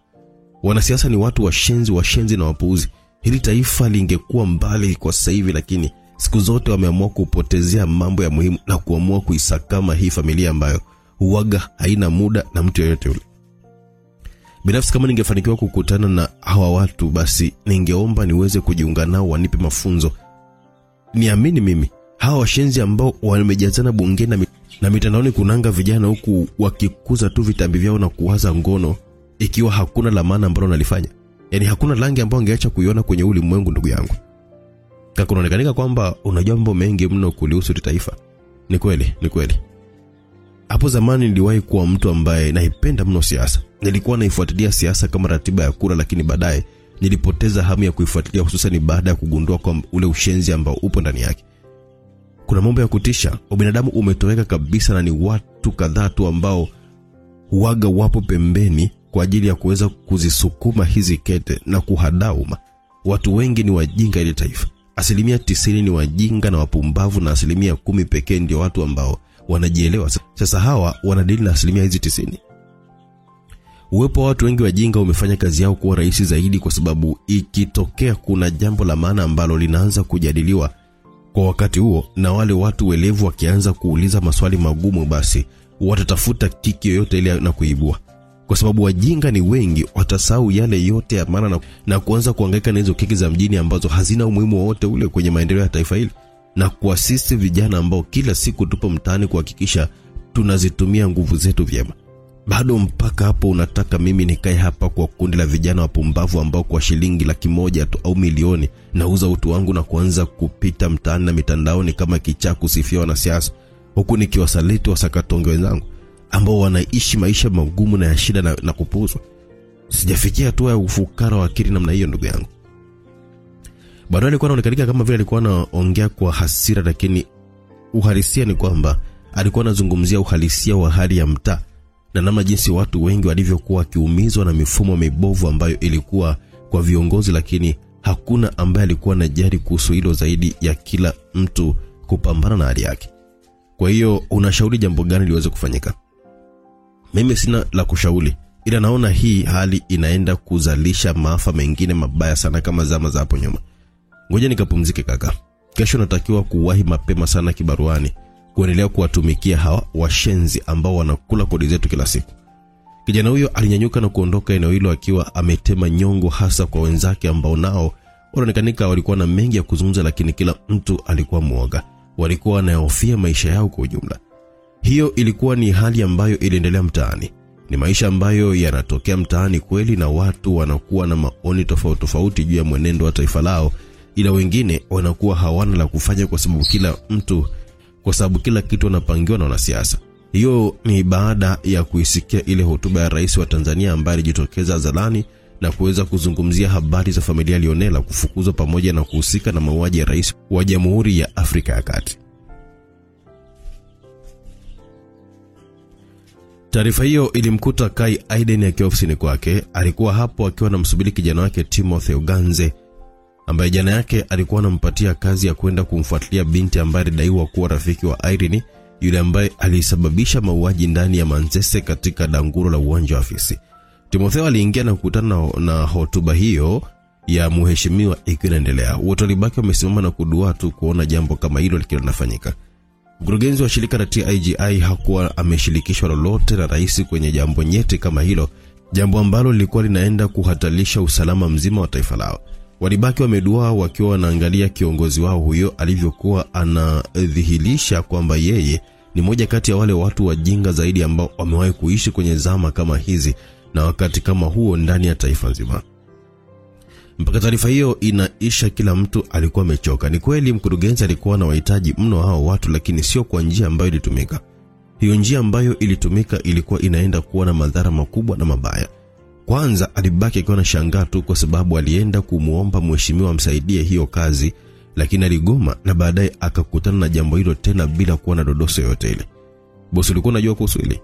Wanasiasa ni watu washenzi na wapuuzi. Hili taifa lingekuwa mbali kwa sasa hivi, lakini siku zote wameamua kupotezea mambo ya muhimu na kuamua kuisakama hii familia ambayo huaga haina muda na mtu yeyote yule. Binafsi kama ningefanikiwa kukutana na hawa watu, basi ningeomba niweze kujiunga nao wanipe mafunzo. Niamini mimi, hawa washenzi ambao wamejazana bungeni na mitandaoni kunanga vijana huku wakikuza tu vitambi vyao na kuwaza ngono, ikiwa hakuna la maana ambalo nalifanya. Yaani hakuna rangi ambayo angeacha kuiona kwenye ulimwengu ndugu yangu. Kaka, unaonekanika kwamba unajua mambo mengi mno kulihusu taifa. Ni kweli. Hapo zamani niliwahi kuwa mtu ambaye naipenda mno siasa. Nilikuwa naifuatilia siasa kama ratiba ya kura, lakini baadaye nilipoteza hamu ya kuifuatilia, hususan baada ya kugundua kwamba ule ushenzi ambao upo ndani yake. Kuna mambo ya kutisha. Ubinadamu umetoweka kabisa na ni watu kadhaa tu ambao huaga wapo pembeni kwa ajili ya kuweza kuzisukuma hizi kete na kuhadaa umma. Watu wengi ni wajinga ile taifa. 90% ni wajinga na wapumbavu na 10% pekee ndio watu ambao wanajielewa. Sasa hawa wanadili na 90%. Uwepo wa watu wengi wajinga umefanya kazi yao kuwa rahisi zaidi, kwa sababu ikitokea kuna jambo la maana ambalo linaanza kujadiliwa kwa wakati huo, na wale watu welevu wakianza kuuliza maswali magumu, basi watatafuta kiki yoyote ile na kuibua. Kwa sababu wajinga ni wengi, watasahau yale yote ya maana na kuanza kuhangaika na hizo kiki za mjini ambazo hazina umuhimu wowote ule kwenye maendeleo ya taifa hili, na kuasisi vijana ambao kila siku tupo mtaani kuhakikisha tunazitumia nguvu zetu vyema. Bado mpaka hapo unataka mimi nikae hapa kwa kundi la vijana wapumbavu ambao kwa shilingi 100,000 tu au milioni nauza utu wangu na kuanza kupita mtaani na mitandaoni kama kichaa kusifiwa na siasa, huku nikiwasaliti wasakatonge wenzangu ambao wanaishi maisha magumu na ya shida na kupuuzwa? Sijafikia hatua ya ufukara wa akili namna hiyo, ndugu yangu. Bado alikuwa anaonekana kama vile alikuwa anaongea kwa hasira, lakini uhalisia ni kwamba alikuwa anazungumzia uhalisia wa hali ya mtaa na namna jinsi watu wengi walivyokuwa kiumizwa na mifumo mibovu ambayo ilikuwa kwa viongozi, lakini hakuna ambaye alikuwa anajali kuhusu hilo zaidi ya kila mtu kupambana na hali yake. Kwa hiyo unashauri jambo gani liweze kufanyika? Mimi sina la kushauri, ila naona hii hali inaenda kuzalisha maafa mengine mabaya sana kama zama za hapo nyuma. Ngoja nikapumzike kaka. Kesho natakiwa kuwahi mapema sana kibaruani kuendelea kuwatumikia hawa washenzi ambao wanakula kodi zetu kila siku. Kijana huyo alinyanyuka na kuondoka eneo hilo akiwa ametema nyongo, hasa kwa wenzake ambao nao wanaonekana walikuwa na mengi ya kuzungumza, lakini kila mtu alikuwa muoga. Walikuwa wanahofia maisha yao kwa ujumla. Hiyo ilikuwa ni hali ambayo iliendelea mtaani. Ni maisha ambayo yanatokea mtaani kweli, na watu wanakuwa na maoni tofauti juu ya mwenendo wa taifa lao, ila wengine wanakuwa hawana la kufanya kwa sababu kila kitu wanapangiwa na wanasiasa. Hiyo ni baada ya kuisikia ile hotuba ya rais wa Tanzania ambaye alijitokeza hadharani na kuweza kuzungumzia habari za familia Lionela kufukuzwa pamoja na kuhusika na mauaji ya rais wa Jamhuri ya Afrika ya Kati. Taarifa hiyo ilimkuta Kai Aiden akiwa ofisini kwake. Alikuwa hapo akiwa anamsubiri kijana wake Timothy Oganze, ambaye jana yake alikuwa anampatia kazi ya kwenda kumfuatilia binti ambaye alidaiwa kuwa rafiki wa Irene, yule ambaye alisababisha mauaji ndani ya Manzese katika danguro la uwanja wa afisi. Timotheo aliingia na kukutana na hotuba hiyo ya mheshimiwa ikiendelea. Wote walibaki wamesimama na kudua tu kuona jambo kama hilo linafanyika. Mkurugenzi wa shirika la TIGI hakuwa ameshirikishwa lolote na rais kwenye jambo nyeti kama hilo, jambo ambalo lilikuwa linaenda kuhatarisha usalama mzima wa taifa lao. Walibaki wamedua wakiwa wanaangalia kiongozi wao huyo alivyokuwa anadhihirisha kwamba yeye ni moja kati ya wale watu wajinga zaidi ambao wamewahi kuishi kwenye zama kama hizi na wakati kama huo ndani ya taifa nzima. Mpaka taarifa hiyo inaisha, kila mtu alikuwa amechoka. Ni kweli mkurugenzi alikuwa na wahitaji mno hao watu, lakini sio kwa njia ambayo ilitumika. Hiyo njia ambayo ilitumika ilikuwa inaenda kuwa na madhara makubwa na mabaya. Kwanza alibaki akiwa anashangaa tu kwa sababu alienda kumuomba mheshimiwa amsaidie hiyo kazi, lakini aligoma, na baadaye akakutana na jambo hilo tena bila kuwa na dodoso yote ile. Bosi, ulikuwa unajua kuhusu hili?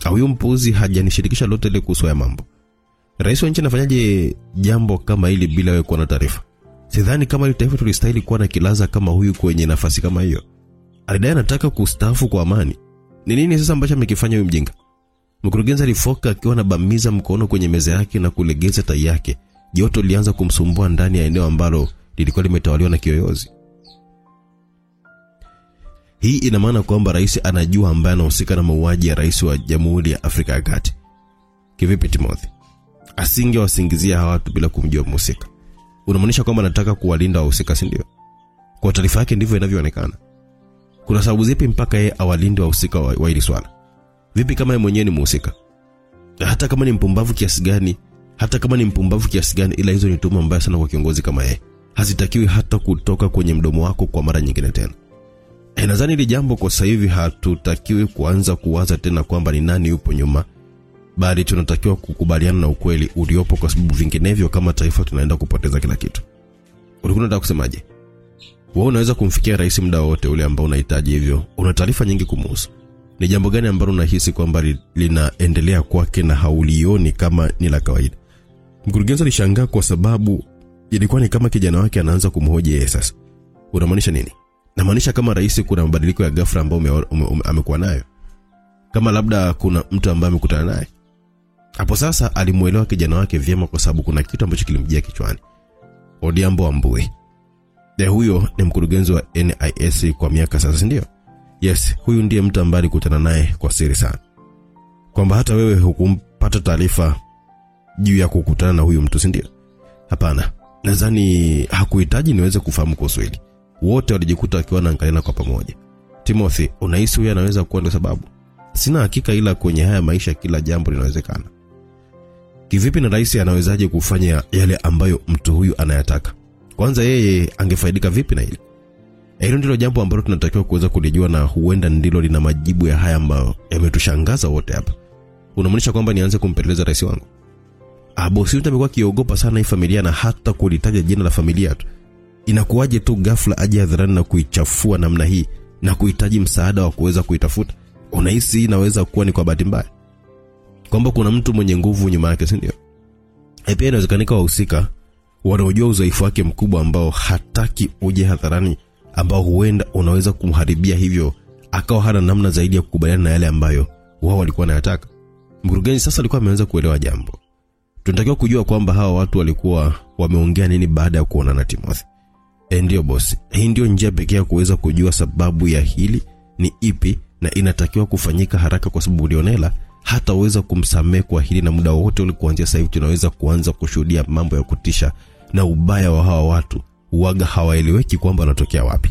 Au huyo mpuuzi hajanishirikisha lote ile kuhusu ya mambo? Rais wa nchi anafanyaje jambo kama hili bila wewe kuwa na taarifa? Sidhani kama ile taifa tulistahili kuwa na kilaza kama huyu kwenye nafasi kama hiyo. Alidai anataka kustaafu kwa amani. Ni nini sasa ambacho amekifanya huyu mjinga? Mkurugenzi alifoka akiwa anabamiza mkono kwenye meza yake na kulegeza tai yake. Joto lilianza kumsumbua ndani ya eneo ambalo lilikuwa limetawaliwa na kiyoyozi. Hii ina maana kwamba rais anajua ambaye anahusika na mauaji ya rais wa Jamhuri ya Afrika ya Kati. Kivipi Timothy? Asingewasingizia hawa watu bila kumjua mhusika. Unamaanisha kwamba anataka kuwalinda wahusika, si ndio? Kwa taarifa yake ndivyo inavyoonekana. Kuna sababu zipi mpaka yeye awalinde wahusika wa hili swala? Vipi kama yeye mwenyewe ni mhusika? Hata kama ni mpumbavu kiasi gani, ila hizo ni tuhuma mbaya sana kwa kiongozi kama yeye. Hazitakiwi hata kutoka kwenye mdomo wako kwa mara nyingine tena. Nadhani hili jambo kwa sasa hivi hatutakiwi kuanza kuwaza tena kwamba ni nani yupo nyuma, bali tunatakiwa kukubaliana na ukweli uliopo, kwa sababu vinginevyo kama taifa tunaenda kupoteza kila kitu. Ulikuwa unataka kusemaje? Wewe unaweza kumfikia rais muda wote ule ambao unahitaji, hivyo una taarifa nyingi kumhusu. Ni jambo gani ambalo unahisi kwamba linaendelea kwake na haulioni kama ni la kawaida? Mkurugenzi alishangaa kwa sababu ilikuwa ni kama kijana wake anaanza kumhoji yeye sasa. Unamaanisha nini? Namaanisha kama rais kuna mabadiliko ya ghafla ambayo amekuwa nayo. Kama labda kuna mtu ambaye amekutana naye. Hapo sasa alimuelewa kijana wake vyema kwa sababu kuna kitu ambacho kilimjia kichwani. Odhiambo Wambui. Huyo ni mkurugenzi wa NIS kwa miaka sasa, ndio? Yes, huyu ndiye mtu ambaye alikutana naye kwa siri sana. Kwamba hata wewe hukumpata taarifa juu ya kukutana na huyu mtu, si ndio? Hapana. Nadhani hakuhitaji niweze kufahamu kuhusu hili. Wote walijikuta wakiwa wanaangaliana kwa pamoja. Timothy, unahisi huyu anaweza kuwa ndio sababu? Sina hakika, ila kwenye haya maisha kila jambo linawezekana. Kivipi na rais anawezaje kufanya yale ambayo mtu huyu anayataka? Kwanza yeye angefaidika vipi na hili? Hilo ndilo jambo ambalo tunatakiwa kuweza kulijua, na huenda ndilo lina majibu ya haya ambayo yametushangaza wote hapa. Unamaanisha kwamba nianze kumpeleleza rais wangu? Bosi wetu amekuwa kiogopa sana hii familia na hata kulitaja jina la familia tu. Inakuwaje tu ghafla aje hadharani na kuichafua namna hii na kuhitaji msaada wa kuweza kuitafuta? Unahisi inaweza kuwa ni kwa bahati mbaya? Kwamba kuna mtu mwenye nguvu nyuma yake, si ndio? Pia inawezekana wahusika wanaojua udhaifu wake mkubwa ambao hataki uje hadharani, ambao huenda unaweza kumharibia, hivyo akawa hana namna zaidi ya kukubaliana na yale ambayo wao walikuwa wanayataka. Mkurugenzi sasa alikuwa ameanza kuelewa jambo. Tunatakiwa kujua kwamba hawa watu walikuwa wameongea nini baada ya kuonana na Timothy. Ndio boss, hii ndio njia pekee ya kuweza kujua sababu ya hili ni ipi na inatakiwa kufanyika haraka, kwa sababu Lionela hataweza kumsamehe kwa hili, na muda wote ule kuanzia sasa hivi tunaweza kuanza kushuhudia mambo ya kutisha, na ubaya wa hawa watu huaga hawaeleweki kwamba wanatokea wapi.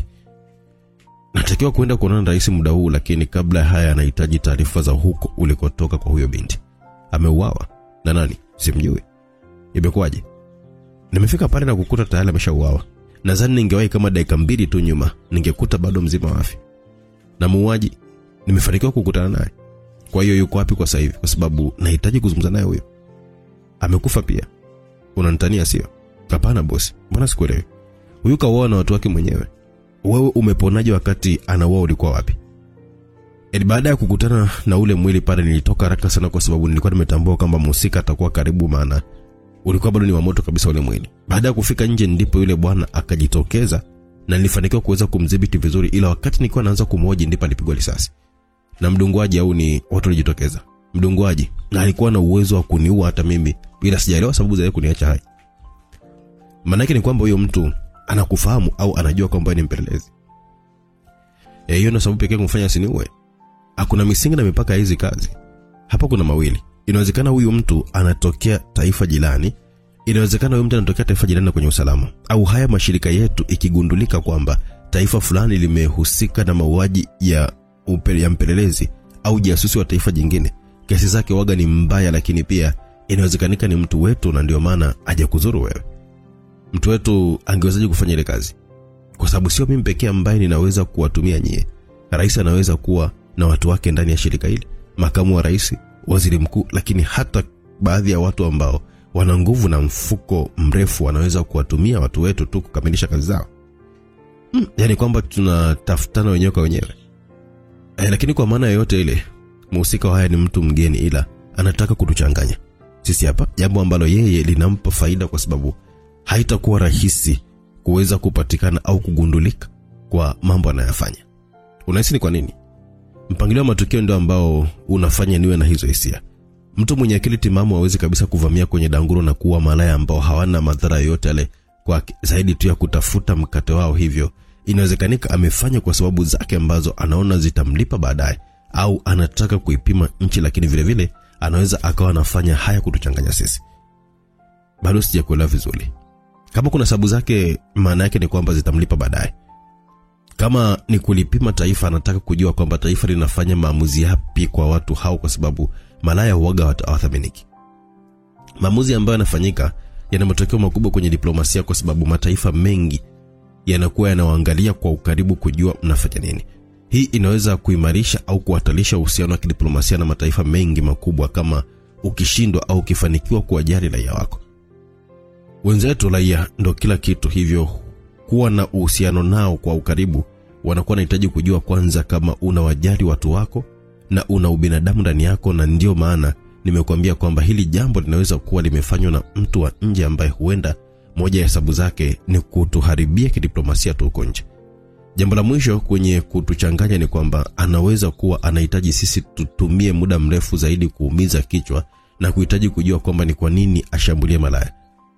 Natakiwa kwenda kuonana na rais muda huu, lakini kabla haya anahitaji taarifa za huko ulikotoka kwa huyo binti. Ameuawa na nani? Simjui. Imekuwaje? Nimefika pale na kukuta tayari ameshauawa. Nadhani ningewahi kama dakika 2 tu nyuma, ningekuta bado mzima wa afya. Na muuaji nimefanikiwa kukutana naye. Kwa hiyo yuko wapi kwa sasa hivi? Kwa sababu nahitaji kuzungumza naye huyo. Amekufa pia. Unanitania sio? Hapana boss, mbona sikuelewi? Huyu kauawa na watu wake mwenyewe. Wewe umeponaje wakati anauawa? Ulikuwa wapi? Baada ya kukutana na ule mwili pale nilitoka haraka sana, kwa sababu nilikuwa nimetambua kwamba mhusika atakuwa karibu, maana ulikuwa bado ni wa moto kabisa ule mwili. Baada ya kufika nje ndipo yule bwana akajitokeza na nilifanikiwa kuweza kumdhibiti vizuri, ila wakati nilikuwa naanza kumhoji ndipo alipigwa risasi. Na mdunguaji au ni watu walijitokeza? Mdunguaji, na alikuwa na uwezo wa kuniua hata mimi bila sijaelewa sababu za yeye kuniacha hai. Maana yake ni kwamba huyo mtu anakufahamu au anajua kwamba ni mpelelezi. Hiyo ndio sababu pekee kumfanya asiniue. Hakuna misingi na mipaka hizi kazi. Hapa kuna mawili. Inawezekana huyu mtu anatokea taifa jirani, inawezekana huyu mtu anatokea taifa jirani kwenye usalama, au haya mashirika yetu ikigundulika kwamba taifa fulani limehusika na mauaji ya mpelelezi au jasusi wa taifa jingine, kesi zake waga ni mbaya, lakini pia inawezekanika ni mtu wetu, na ndio maana aje kuzuru wewe. Mtu wetu angewezaje kufanya ile kazi? Kwa sababu sio mimi pekee ambaye ninaweza kuwatumia nyie. Rais anaweza kuwa na watu wake ndani ya shirika hili, makamu wa rais, waziri mkuu, lakini hata baadhi ya watu ambao wana nguvu na mfuko mrefu wanaweza kuwatumia watu wetu tu kukamilisha kazi zao. Yaani kwamba tunatafutana wenyewe kwa wenyewe. Lakini kwa maana yote ile, mhusika haya ni mtu mgeni, ila anataka kutuchanganya sisi hapa, jambo ambalo yeye linampa faida, kwa sababu haitakuwa rahisi kuweza kupatikana au kugundulika kwa mambo anayofanya. Unahisi ni kwa nini? Mpangilio wa matukio ndio ambao unafanya niwe na hizo hisia. Mtu mwenye akili timamu hawezi kabisa kuvamia kwenye danguro na kuwa malaya ambao hawana madhara yote yale, kwa zaidi tu ya kutafuta mkate wao. Hivyo inawezekanika amefanya kwa sababu zake ambazo anaona zitamlipa baadaye, au anataka kuipima nchi, lakini vile vile anaweza akawa anafanya haya kutuchanganya sisi. Bado sijakuelewa vizuri. Kama kuna sababu zake, maana yake ni kwamba zitamlipa baadaye. Kama ni kulipima taifa, anataka kujua kwamba taifa linafanya maamuzi yapi kwa watu hao, kwa sababu malaya huaga hawathaminiki. Maamuzi ambayo yanafanyika yana matokeo makubwa kwenye diplomasia, kwa sababu mataifa mengi yanakuwa yanawaangalia kwa ukaribu kujua mnafanya nini. Hii inaweza kuimarisha au kuhatalisha uhusiano wa kidiplomasia na mataifa mengi makubwa, kama ukishindwa au ukifanikiwa kuwajali raia wako. Wenzetu raia ndo kila kitu, hivyo kuwa na uhusiano nao kwa ukaribu, wanakuwa wanahitaji kujua kwanza kama unawajali watu wako na una ubinadamu ndani yako. Na ndio maana nimekuambia kwamba hili jambo linaweza kuwa limefanywa na mtu wa nje ambaye huenda moja ya sababu zake ni kutuharibia kidiplomasia tu huko nje. Jambo la mwisho kwenye kutuchanganya ni kwamba anaweza kuwa anahitaji sisi tutumie muda mrefu zaidi kuumiza kichwa na kuhitaji kujua kwamba ni kwa nini ashambulie malaya.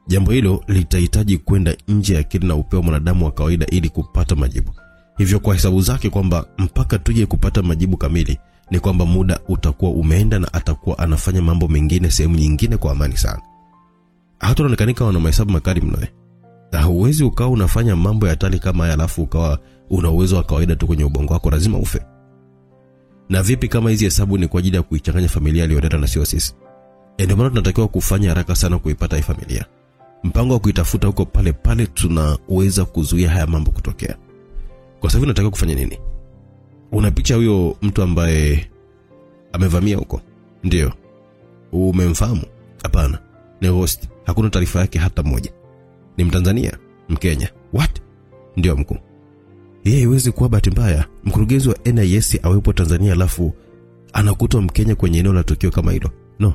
Jambo hilo litahitaji kwenda nje ya akili na upeo mwanadamu wa kawaida ili kupata majibu. Hivyo kwa hesabu zake kwamba mpaka tuje kupata majibu kamili ni kwamba muda utakuwa umeenda na atakuwa anafanya mambo mengine sehemu nyingine kwa amani sana. Hata unaonekanika wana mahesabu makali mno. Huwezi ukawa unafanya mambo ya hatari kama haya alafu ukawa una uwezo wa kawaida tu kwenye ubongo wako, lazima ufe. Na vipi kama hizi hesabu ni kwa ajili ya kuichanganya familia iliyodada na sio sisi? Ndio maana tunatakiwa kufanya haraka sana kuipata hii familia. Mpango wa kuitafuta huko pale pale tunaweza kuzuia haya mambo kutokea. Kwa sababu unatakiwa kufanya nini? Unapicha huyo mtu ambaye amevamia huko. Ndio. Umemfahamu? Hapana. Ni host. Hakuna taarifa yake hata moja. Ni Mtanzania, Mkenya. What? Ndio mkuu. Yeye haiwezi kuwa bahati mbaya mkurugenzi wa NIS awepo Tanzania alafu anakutwa Mkenya kwenye eneo la tukio kama hilo. No.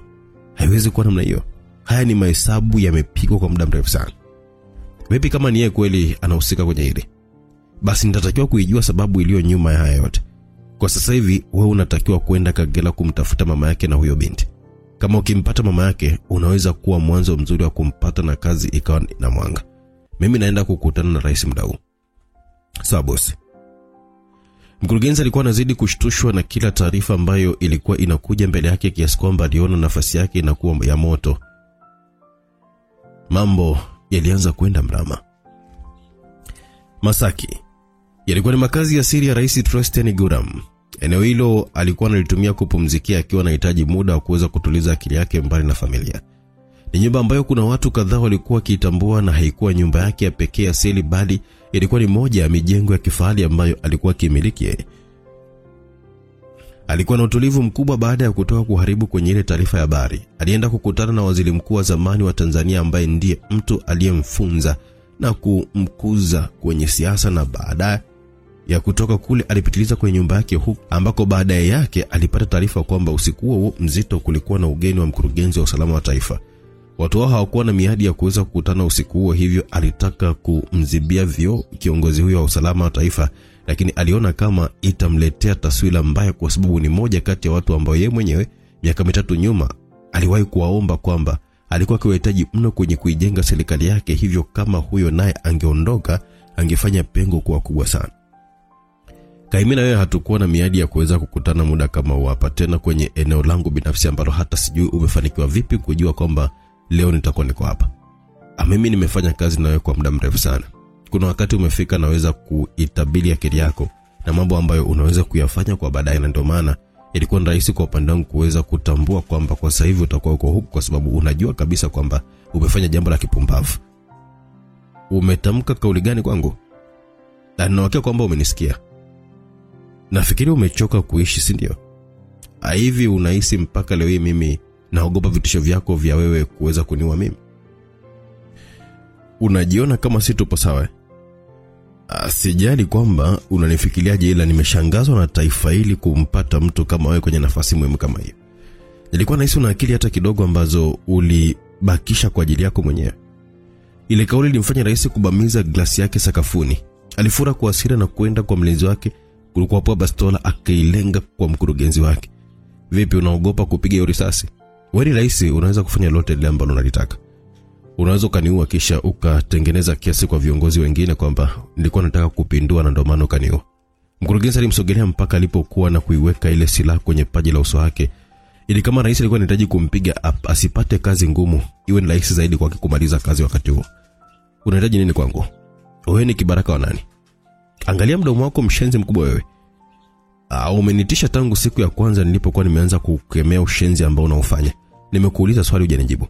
Haiwezi kuwa namna hiyo. Haya ni mahesabu yamepigwa kwa muda mrefu sana. Vipi kama ni yeye kweli anahusika kwenye hili? Basi nitatakiwa kuijua sababu iliyo nyuma ya haya yote. Kwa sasa hivi wewe unatakiwa kwenda Kagera kumtafuta mama yake na huyo binti. Kama ukimpata mama yake unaweza kuwa mwanzo mzuri wa kumpata na kazi ikawa na mwanga. Mimi naenda kukutana na rais mdau. Sawa bosi. Mkurugenzi alikuwa anazidi kushtushwa na kila taarifa ambayo ilikuwa inakuja mbele yake kiasi kwamba aliona nafasi yake inakuwa ya moto. Mambo yalianza kwenda mrama. Masaki yalikuwa ni makazi ya siri ya Rais Tristan Guram. Eneo hilo alikuwa analitumia kupumzikia akiwa anahitaji muda wa kuweza kutuliza akili yake mbali na familia. Ni nyumba ambayo kuna watu kadhaa walikuwa wakitambua na haikuwa nyumba yake ya pekee asili bali ilikuwa ni moja ya mijengo ya kifahari ambayo alikuwa akimiliki yeye. Alikuwa na utulivu mkubwa baada ya kutoka kuharibu kwenye ile taarifa ya habari. Alienda kukutana na waziri mkuu wa zamani wa Tanzania ambaye ndiye mtu aliyemfunza na kumkuza kwenye siasa, na baadaye ya kutoka kule alipitiliza kwenye nyumba yake huko ambako baadaye yake alipata taarifa kwamba usiku huo mzito kulikuwa na ugeni wa mkurugenzi wa usalama wa taifa. Watu hao hawakuwa na miadi ya kuweza kukutana usiku huo, hivyo alitaka kumzibia vio kiongozi huyo wa usalama wa taifa, lakini aliona kama itamletea taswira mbaya kwa sababu ni moja kati ya watu ambao yeye mwenyewe miaka 3 nyuma aliwahi kuwaomba kwamba alikuwa akihitaji mno kwenye kuijenga serikali yake, hivyo kama huyo naye angeondoka angefanya pengo kuwa kubwa sana. Kaimi na wewe hatakuwa na miadi ya kuweza kukutana muda kama huu hapa tena kwenye eneo langu binafsi ambalo hata sijui umefanikiwa vipi kujua kwamba leo nitakuwa niko hapa. Mimi nimefanya kazi na wewe kwa muda mrefu sana. Kuna wakati umefika naweza kuitabiri akili yako na mambo ambayo unaweza kuyafanya kwa baadaye, na ndio maana ilikuwa rahisi kwa upande wangu kuweza kutambua kwamba kwa sasa hivi utakuwa uko huko kwa sababu unajua kabisa kwamba umefanya jambo la kipumbavu. Umetamka kauli gani kwangu? Na ninawakia kwamba umenisikia. Nafikiri umechoka kuishi, si ndio? Hivi unahisi mpaka leo hii mimi naogopa vitisho vyako vya wewe kuweza kuniua mimi? Unajiona kama si tupo sawa? Sijali kwamba unanifikiriaje, ila nimeshangazwa na taifa hili kumpata mtu kama wewe kwenye nafasi muhimu kama hiyo. Nilikuwa nahisi una akili hata kidogo ambazo ulibakisha kwa ajili yako mwenyewe. Ile kauli ilimfanya rais kubamiza glasi yake sakafuni. Alifura kwa hasira na kwenda kwa mlinzi wake kulikuwa hapo bastola akailenga kwa mkurugenzi wake. Vipi, unaogopa kupiga hiyo risasi? Wewe rais unaweza kufanya lolote lile ambalo unalitaka. Unaweza kaniua kisha ukatengeneza kesi kwa viongozi wengine kwamba nilikuwa nataka kupindua na ndio maana kaniua. Mkurugenzi alimsogelea mpaka alipokuwa na kuiweka ile silaha kwenye paji la uso wake. Ili kama rais alikuwa anahitaji kumpiga asipate kazi ngumu, iwe ni rahisi zaidi kwake kumaliza kazi wakati huo. Unahitaji nini kwangu? Wewe ni kibaraka wa nani? Angalia mdomo wako, mshenzi mkubwa wewe. Umenitisha tangu siku ya kwanza nilipokuwa nimeanza kukemea ushenzi ambao unaofanya. Nimekuuliza swali hujanijibu.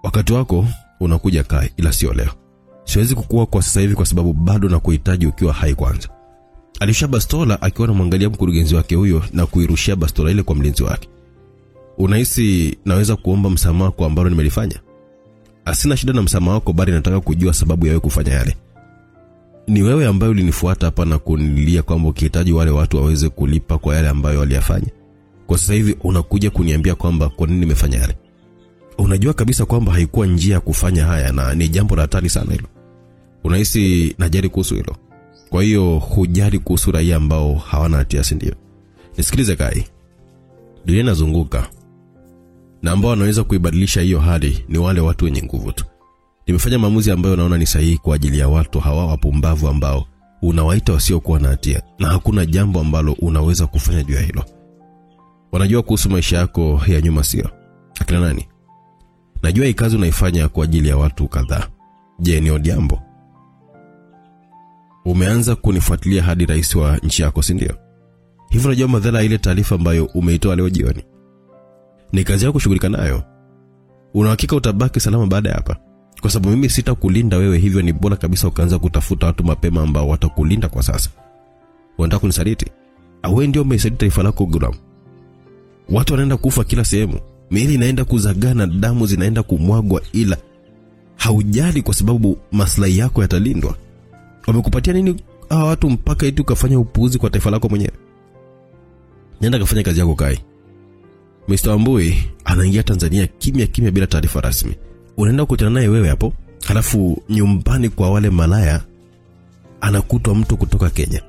Wakati wako unakuja kai, ila sio leo. Siwezi kukua kwa sasa hivi kwa sababu bado nakuhitaji ukiwa hai kwanza. Alisha bastola akiwa anamwangalia mkurugenzi wake huyo na kuirushia bastola ile kwa mlinzi wake. Unahisi naweza kuomba msamaha kwa ambalo nimelifanya? Sina shida na msamaha wako, bali nataka kujua sababu ya wewe kufanya yale. Ni wewe ambaye ulinifuata hapa na kunilia kwamba ukihitaji wale watu waweze kulipa kwa yale ambayo waliyafanya. Kwa sasa hivi unakuja kuniambia kwamba kwa nini nimefanya yale. Unajua kabisa kwamba haikuwa njia ya kufanya haya na ni jambo la hatari sana hilo. Unahisi najali kuhusu hilo? Kwa hiyo hujali kuhusu raia ambao hawana hatia, si ndio? Nisikilize Kai. Dunia inazunguka. na ambao wanaweza kuibadilisha hiyo hali ni wale watu wenye nguvu tu. Nimefanya maamuzi ambayo naona ni sahihi kwa ajili ya watu hawa wapumbavu ambao unawaita wasiokuwa na hatia, na hakuna jambo ambalo unaweza kufanya juu ya hilo. Wanajua kuhusu maisha yako ya nyuma, sio? Akina nani? Najua hii kazi unaifanya kwa ajili ya watu kadhaa. Je, ni Odhiambo? Umeanza kunifuatilia hadi rais wa nchi yako, si ndio? Hivyo unajua madhara ile taarifa ambayo umeitoa leo jioni. Ni kazi yako kushughulika nayo. Una hakika utabaki salama baada ya hapa? Kwa sababu mimi sitakulinda wewe, hivyo ni bora kabisa ukaanza kutafuta watu mapema ambao watakulinda kwa sasa. Unataka kunisaliti? Au wewe ndio umesaliti taifa lako, Gulam? Watu wanaenda kufa kila sehemu. Miili inaenda kuzagana, damu zinaenda kumwagwa, ila haujali kwa sababu maslahi yako yatalindwa. Wamekupatia nini hawa watu mpaka eti ukafanya upuuzi kwa taifa lako mwenyewe? Nenda kafanya kazi yako Kai. Mr. Wambui anaingia Tanzania kimya kimya bila taarifa rasmi. Unaenda kukutana naye wewe hapo, halafu nyumbani kwa wale malaya anakutwa mtu kutoka Kenya.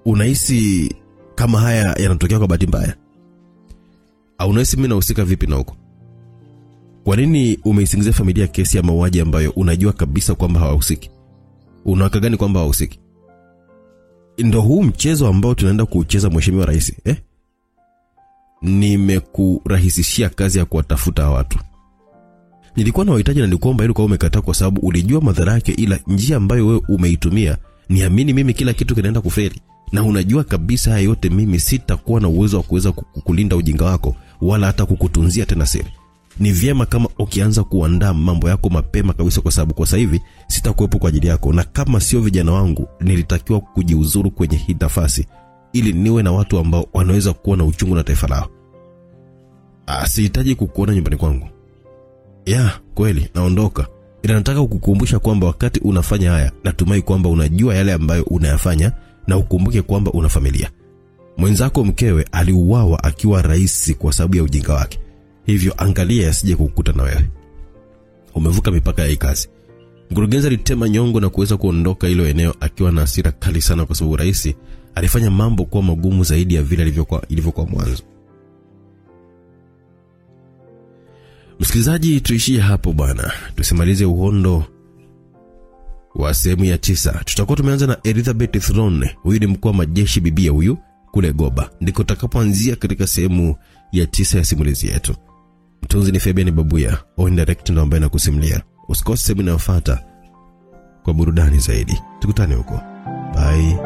Unahisi kama haya yanatokea kwa bahati mbaya? Au unahisi mimi nahusika vipi na huko? Kwa nini umeisingizia familia kesi ya mauaji ambayo unajua kabisa kwamba hawahusiki? Unawaka gani kwamba hawahusiki? Ndio huu mchezo ambao tunaenda kucheza, Mheshimiwa Rais, Nimekurahisishia kazi ya kuwatafuta watu. Nilikuwa na wahitaji na nilikomba ili kwa umekataa kwa sababu ulijua madhara yake, ila njia ambayo wewe umeitumia, niamini mimi kila kitu kinaenda kufeli. Na unajua kabisa haya yote mimi sitakuwa na uwezo wa kuweza kukulinda ujinga wako wala hata kukutunzia tena siri. Ni vyema kama ukianza kuandaa mambo yako mapema kabisa, kwa sababu kwa sasa hivi sitakuwepo kwa ajili yako, na kama sio vijana wangu nilitakiwa kujiuzuru kwenye hii nafasi ili niwe na watu ambao wanaweza kuwa na uchungu na taifa lao. Sihitaji kukuona nyumbani kwangu. Kweli naondoka. Ila nataka kukukumbusha kwamba wakati unafanya haya, natumai kwamba unajua yale ambayo unayafanya, na ukumbuke kwamba una familia. Mwenzako mkewe aliuawa akiwa rais kwa sababu ya ujinga wake. Hivyo angalia yasije kukukuta na wewe. Umevuka mipaka ya hii kazi. Mkurugenzi alitema nyongo na kuweza kuondoka hilo eneo akiwa na hasira kali sana, kwa sababu rais alifanya mambo kuwa magumu zaidi ya vile ilivyokuwa mwanzo. Msikilizaji, tuishie hapo bwana. Tusimalize uhondo wa sehemu ya 9. Tutakuwa tumeanza na Elizabeth Throne. Huyu ni mkuu wa majeshi bibia huyu kule Goba. Ndiko tutakapoanzia katika sehemu ya 9 ya simulizi yetu. Mtunzi ni Fabian Babuya, on direct ndo ambaye nakusimulia. Usikose sehemu inayofuata kwa burudani zaidi. Tukutane huko. Bye.